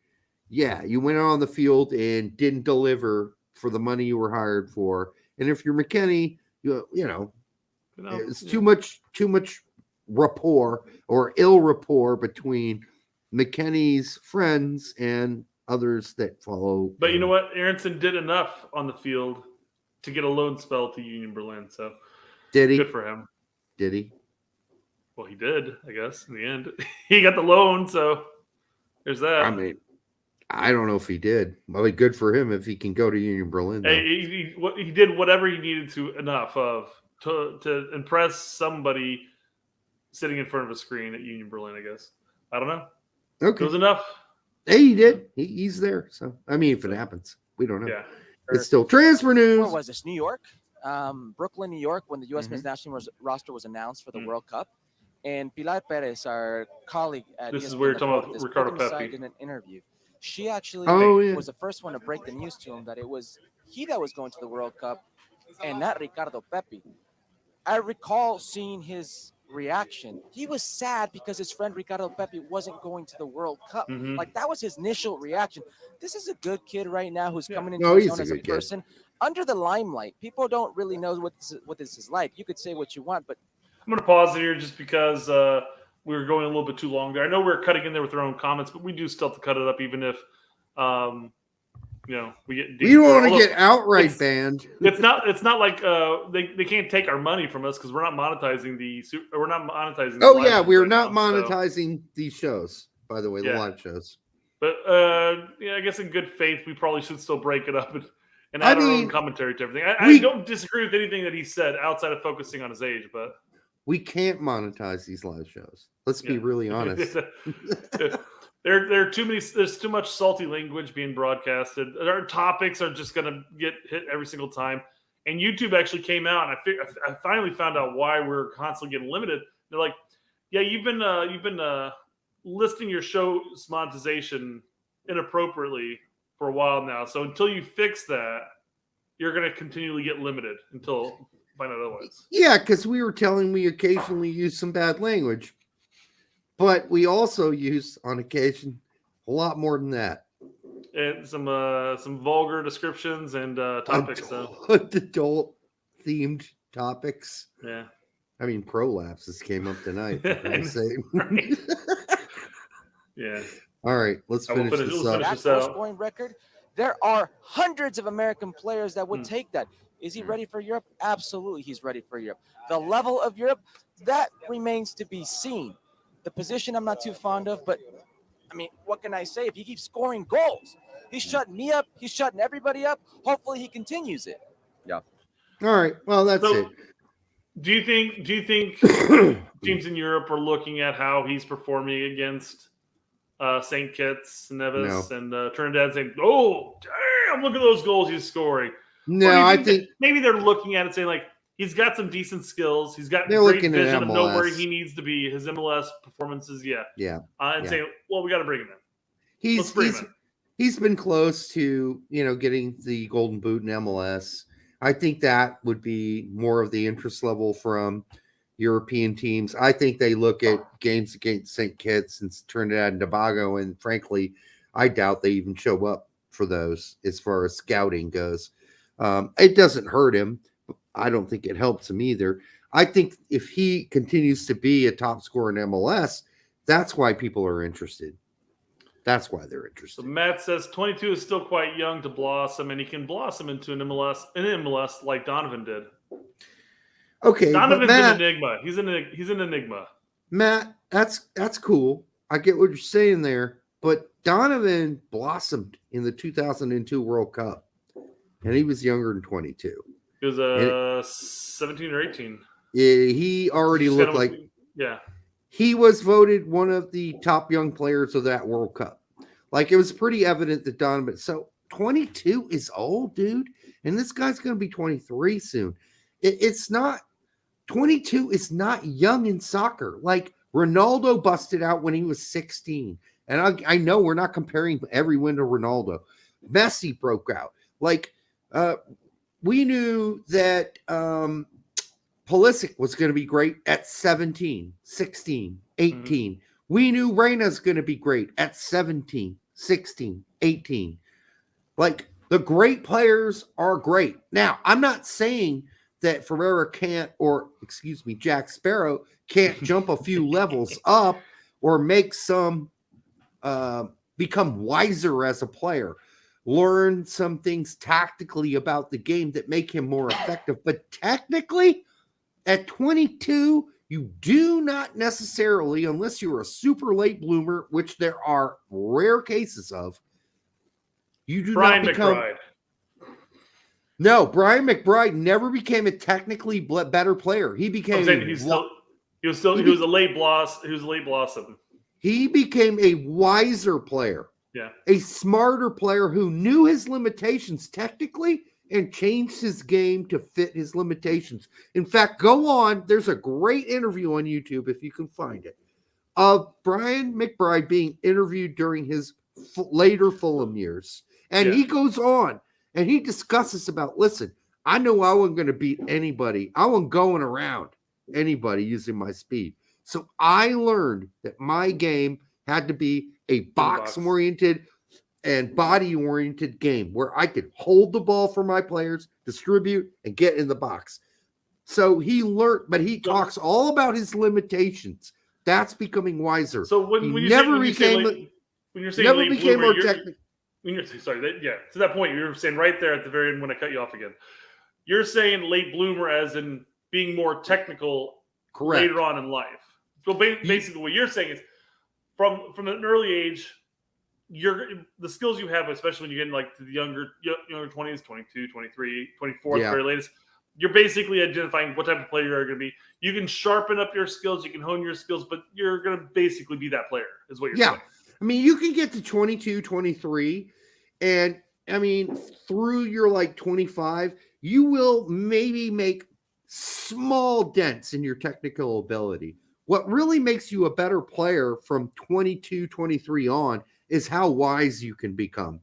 you went out on the field and didn't deliver for the money you were hired for. And if you're McKennie, it's too much rapport or ill rapport between McKennie's friends and others that follow. But you know what? Aronson did enough on the field to get a loan spell to Union Berlin. So did he? Good for him. Did he? Well, he did, I guess, in the end. He got the loan, so there's that. I mean, I don't know if he did. Well, good for him if he can go to Union Berlin. Hey, he did whatever he needed to enough of to impress somebody sitting in front of a screen at Union Berlin, I guess. I don't know. Okay. It was enough. Hey, he did. He's there. So, I mean, if it happens, we don't know. Yeah. It's still transfer news. What was this? New York? Brooklyn, New York, when the U.S. men's national roster was announced for the World Cup. And Pilar Perez, our colleague at this ESPN, is where you're talking about Ricardo Pepi. in an interview. She actually was the first one to break the news to him that it was he that was going to the World Cup and not Ricardo Pepi. I recall seeing his reaction. He was sad because his friend Ricardo Pepi wasn't going to the World Cup. Like, that was his initial reaction. This is a good kid right now who's coming into his own as a person. Under the limelight, people don't really know what this is like. You could say what you want, but I'm going to pause here just because we were going a little bit too long there. I know we're cutting in there with our own comments, but we do still have to cut it up, even if we get. We don't want to get outright banned. It's not like they can't take our money from us because we're not monetizing we're not monetizing. Oh yeah, we're not monetizing these shows. By the way, the live shows. But I guess in good faith, we probably should still break it up and add our own commentary to everything. I don't disagree with anything that he said outside of focusing on his age, but we can't monetize these live shows. Let's be really honest. There are too many. There's too much salty language being broadcasted. Our topics are just going to get hit every single time. And YouTube actually came out, and I finally found out why we're constantly getting limited. They're like, "Yeah, you've been listing your show's monetization inappropriately for a while now. So until you fix that, you're going to continually get limited until find out otherwise." Yeah, because we occasionally use some bad language. But we also use, on occasion, a lot more than that. And some vulgar descriptions and topics. Adult-themed topics. Yeah. I mean, prolapses came up tonight. Yeah. All right, let's finish this up. That goal-scoring record, there are hundreds of American players that would take that. Is he ready for Europe? Absolutely, he's ready for Europe. The level of Europe, that remains to be seen. The position I'm not too fond of, but, I mean, what can I say? If he keeps scoring goals, he's shutting me up. He's shutting everybody up. Hopefully he continues it. Yeah. All right. Well, that's it. Do you think teams in Europe are looking at how he's performing against St. Kitts, Nevis, and Trinidad saying, "Oh, damn, look at those goals he's scoring"? No, I think maybe they're looking at it saying, like, he's got some decent skills. He's got great vision of know where he needs to be. His MLS performances, and saying, "Well, we got to bring him in." He's been close to getting the Golden Boot in MLS. I think that would be more of the interest level from European teams. I think they look at games against St. Kitts and Trinidad and Tobago, and frankly, I doubt they even show up for those as far as scouting goes. It doesn't hurt him. I don't think it helps him either. I think if he continues to be a top scorer in MLS, that's why people are interested. That's why they're interested. So Matt says 22 is still quite young to blossom, and he can blossom into an MLS like Donovan did. Okay, Donovan's Matt, an enigma. He's an enigma. Matt, that's cool. I get what you're saying there, but Donovan blossomed in the 2002 World Cup, and he was younger than 22. He was 17 or 18. He already looked like he was voted one of the top young players of that World Cup. Like, it was pretty evident that Donovan. So 22 is old, dude, and this guy's going to be 23 soon. It's not. 22 is not young in soccer. Like, Ronaldo busted out when he was 16. And I know we're not comparing every win to Ronaldo. Messi broke out. Like, we knew that Pulisic was going to be great at 17, 16, 18. Mm-hmm. We knew Reyna's going to be great at 17, 16, 18. Like, the great players are great. Now, I'm not saying that Jack Sparrow can't jump a few levels up or make some become wiser as a player, learn some things tactically about the game that make him more effective. But technically, at 22, you do not necessarily, unless you're a super late bloomer, which there are rare cases of, you do not become. McBride. No, Brian McBride never became a technically better player. He became. He was a late blossom. He became a wiser player. Yeah, a smarter player who knew his limitations technically and changed his game to fit his limitations. In fact, go on. There's a great interview on YouTube if you can find it of Brian McBride being interviewed during his later Fulham years, and he goes on. And he discusses about, listen, I know I wasn't going to beat anybody. I wasn't going around anybody using my speed. So I learned that my game had to be a box-oriented and body-oriented game where I could hold the ball for my players, distribute, and get in the box. So he learned, but he talks all about his limitations. That's becoming wiser. So when you became more technical. To that point, you were saying right there at the very end when I cut you off again. You're saying late bloomer as in being more technical later on in life. So basically what you're saying is from an early age, the skills you have, especially when you get in like to the younger 20s, 22, 23, 24 at the very latest, you're basically identifying what type of player you're going to be. You can sharpen up your skills, you can hone your skills, but you're going to basically be that player is what you're saying. I mean, you can get to 22, 23, and I mean, through your like 25, you will maybe make small dents in your technical ability. What really makes you a better player from 22, 23 on is how wise you can become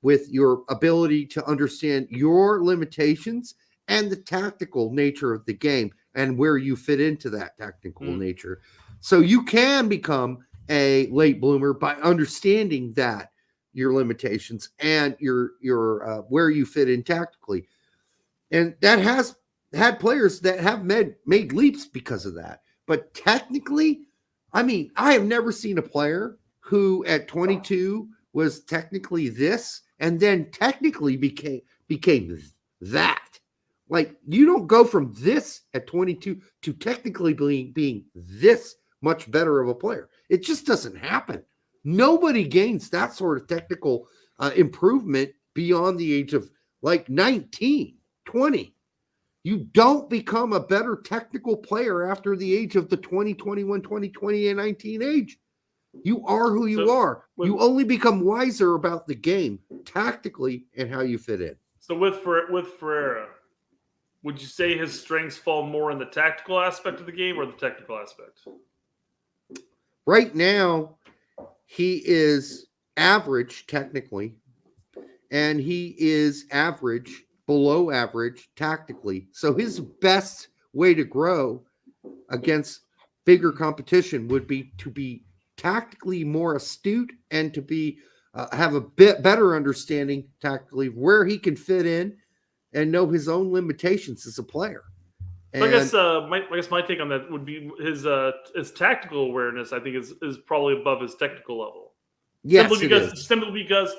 with your ability to understand your limitations and the tactical nature of the game and where you fit into that tactical nature. So you can become a late bloomer by understanding that your limitations and your where you fit in tactically. And that has had players that have made leaps because of that. But technically, I mean, I have never seen a player who at 22 was technically this and then technically became that. Like, you don't go from this at 22 to technically being this much better of a player. It just doesn't happen. Nobody gains that sort of technical improvement beyond the age of like 19, 20. You don't become a better technical player after the age of the 20, 21, 20, 20, and 19 age. You are who you are. You only become wiser about the game tactically and how you fit in. So with Ferreira, would you say his strengths fall more in the tactical aspect of the game or the technical aspect? Right now, he is average technically, and he is below average tactically. So his best way to grow against bigger competition would be to be tactically more astute and to be have a bit better understanding tactically of where he can fit in and know his own limitations as a player. So I guess my take on that would be his tactical awareness. I think is probably above his technical level. Yes, simply because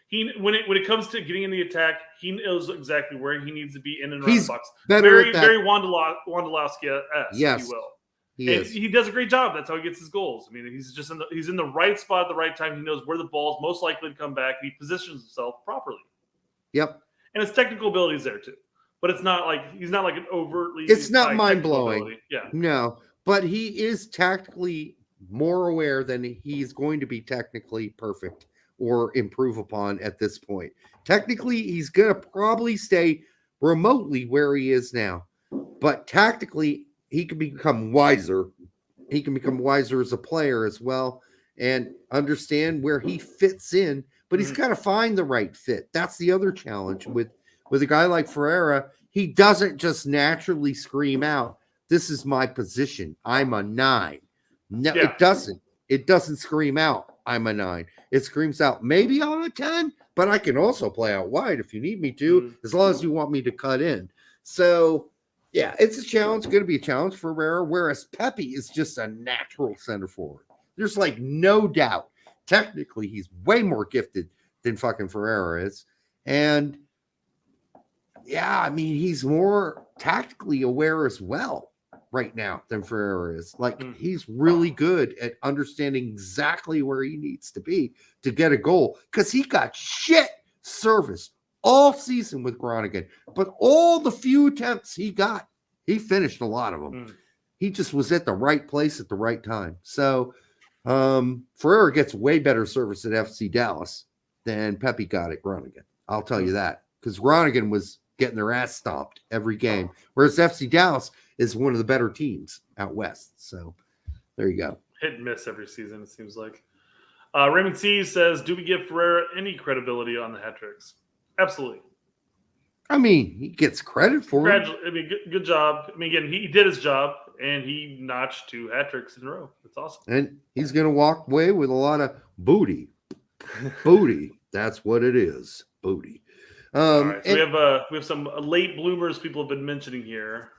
he when it comes to getting in the attack, he knows exactly where he needs to be in and around the box. Very Wondolowski-esque, yes, if you will. He does a great job. That's how he gets his goals. I mean, he's in the right spot at the right time. He knows where the ball's most likely to come back. And he positions himself properly. Yep. And his technical ability is there too. But it's not like he's not like an overtly. It's not mind blowing. Yeah. No, but he is tactically more aware than he's going to be technically perfect or improve upon at this point. Technically, he's going to probably stay remotely where he is now, but tactically, he can become wiser. He can become wiser as a player as well and understand where he fits in, but he's got to find the right fit. That's the other challenge with a guy like Ferreira. He doesn't just naturally scream out, "This is my position. I'm a 9." No, It doesn't. It doesn't scream out, "I'm a 9." It screams out, "Maybe I'm a 10, but I can also play out wide if you need me to, as long as you want me to cut in." So, yeah, it's a challenge. Going to be a challenge for Ferreira, whereas Pepe is just a natural center forward. There's like no doubt. Technically, he's way more gifted than fucking Ferreira is. And yeah, I mean, he's more tactically aware as well right now than Ferreira is. Like, he's really good at understanding exactly where he needs to be to get a goal because he got shit service all season with Groningen. But all the few attempts he got, he finished a lot of them. He just was at the right place at the right time. So Ferreira gets way better service at FC Dallas than Pepe got at Groningen. I'll tell you that because Groningen was getting their ass stomped every game, whereas FC Dallas is one of the better teams out west. So there you go. Hit and miss every season, it seems like. Raymond C says, do we give Ferreira any credibility on the hat tricks? Absolutely. I mean, he gets credit for it. I mean, good job. I mean, again, he did his job, and he notched 2 hat tricks in a row. That's awesome. And he's going to walk away with a lot of booty. Booty. That's what it is. Booty. All right, so we have some late bloomers people have been mentioning here.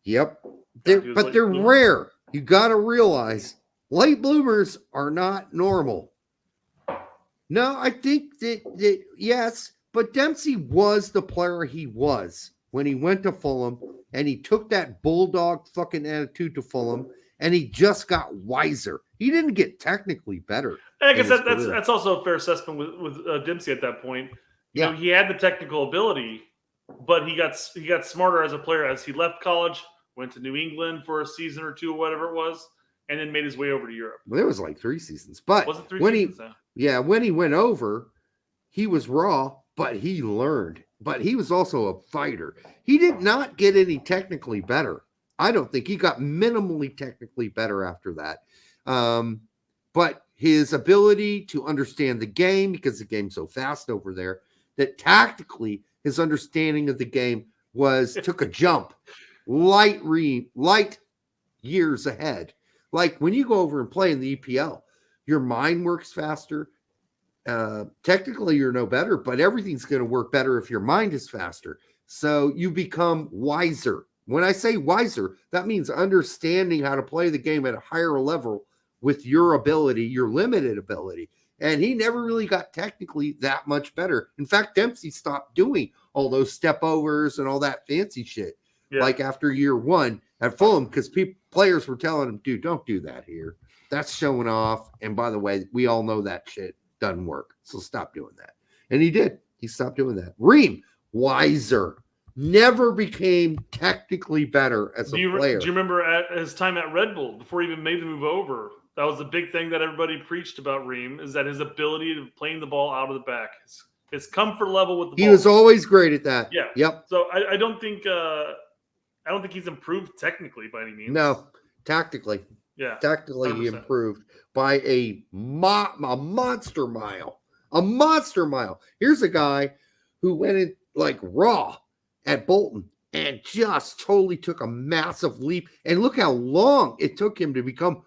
Yep. They're rare. You got to realize late bloomers are not normal. No, I think that yes, but Dempsey was the player he was when he went to Fulham, and he took that bulldog fucking attitude to Fulham, and he just got wiser. He didn't get technically better. I guess that's also a fair assessment with Dempsey at that point. You know, he had the technical ability, but he got smarter as a player as he left college, went to New England for a season or two, or whatever it was, and then made his way over to Europe. Well, it was like 3 seasons, but was it 3 seasons? When he went over, he was raw, but he learned. But he was also a fighter. He did not get any technically better. I don't think he got minimally technically better after that. But his ability to understand the game, because the game's so fast over there, that tactically his understanding of the game took a jump, light years ahead. Like when you go over and play in the EPL, your mind works faster. Technically, you're no better, but everything's going to work better if your mind is faster. So you become wiser. When I say wiser, that means understanding how to play the game at a higher level with your ability, your limited ability. And he never really got technically that much better. In fact, Dempsey stopped doing all those step overs and all that fancy shit. Yeah. Like after year 1 at Fulham, because players were telling him, dude, don't do that here. That's showing off. And by the way, we all know that shit doesn't work. So stop doing that. And he did. He stopped doing that. Ream, wiser. Never became technically better as a player. Do you remember at his time at Red Bull, before he even made the move over, that was the big thing that everybody preached about Ream, is that his ability to playing the ball out of the back, his comfort level with the ball. He was always great at that. Yeah. Yep. So I don't think he's improved technically by any means. No, tactically. Yeah. Tactically 100%. He improved by a monster mile. A monster mile. Here's a guy who went in like raw at Bolton and just totally took a massive leap. And look how long it took him to become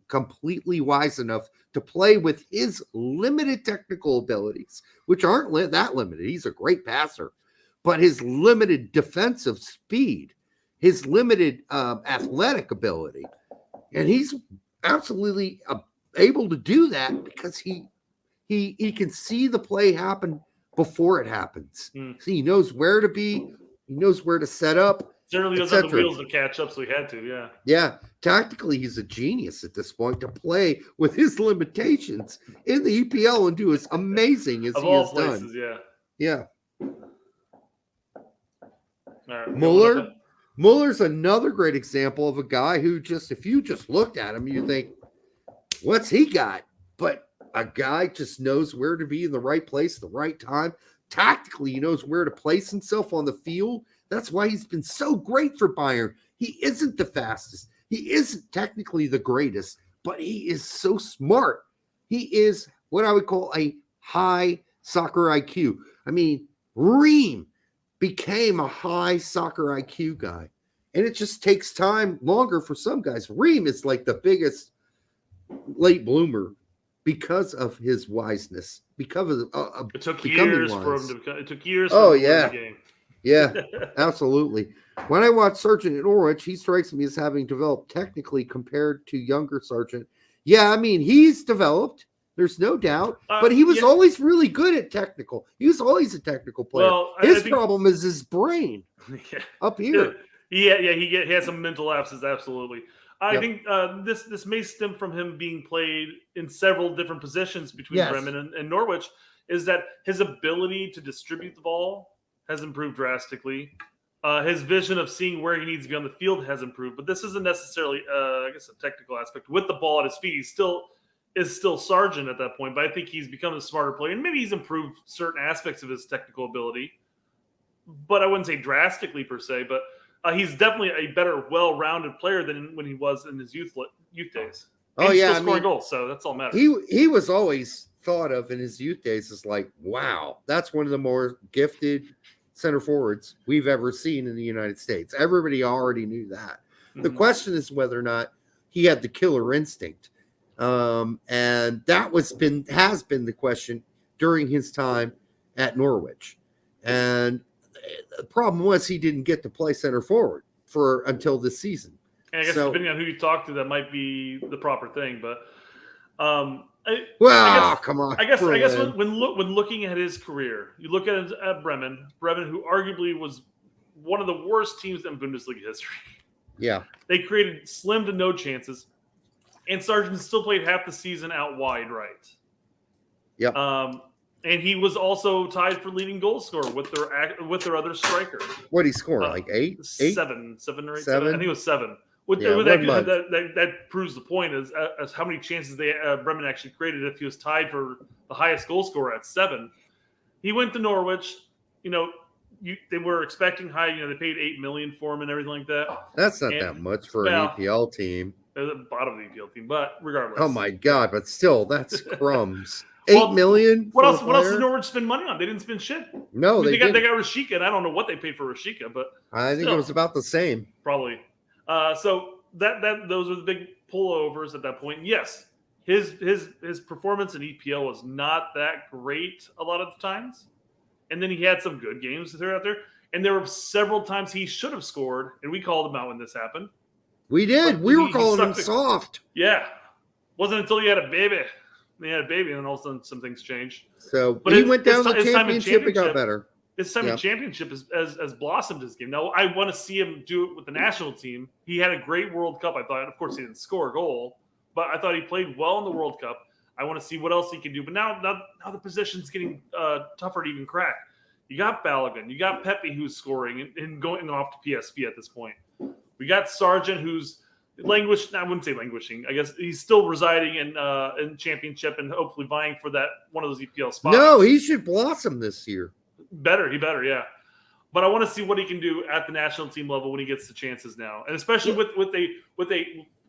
completely wise enough to play with his limited technical abilities, which aren't that limited. He's a great passer, but his limited defensive speed, his limited athletic ability, and he's absolutely able to do that because he can see the play happen before it happens. So he knows where to be, he knows where to set up. Generally doesn't have the wheels to catch up, so he had to, yeah. Yeah, tactically, he's a genius at this point to play with his limitations in the EPL and do as amazing as he has done. Yeah. Right, Muller's another great example of a guy who if you just looked at him, you think, what's he got? But a guy just knows where to be in the right place, the right time. Tactically, he knows where to place himself on the field. That's why he's been so great for Bayern. He isn't the fastest. He isn't technically the greatest, but he is so smart. He is what I would call a high soccer IQ. I mean, Ream became a high soccer IQ guy, and it just takes time longer for some guys. Ream is like the biggest late bloomer because of his wiseness. Because of it took years for him to become. It took years. Oh for him yeah. to the game. Yeah, absolutely. When I watch Sargent at Norwich, he strikes me as having developed technically compared to younger Sargent. Yeah, I mean, he's developed. There's no doubt. But he was always really good at technical. He was always a technical player. Well, his problem is his brain up here. He has some mental lapses, absolutely. I think this may stem from him being played in several different positions between Bremen and Norwich, is that his ability to distribute the ball has improved drastically. His vision of seeing where he needs to be on the field has improved, but this isn't necessarily, I guess, a technical aspect. With the ball at his feet, he is still Sargent at that point, but I think he's become a smarter player, and maybe he's improved certain aspects of his technical ability, but I wouldn't say drastically per se, but he's definitely a better, well-rounded player than when he was in his youth days. And he's still scoring goals, so that's all that matters. He was always thought of in his youth days as like, wow, that's one of the more gifted center forwards we've ever seen in the United States. Everybody already knew that. The question is whether or not he had the killer instinct. And that has been the question during his time at Norwich. And the problem was he didn't get to play center forward until this season. And I guess depending on who you talk to, that might be the proper thing. But come on. I guess when looking at his career, you look at Bremen, who arguably was one of the worst teams in Bundesliga history. Yeah, they created slim to no chances, and Sargent still played half the season out wide right. Yep. And he was also tied for leading goal scorer with their other striker. What did he score? Like eight? Seven or eight? Seven? I think it was 7. That proves the point as how many chances Bremen actually created. If he was tied for the highest goal scorer at 7, he went to Norwich. They were expecting high. They paid $8 million for him and everything like that. That's not that much for an EPL team. The bottom of the EPL team, but regardless. Oh my God! But still, that's crumbs. $8 million. What else did Norwich spend money on? They didn't spend shit. No, they got Rashika, and I don't know what they paid for Rashika, but I think it was about the same. Probably. So those are the big pullovers at that point. Yes, his performance in EPL was not that great a lot of the times, and then he had some good games throughout there. And there were several times he should have scored, and we called him out when this happened. We did. We were calling him soft. Yeah, wasn't until he had a baby. He had a baby, and then all of a sudden some things changed. So, but he went down the championship and got better. His time in championship has blossomed his game. Now, I want to see him do it with the national team. He had a great World Cup, I thought. Of course, he didn't score a goal, but I thought he played well in the World Cup. I want to see what else he can do. But now the position's getting tougher to even crack. You got Balogun. You got Pepe, who's scoring and going off to PSV at this point. We got Sargent, who's languishing. I wouldn't say languishing. I guess he's still residing in championship and hopefully vying for that one of those EPL spots. No, he should blossom this year. He better, yeah. But I want to see what he can do at the national team level when he gets the chances now, and especially with a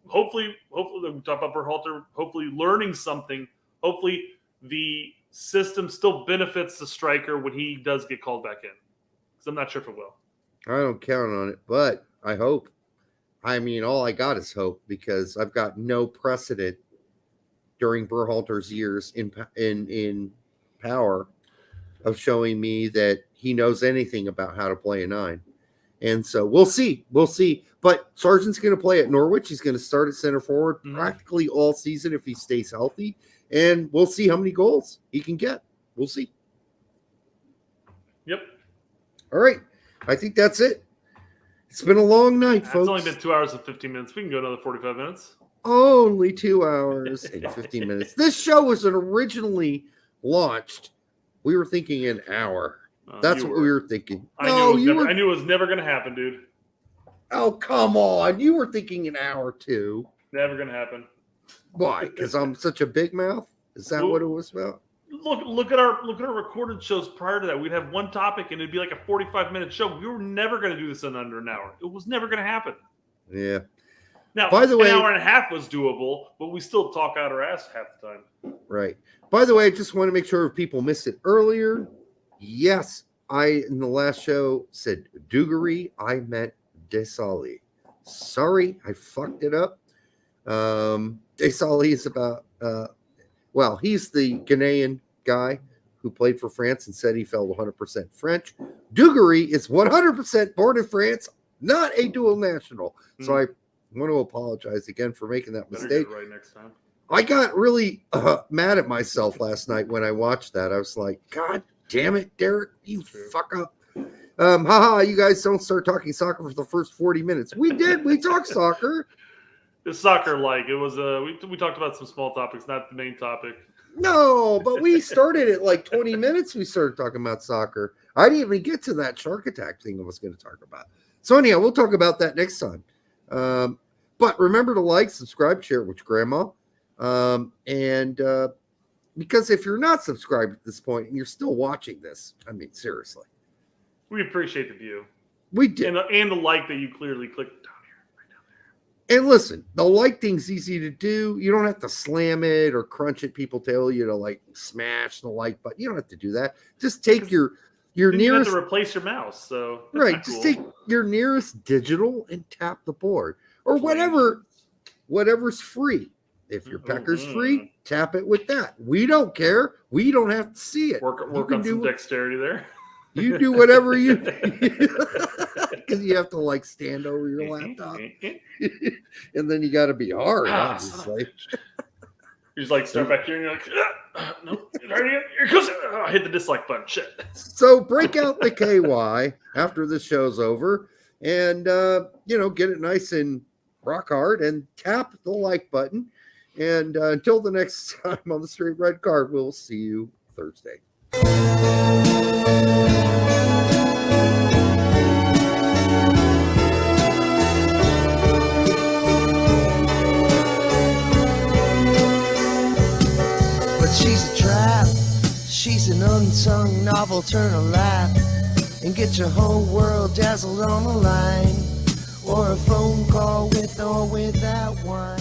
hopefully we talk about Berhalter, hopefully learning something. Hopefully the system still benefits the striker when he does get called back in, because I'm not sure if it will. I don't count on it, but I hope. I mean, all I got is hope because I've got no precedent during Berhalter's years in power of showing me that he knows anything about how to play a 9. And so we'll see. We'll see. But Sargent's going to play at Norwich. He's going to start at center forward practically all season if he stays healthy. And we'll see how many goals he can get. We'll see. Yep. All right. I think that's it. It's been a long night, folks. It's only been 2 hours and 15 minutes. We can go another 45 minutes. Only 2 hours and 15 minutes. This show was originally launched. We were thinking an hour. That's what we were thinking. I knew it was never going to happen, dude. Oh, come on. You were thinking an hour too. Never going to happen. Why? Because I'm such a big mouth? Is that what it was about? Look at our recorded shows prior to that. We'd have one topic and it'd be like a 45-minute show. We were never going to do this in under an hour. It was never going to happen. Yeah. Now, by the way, an hour and a half was doable, but we still talk out our ass half the time. Right. By the way, I just want to make sure if people missed it earlier. Yes, I in the last show said Dugarry. I meant Desali. Sorry, I fucked it up. Desali is about he's the Ghanaian guy who played for France and said he felt 100% French. Dugarry is 100% born in France, not a dual national. So I want to apologize again for making that mistake. Better get it right next time. I got really mad at myself last night when I watched that. I was like, God damn it, Derek, you fuck up. You guys don't start talking soccer for the first 40 minutes. We did. We talked soccer. It's soccer-like. It was we talked about some small topics, not the main topic. No, but we started at like 20 minutes. We started talking about soccer. I didn't even get to that shark attack thing I was going to talk about. So anyhow, we'll talk about that next time. But remember to like, subscribe, share it with grandma. Because if you're not subscribed at this point and you're still watching this, I mean, seriously. We appreciate the view. We did. And the like that you clearly clicked down here, right down there. And listen, the like thing's easy to do. You don't have to slam it or crunch it. People tell you to like smash the like button. You don't have to do that. Just take your nearest. You have to replace your mouse. So right. Just take your nearest digital and tap the board or whatever's free. If your pecker's free, tap it with that. We don't care. We don't have to see it. Work on some dexterity there. You do whatever you because you have to like stand over your laptop, and then you got to be hard, obviously. You just like start back here, and you're like, no, here goes. Hit the dislike button. Shit. So break out the KY after the show's over, and get it nice and rock hard, and tap the like button. And until the next time on the Straight Red Card, we'll see you Thursday. But she's a trap. She's an unsung novel. Turn a lap and get your whole world dazzled on the line, or a phone call with or without wine.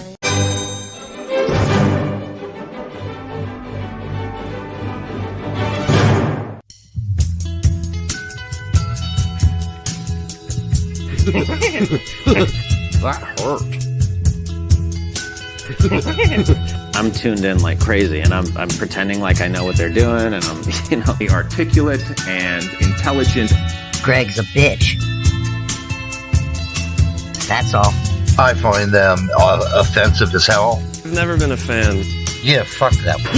That hurt. I'm tuned in like crazy, and I'm pretending like I know what they're doing, and I'm the articulate and intelligent. Greg's a bitch. That's all. I find them offensive as hell. I've never been a fan. Yeah, fuck that one.